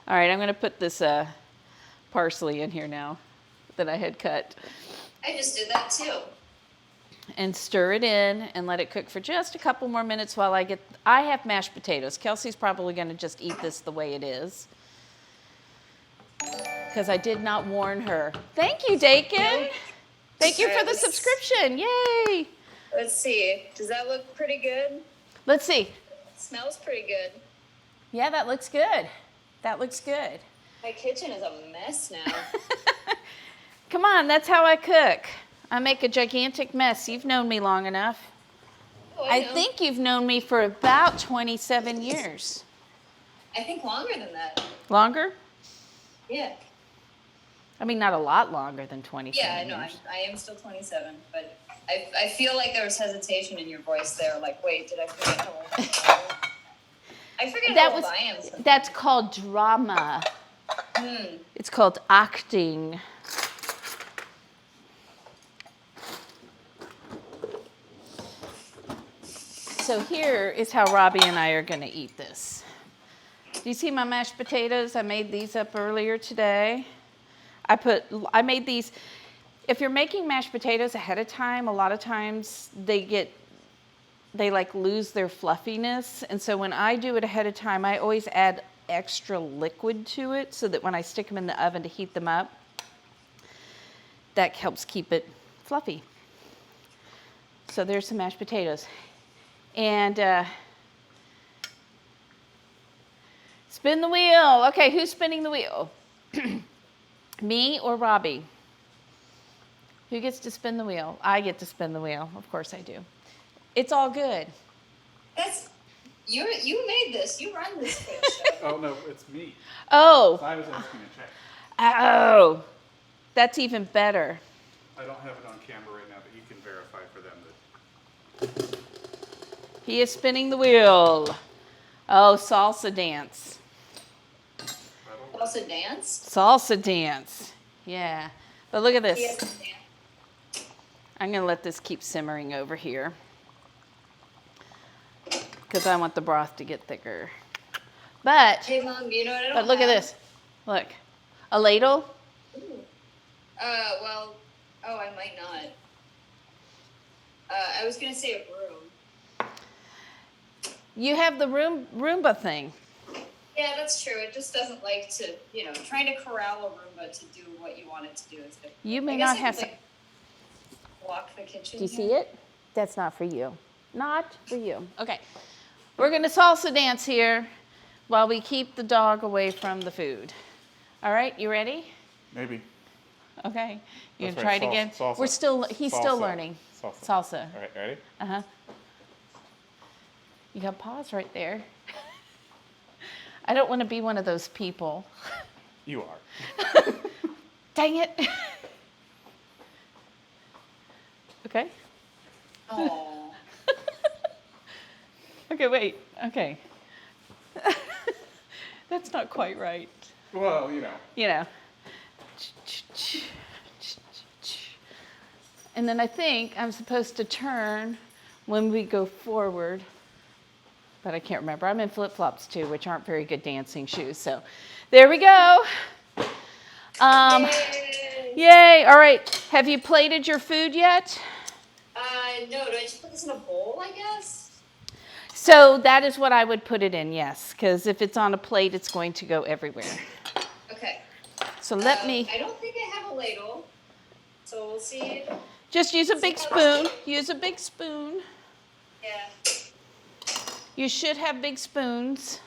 All right, I'm going to put this parsley in here now that I had cut. I just did that too. And stir it in and let it cook for just a couple more minutes while I have mashed potatoes. Kelsey's probably going to just eat this the way it is, because I did not warn her. Thank you, Dakin. Thank you for the subscription. Yay. Let's see. Does that look pretty good? Let's see. It smells pretty good. Yeah, that looks good. That looks good. My kitchen is a mess now. Come on, that's how I cook. I make a gigantic mess. You've known me long enough. Oh, I know. think you've known me for about 27 years. I think longer than that. Longer? Yeah. I mean, not a lot longer than 27 Yeah, I know. years. I am still 27, but I feel like there was hesitation in your voice there. Like, wait, did I forget how old I am? I forget how old I am. Sometimes. That's called drama. It's called acting. So here is how Robbie and I are going to eat this. Do you see my mashed potatoes? I made these up earlier today. I made these. If you're making mashed potatoes ahead of time, a lot of times they like lose their fluffiness. And so when I do it ahead of time, I always add extra liquid to it so that when I stick them in the oven to heat them up, that helps keep it fluffy. So there's some mashed potatoes. And spin the wheel. Okay, who's spinning the wheel? Me or Robbie? Who gets to spin the wheel? I get to spin the wheel. Of course I do. It's all good. You made this. You run this quiz show. Oh, no, it's me. Oh. I was asking a check. Oh. That's even better. I don't have it on camera right now, but you can verify for them that. He is spinning the wheel. Oh, salsa dance. Also dance? Salsa dance. Yeah. But look at this. Yes, dance. I'm going to let this keep simmering over here because I want the broth to get thicker. But, Hey, Mom, you know what I don't but look at have? this. Look. A ladle. Ooh. Well, oh, I might not. I was going to say a broom. You have the Roomba thing. Yeah, that's true. It just doesn't like to, trying to corral a Roomba to do what you want it to do is difficult. You may I guess not I have could, some. walk the kitchen. Do you see it? That's not for you. Not for you. Okay. We're going to salsa dance here while we keep the dog away from the food. All right, you ready? Maybe. Okay. You That's gonna try right, it again? salsa. He's still Salsa. learning. Salsa. Salsa. All right, ready? Uh-huh. You got pause right there. I don't want to be one of those people. You are. Dang it. Okay. Oh. Okay, wait. Okay. That's not quite right. Well, you know. You know. And then I think I'm supposed to turn when we go forward, but I can't remember. I'm in flip-flops too, which aren't very good dancing shoes. So there we go. Yay. Yay. All right. Have you plated your food yet? No. Do I just put this in a bowl, I guess? So that is what I would put it in, yes, because if it's on a plate, it's going to go everywhere. Okay. So let me I don't think I have a ladle, so we'll see. just use a big spoon. Use a big spoon. Yeah. You should have big spoons.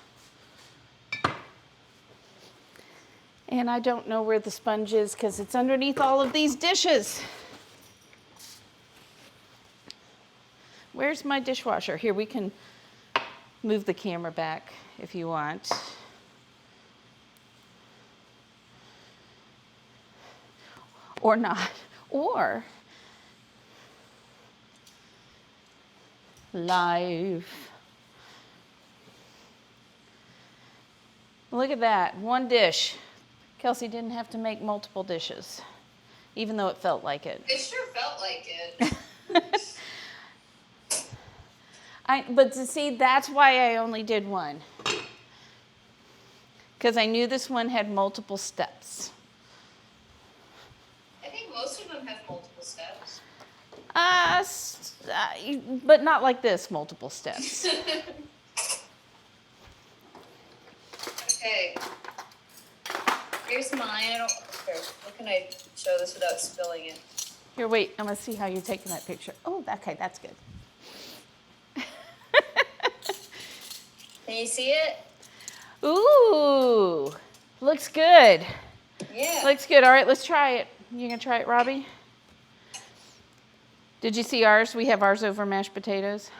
And I don't know where the sponge is because it's underneath all of these dishes. Where's my dishwasher? Here, we can move the camera back if you want. Or not. Or live. Look at that, one dish. Kelsey didn't have to make multiple dishes, even though it felt like it. It sure felt like it. But to see, that's why I only did one. Because I knew this one had multiple steps. I think most of them have multiple steps. But not like this, multiple steps. Okay. Here's mine. How can I show this without spilling it? Here, wait, I'm gonna see how you're taking that picture. Oh, okay, that's good. Can you see it? Ooh, looks good. Yeah. Looks good. All right, let's try it. You gonna try it, Robbie? Did you see ours? We have ours over mashed potatoes.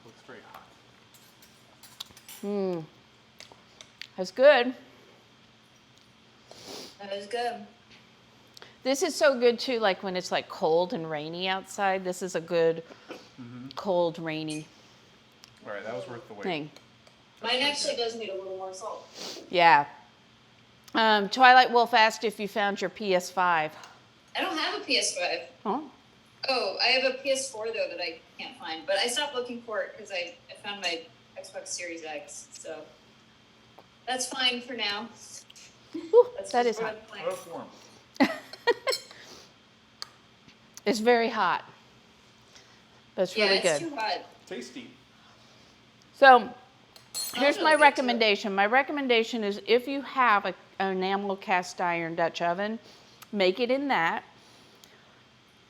Looks very hot. That's good. That was good. This is so good too, like when it's like cold and rainy outside. This is a good cold, rainy All right, that was worth the wait. thing. Mine actually does need a little more salt. Yeah. Twilight Wolf asked if you found your PS5. I don't have a PS5. Oh. Oh, I have a PS4 though that I can't find, but I stopped looking for it because I found my Xbox Series X, so that's fine for now. Whew, That's that just is what hot. I'm playing. Oh, it's warm. It's very hot. But it's really it's good. too hot. Tasty. So here's really my good, too. recommendation. My recommendation is if you have an enamel cast iron Dutch oven, make it in that.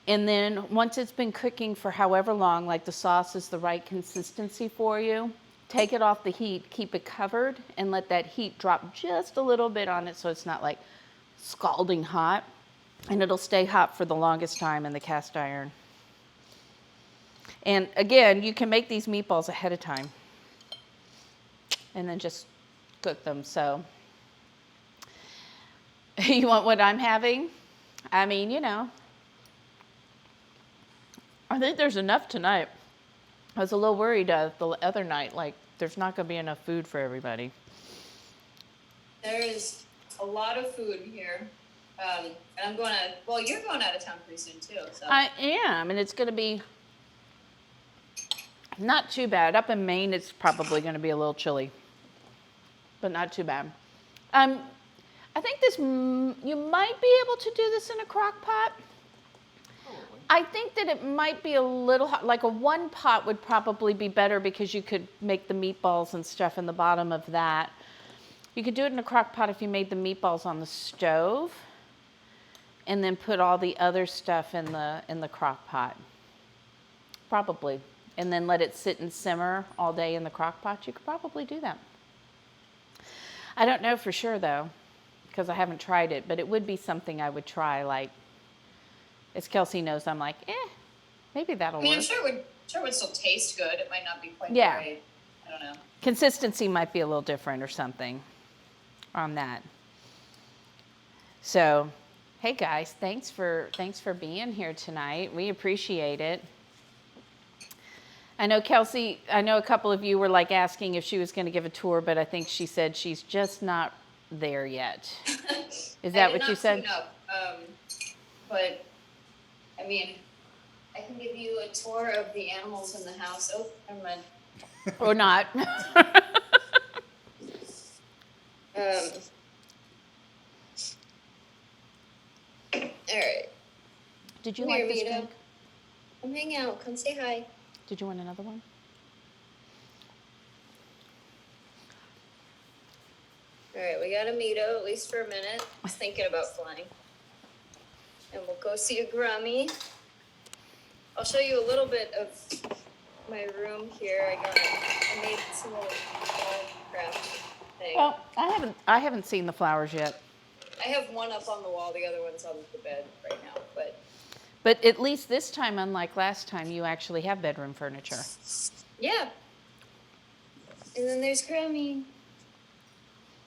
And then once it's been cooking for however long, like the sauce is the right consistency for you, take it off the heat, keep it covered, and let that heat drop just a little bit on it so it's not like scalding hot. And it'll stay hot for the longest time in the cast iron. And again, you can make these meatballs ahead of time and then just cook them. So you want what I'm having? I mean, you know, I think there's enough tonight. I was a little worried the other night, like there's not going to be enough food for everybody. There is a lot of food here. And I'm going to, well, you're going out of town pretty soon too. So. I am, and it's going to be not too bad. Up in Maine, it's probably going to be a little chilly, but not too bad. I think you might be able to do this in a crock pot. I think that it might be a little hot, like a one pot would probably be better because you could make the meatballs and stuff in the bottom of that. You could do it in a crock pot if you made the meatballs on the stove and then put all the other stuff in the crock pot. Probably. And then let it sit and simmer all day in the crock pot. You could probably do that. I don't know for sure though, because I haven't tried it, but it would be something I would try, like, as Kelsey knows, I'm like, maybe that'll work. I'm sure it would still taste good. It might not be quite right. I don't know. Consistency might be a little different or something on that. So, hey guys, thanks for being here tonight. We appreciate it. I know Kelsey, a couple of you were like asking if she was going to give a tour, but I think she said she's just not there yet. Is that what you said? No, but I mean, I can give you a tour of the animals in the house. Oh, never mind. Or not. All right. Did you Come like here, this Vito. drink? Come hang out. Come say hi. Did you want another one? All right, we got a Mito, at least for a minute. I was thinking about flying. And we'll go see a Grammy. I'll show you a little bit of my room here. I made some little craft thing. Well, I haven't seen the flowers yet. I have one up on the wall, the other one's on the bed right now, But at least this time, unlike last time, you actually have bedroom furniture. yeah. And then there's Grammy.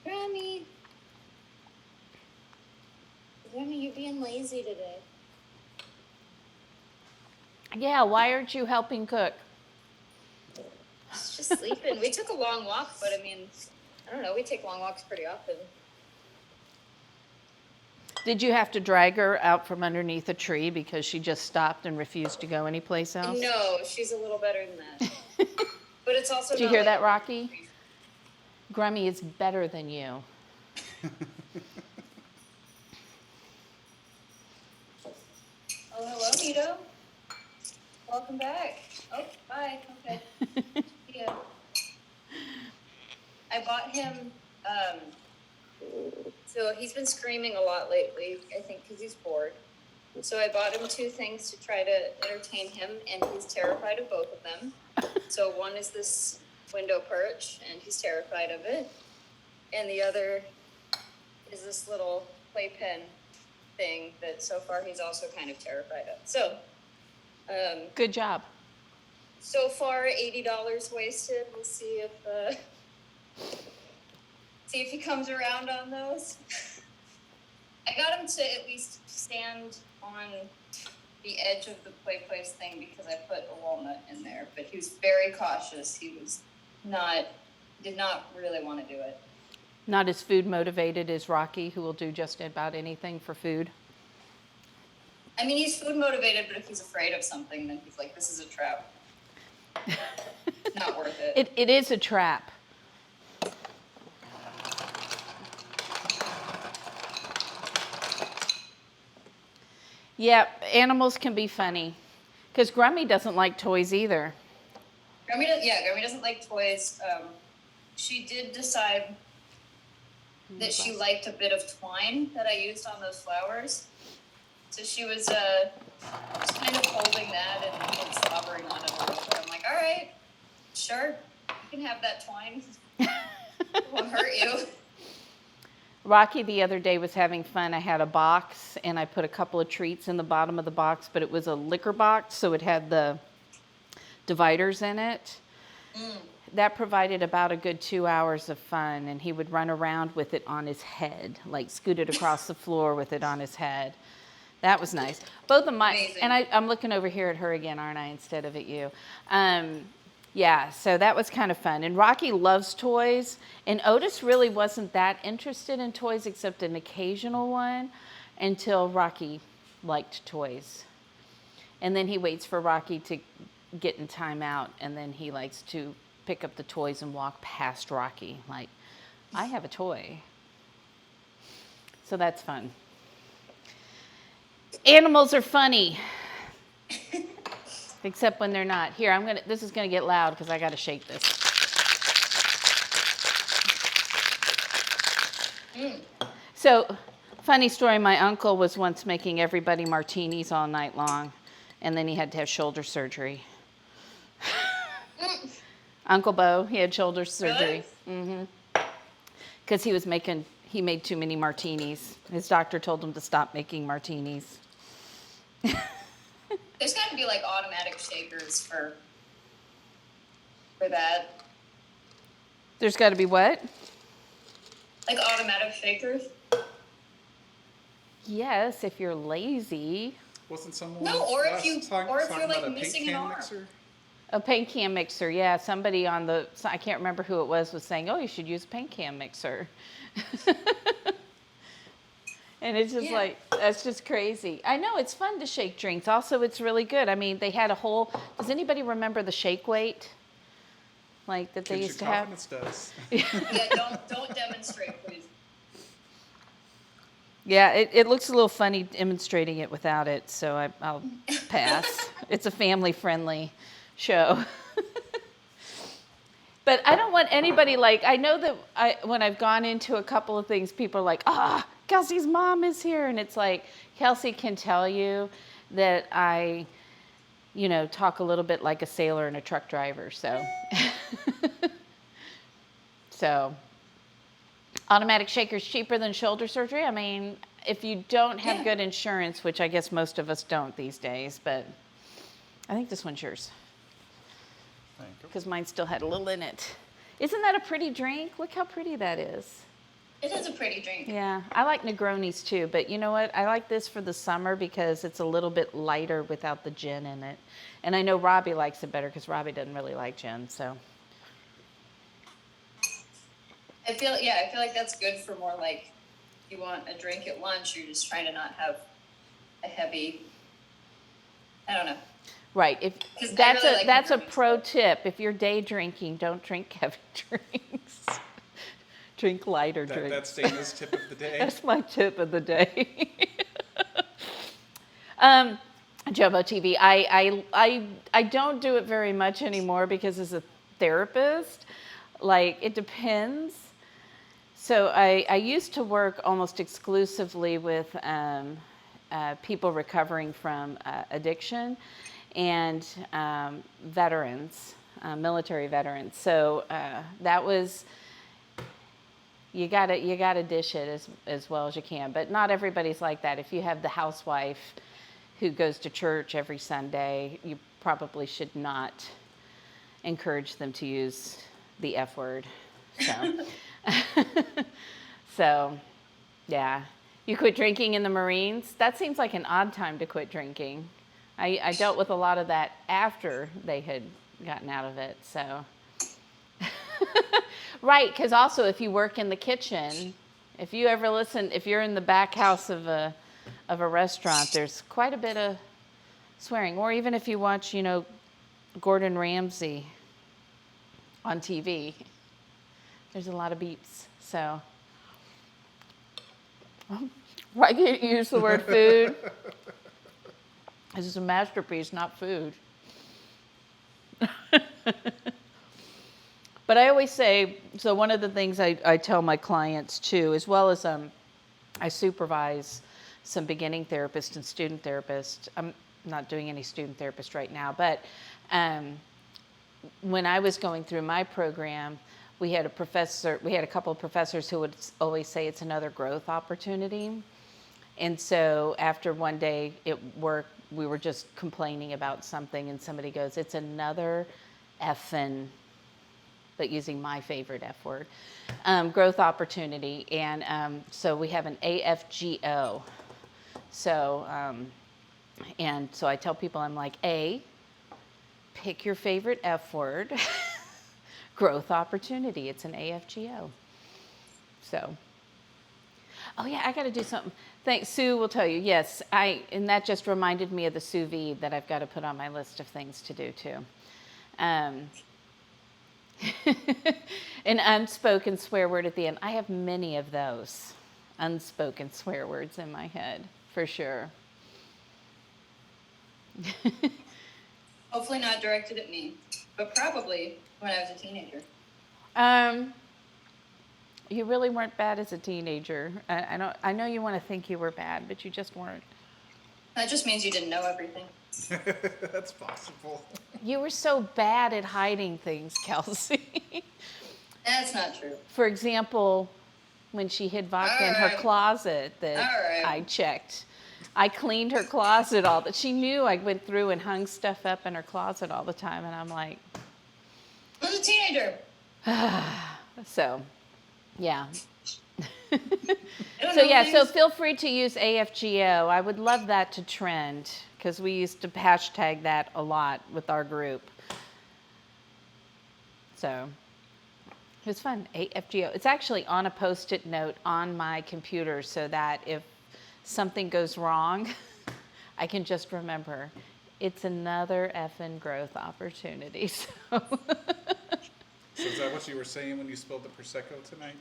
Grammy, you're being lazy today. Yeah, why aren't you helping cook? She's just sleeping. We took a long walk, but I mean, I don't know, we take long walks pretty often. Did you have to drag her out from underneath a tree because she just stopped and refused to go anyplace else? No, she's a little better than that. But it's also Did you not hear like that, Rocky? Grummy is better than you. Oh, hello, Nito. Welcome back. Oh, bye. Okay. Yeah. I bought him, so he's been screaming a lot lately, I think because he's bored. So I bought him two things to try to entertain him, and he's terrified of both of them. So one is this window perch, and he's terrified of it. And the other is this little playpen thing that so far he's also kind of terrified of. So, Good job. so far $80 wasted. We'll see if he comes around on those. I got him to at least stand on the edge of the play place thing because I put a walnut in there, but he was very cautious. He did not really want to do it. Not as food motivated as Rocky, who will do just about anything for food. I mean, he's food motivated, but if he's afraid of something, then he's like, this is a trap. Not worth it. It is a trap. Yeah, animals can be funny. Because Grummy doesn't like toys either. Grammy doesn't like toys. She did decide that she liked a bit of twine that I used on those flowers. So she was just kind of holding that and slobbering on it a little bit. I'm like, all right, sure, you can have that twine. It won't hurt you. Rocky the other day was having fun. I had a box and I put a couple of treats in the bottom of the box, but it was a liquor box, so it had the dividers in it. That provided about a good 2 hours of fun, and he would run around with it on his head, like scooted across the floor with it on his head. That was nice. Both of my, Amazing. and I'm looking over here at her again, aren't I, instead of at you. Yeah, so that was kind of fun. And Rocky loves toys, and Otis really wasn't that interested in toys except an occasional one. until Rocky liked toys. And then he waits for Rocky to get in timeout, and then he likes to pick up the toys and walk past Rocky like, I have a toy. So that's fun. Animals are funny. Except when they're not. Here, this is gonna get loud because I gotta shake this. So, funny story, my uncle was once making everybody martinis all night long, and then he had to have shoulder surgery. Uncle Bo, he had shoulder surgery. Really? Because he made too many martinis. His doctor told him to stop making martinis. There's got to be like automatic shakers for that. There's got to be what? Like automatic shakers. Yes, if you're lazy. Wasn't someone No, or if last you- time or if talking you're, like, about a missing paint an can arm. mixer? A paint can mixer, yeah. Somebody I can't remember who it was saying, oh, you should use a paint can mixer. And it's just like, that's just crazy. I know, it's fun to shake drinks. Also, it's really good. I mean, they had does anybody remember the shake weight? Like that they used to have? Confidence does. Yeah, don't demonstrate, please. Yeah, it looks a little funny demonstrating it without it, so I'll pass. It's a family-friendly show. But I don't want anybody I know that when I've gone into a couple of things, people are like, Kelsey's mom is here. And it's like, Kelsey can tell you that I, talk a little bit like a sailor and a truck driver, so. So, automatic shaker's cheaper than shoulder surgery. I mean, if you don't have good insurance, which I guess most of us don't these days, but I think this one's yours. Thank you. Because mine still had a little in it. Isn't that a pretty drink? Look how pretty that is. It is a pretty drink. Yeah, I like Negronis too, but you know what? I like this for the summer because it's a little bit lighter without the gin in it. And I know Robbie likes it better because Robbie doesn't really like gin, so. I feel like that's good for more like you want a drink at lunch, you're just trying to not have a heavy, I don't know. Right. That's a pro tip. If you're day drinking, don't drink heavy drinks. Drink lighter drinks. That's Dana's tip of the day. That's my tip of the day. Jumbo TV. I don't do it very much anymore because as a therapist, it depends. So I used to work almost exclusively with people recovering from addiction and veterans, military veterans. So that was, you gotta dish it as well as you can. But not everybody's like that. If you have the housewife who goes to church every Sunday, you probably should not encourage them to use the F word. So, so yeah. You quit drinking in the Marines? That seems like an odd time to quit drinking. I dealt with a lot of that after they had gotten out of it, so. Right, because also if you work in the kitchen, if you're in the back house of a restaurant, there's quite a bit of swearing. Or even if you watch, Gordon Ramsay on TV, there's a lot of beeps, so. Why can't you use the word food? This is a masterpiece, not food. But I always say, so one of the things I tell my clients too, as well as I supervise some beginning therapists and student therapists. I'm not doing any student therapist right now, but when I was going through my program, we had a couple of professors who would always say it's another growth opportunity. And so after one day at work, we were just complaining about something and somebody goes, it's another effing, but using my favorite F word, growth opportunity. And so we have an AFGO. So, and so I tell people, I'm like, pick your favorite F word, growth opportunity. It's an AFGO. So, Oh yeah, I got to do something. Thanks, Sue will tell you. Yes, and that just reminded me of the sous vide that I've got to put on my list of things to do too. An unspoken swear word at the end. I have many of those unspoken swear words in my head, for sure. Hopefully not directed at me, but probably when I was a teenager. You really weren't bad as a teenager. I know you want to think you were bad, but you just weren't. That just means you didn't know everything. That's possible. You were so bad at hiding things, Kelsey. That's not true. For example, when she hid vodka in her closet that I checked. I cleaned her closet all that. She knew I went through and hung stuff up in her closet all the time, and I'm like, I was a teenager. so, yeah. So feel free to use AFGO. I would love that to trend because we used to hashtag that a lot with our group. So it was fun, AFGO. It's actually on a Post-it note on my computer so that if something goes wrong, I can just remember it's another effing growth opportunity. So. So is that what you were saying when you spilled the Prosecco tonight?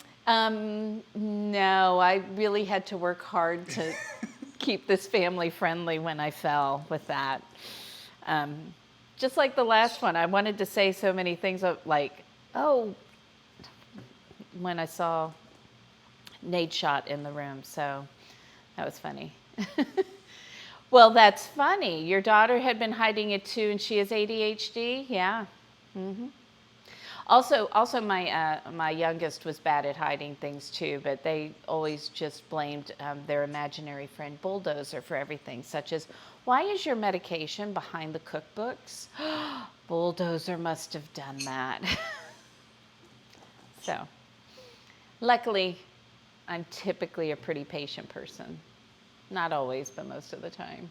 No, I really had to work hard to keep this family friendly when I fell with that. Just like the last one, I wanted to say so many things like, oh, when I saw Nate shot in the room. So that was funny. Well, that's funny. Your daughter had been hiding it too, and she has ADHD? Yeah. Mm-hmm. Also, my youngest was bad at hiding things too, but they always just blamed their imaginary friend Bulldozer for everything, such as, why is your medication behind the cookbooks? Bulldozer must have done that. So, luckily, I'm typically a pretty patient person. Not always, but most of the time.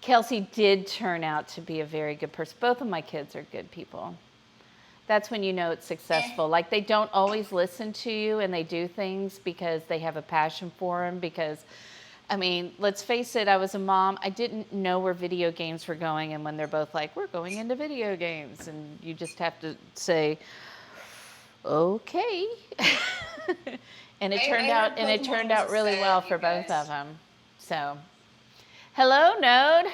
Kelsey did turn out to be a very good person. Both of my kids are good people. That's when you know it's successful. Like, they don't always listen to you, and they do things because they have a passion for them. Because, I mean, let's face it, I was a mom. I didn't know where video games were going. And when they're both like, we're going into video games, and you just have to say, okay. And it turned out really well for both of them. So, hello, Node.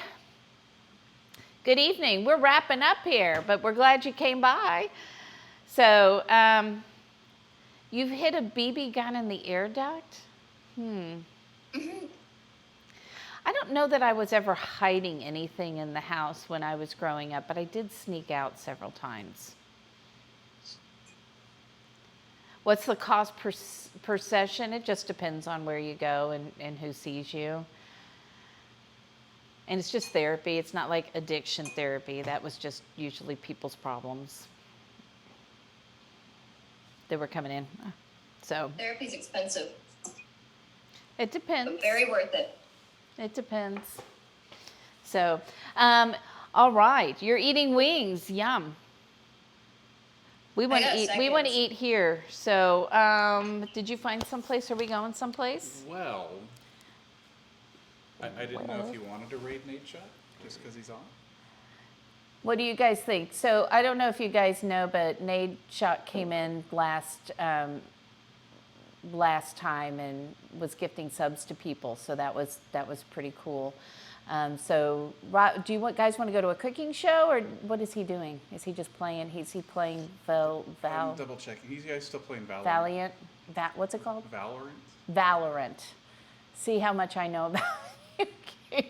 Good evening. We're wrapping up here, but we're glad you came by. So, you've hit a BB gun in the air duct? Mm-hmm. I don't know that I was ever hiding anything in the house when I was growing up, but I did sneak out several times. What's the cost per session? It just depends on where you go and who sees you. And it's just therapy. It's not like addiction therapy. That was just usually people's problems that were coming in. So Therapy's expensive. It depends. But very worth it. It depends. So, all right. You're eating wings. Yum. We want to eat. We want to eat here. So, did you find someplace? Are we going someplace? Well, I didn't know if you wanted to raid Nate Shot just because he's on. What do you guys think? So I don't know if you guys know, but Nate Shot came in last time and was gifting subs to people. So that was pretty cool. So do you guys want to go to a cooking show, or what is he doing? Is he just playing? Is he playing I'm double checking. He's guys still playing Valorant. Valiant? What's it called? Valorant. Valorant. See how much I know about games.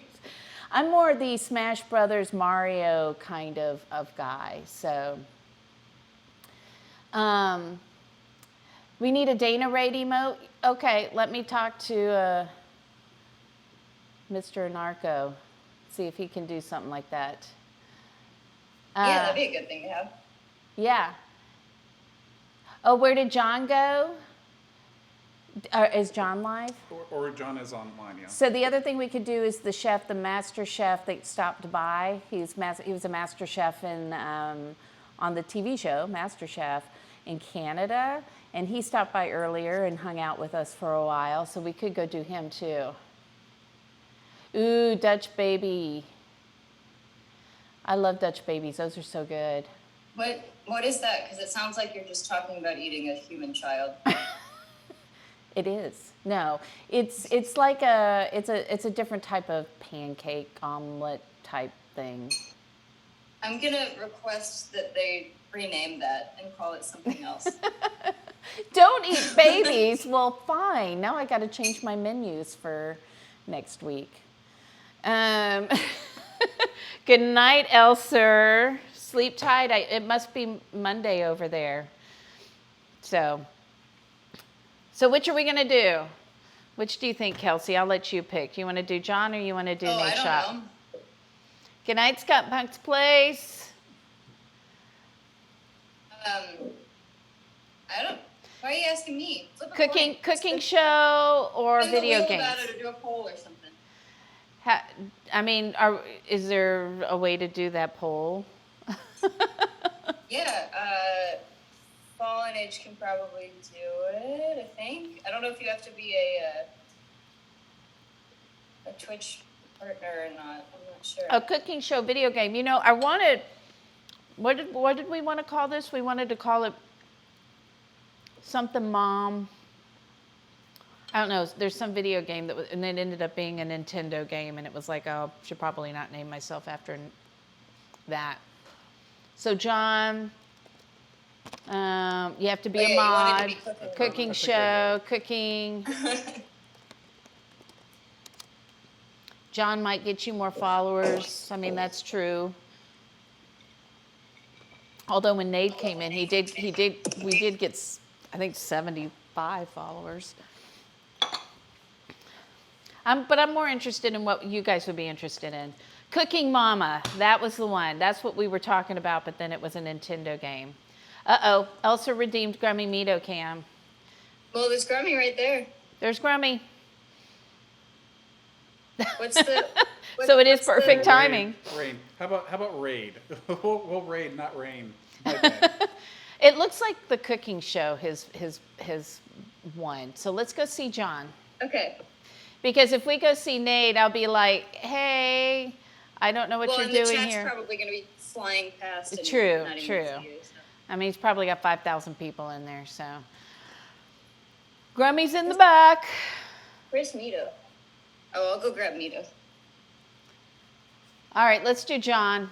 I'm more the Smash Brothers Mario kind of guy. So we need a Dana raid emote. Okay, let me talk to Mr. Narco, see if he can do something like that. Yeah, that'd be a good thing to have. Yeah. Oh, where did John go? Is John live? Or John is online, yeah. So the other thing we could do is the master chef that stopped by. He was a master chef on the TV show, Master Chef. in Canada, and he stopped by earlier and hung out with us for a while, so we could go do him too. Ooh, Dutch baby. I love Dutch babies. Those are so good. What is that? Because it sounds like you're just talking about eating a human child. It is. No, it's like it's a different type of pancake omelet type thing. I'm gonna request that they rename that and call it something else. Don't eat babies. Well, fine. Now I got to change my menus for next week. Good night, Elser. Sleep tight. It must be Monday over there. So which are we going to do? Which do you think, Kelsey? I'll let you pick. You want to do John or you want to do Nate I don't Shop? know. Good night, Scott Punk's Place. I don't. Why are you asking me? Flip a Cooking coin. show or Spin the video wheel games? about it or do a poll or something. I mean, is there a way to do that poll? Yeah, Fallen Age can probably do it, I think. I don't know if you have to be a Twitch partner or not. I'm not sure. A cooking show video game. You know, I wanted, what did we want to call this? We wanted to call it something Mom. I don't know. There's some video game that was, and it ended up being a Nintendo game, and it was like, oh, I should probably not name myself after that. So John, you have to be a mod. You wanted to be Cooking show, cooking. John might get you more followers. I mean, that's true. Although when Nate came in, we did get, I think, 75 followers. But I'm more interested in what you guys would be interested in. Cooking Mama, that was the one. That's what we were talking about, but then it was a Nintendo game. Uh-oh, Elsa redeemed Grummy Mito Cam. Well, there's Grummy right there. There's Grummy. What's the... So it is perfect timing. Rain. How about raid? we'll raid, not rain. My bad. It looks like the cooking show, his one. So let's go see John. Okay. Because if we go see Nate, I'll be like, hey, I don't know what you're doing the chat's here. probably going to be flying past. And True, not even true. see you, so. I mean, he's probably got 5,000 people in there, so. Grummy's in the back. Where's Mito? Oh, I'll go grab Mito. All right, let's do John.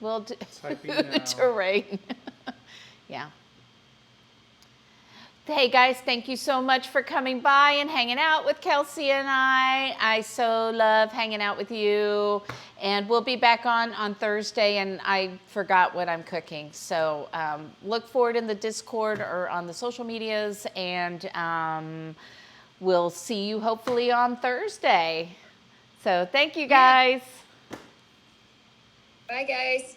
We'll do Typing now. terrain. Yeah. Hey guys, thank you so much for coming by and hanging out with Kelsey and I. I so love hanging out with you. And we'll be back on Thursday, and I forgot what I'm cooking. So look for it in the Discord or on the social medias, and we'll see you hopefully on Thursday. So thank you guys. Bye, guys.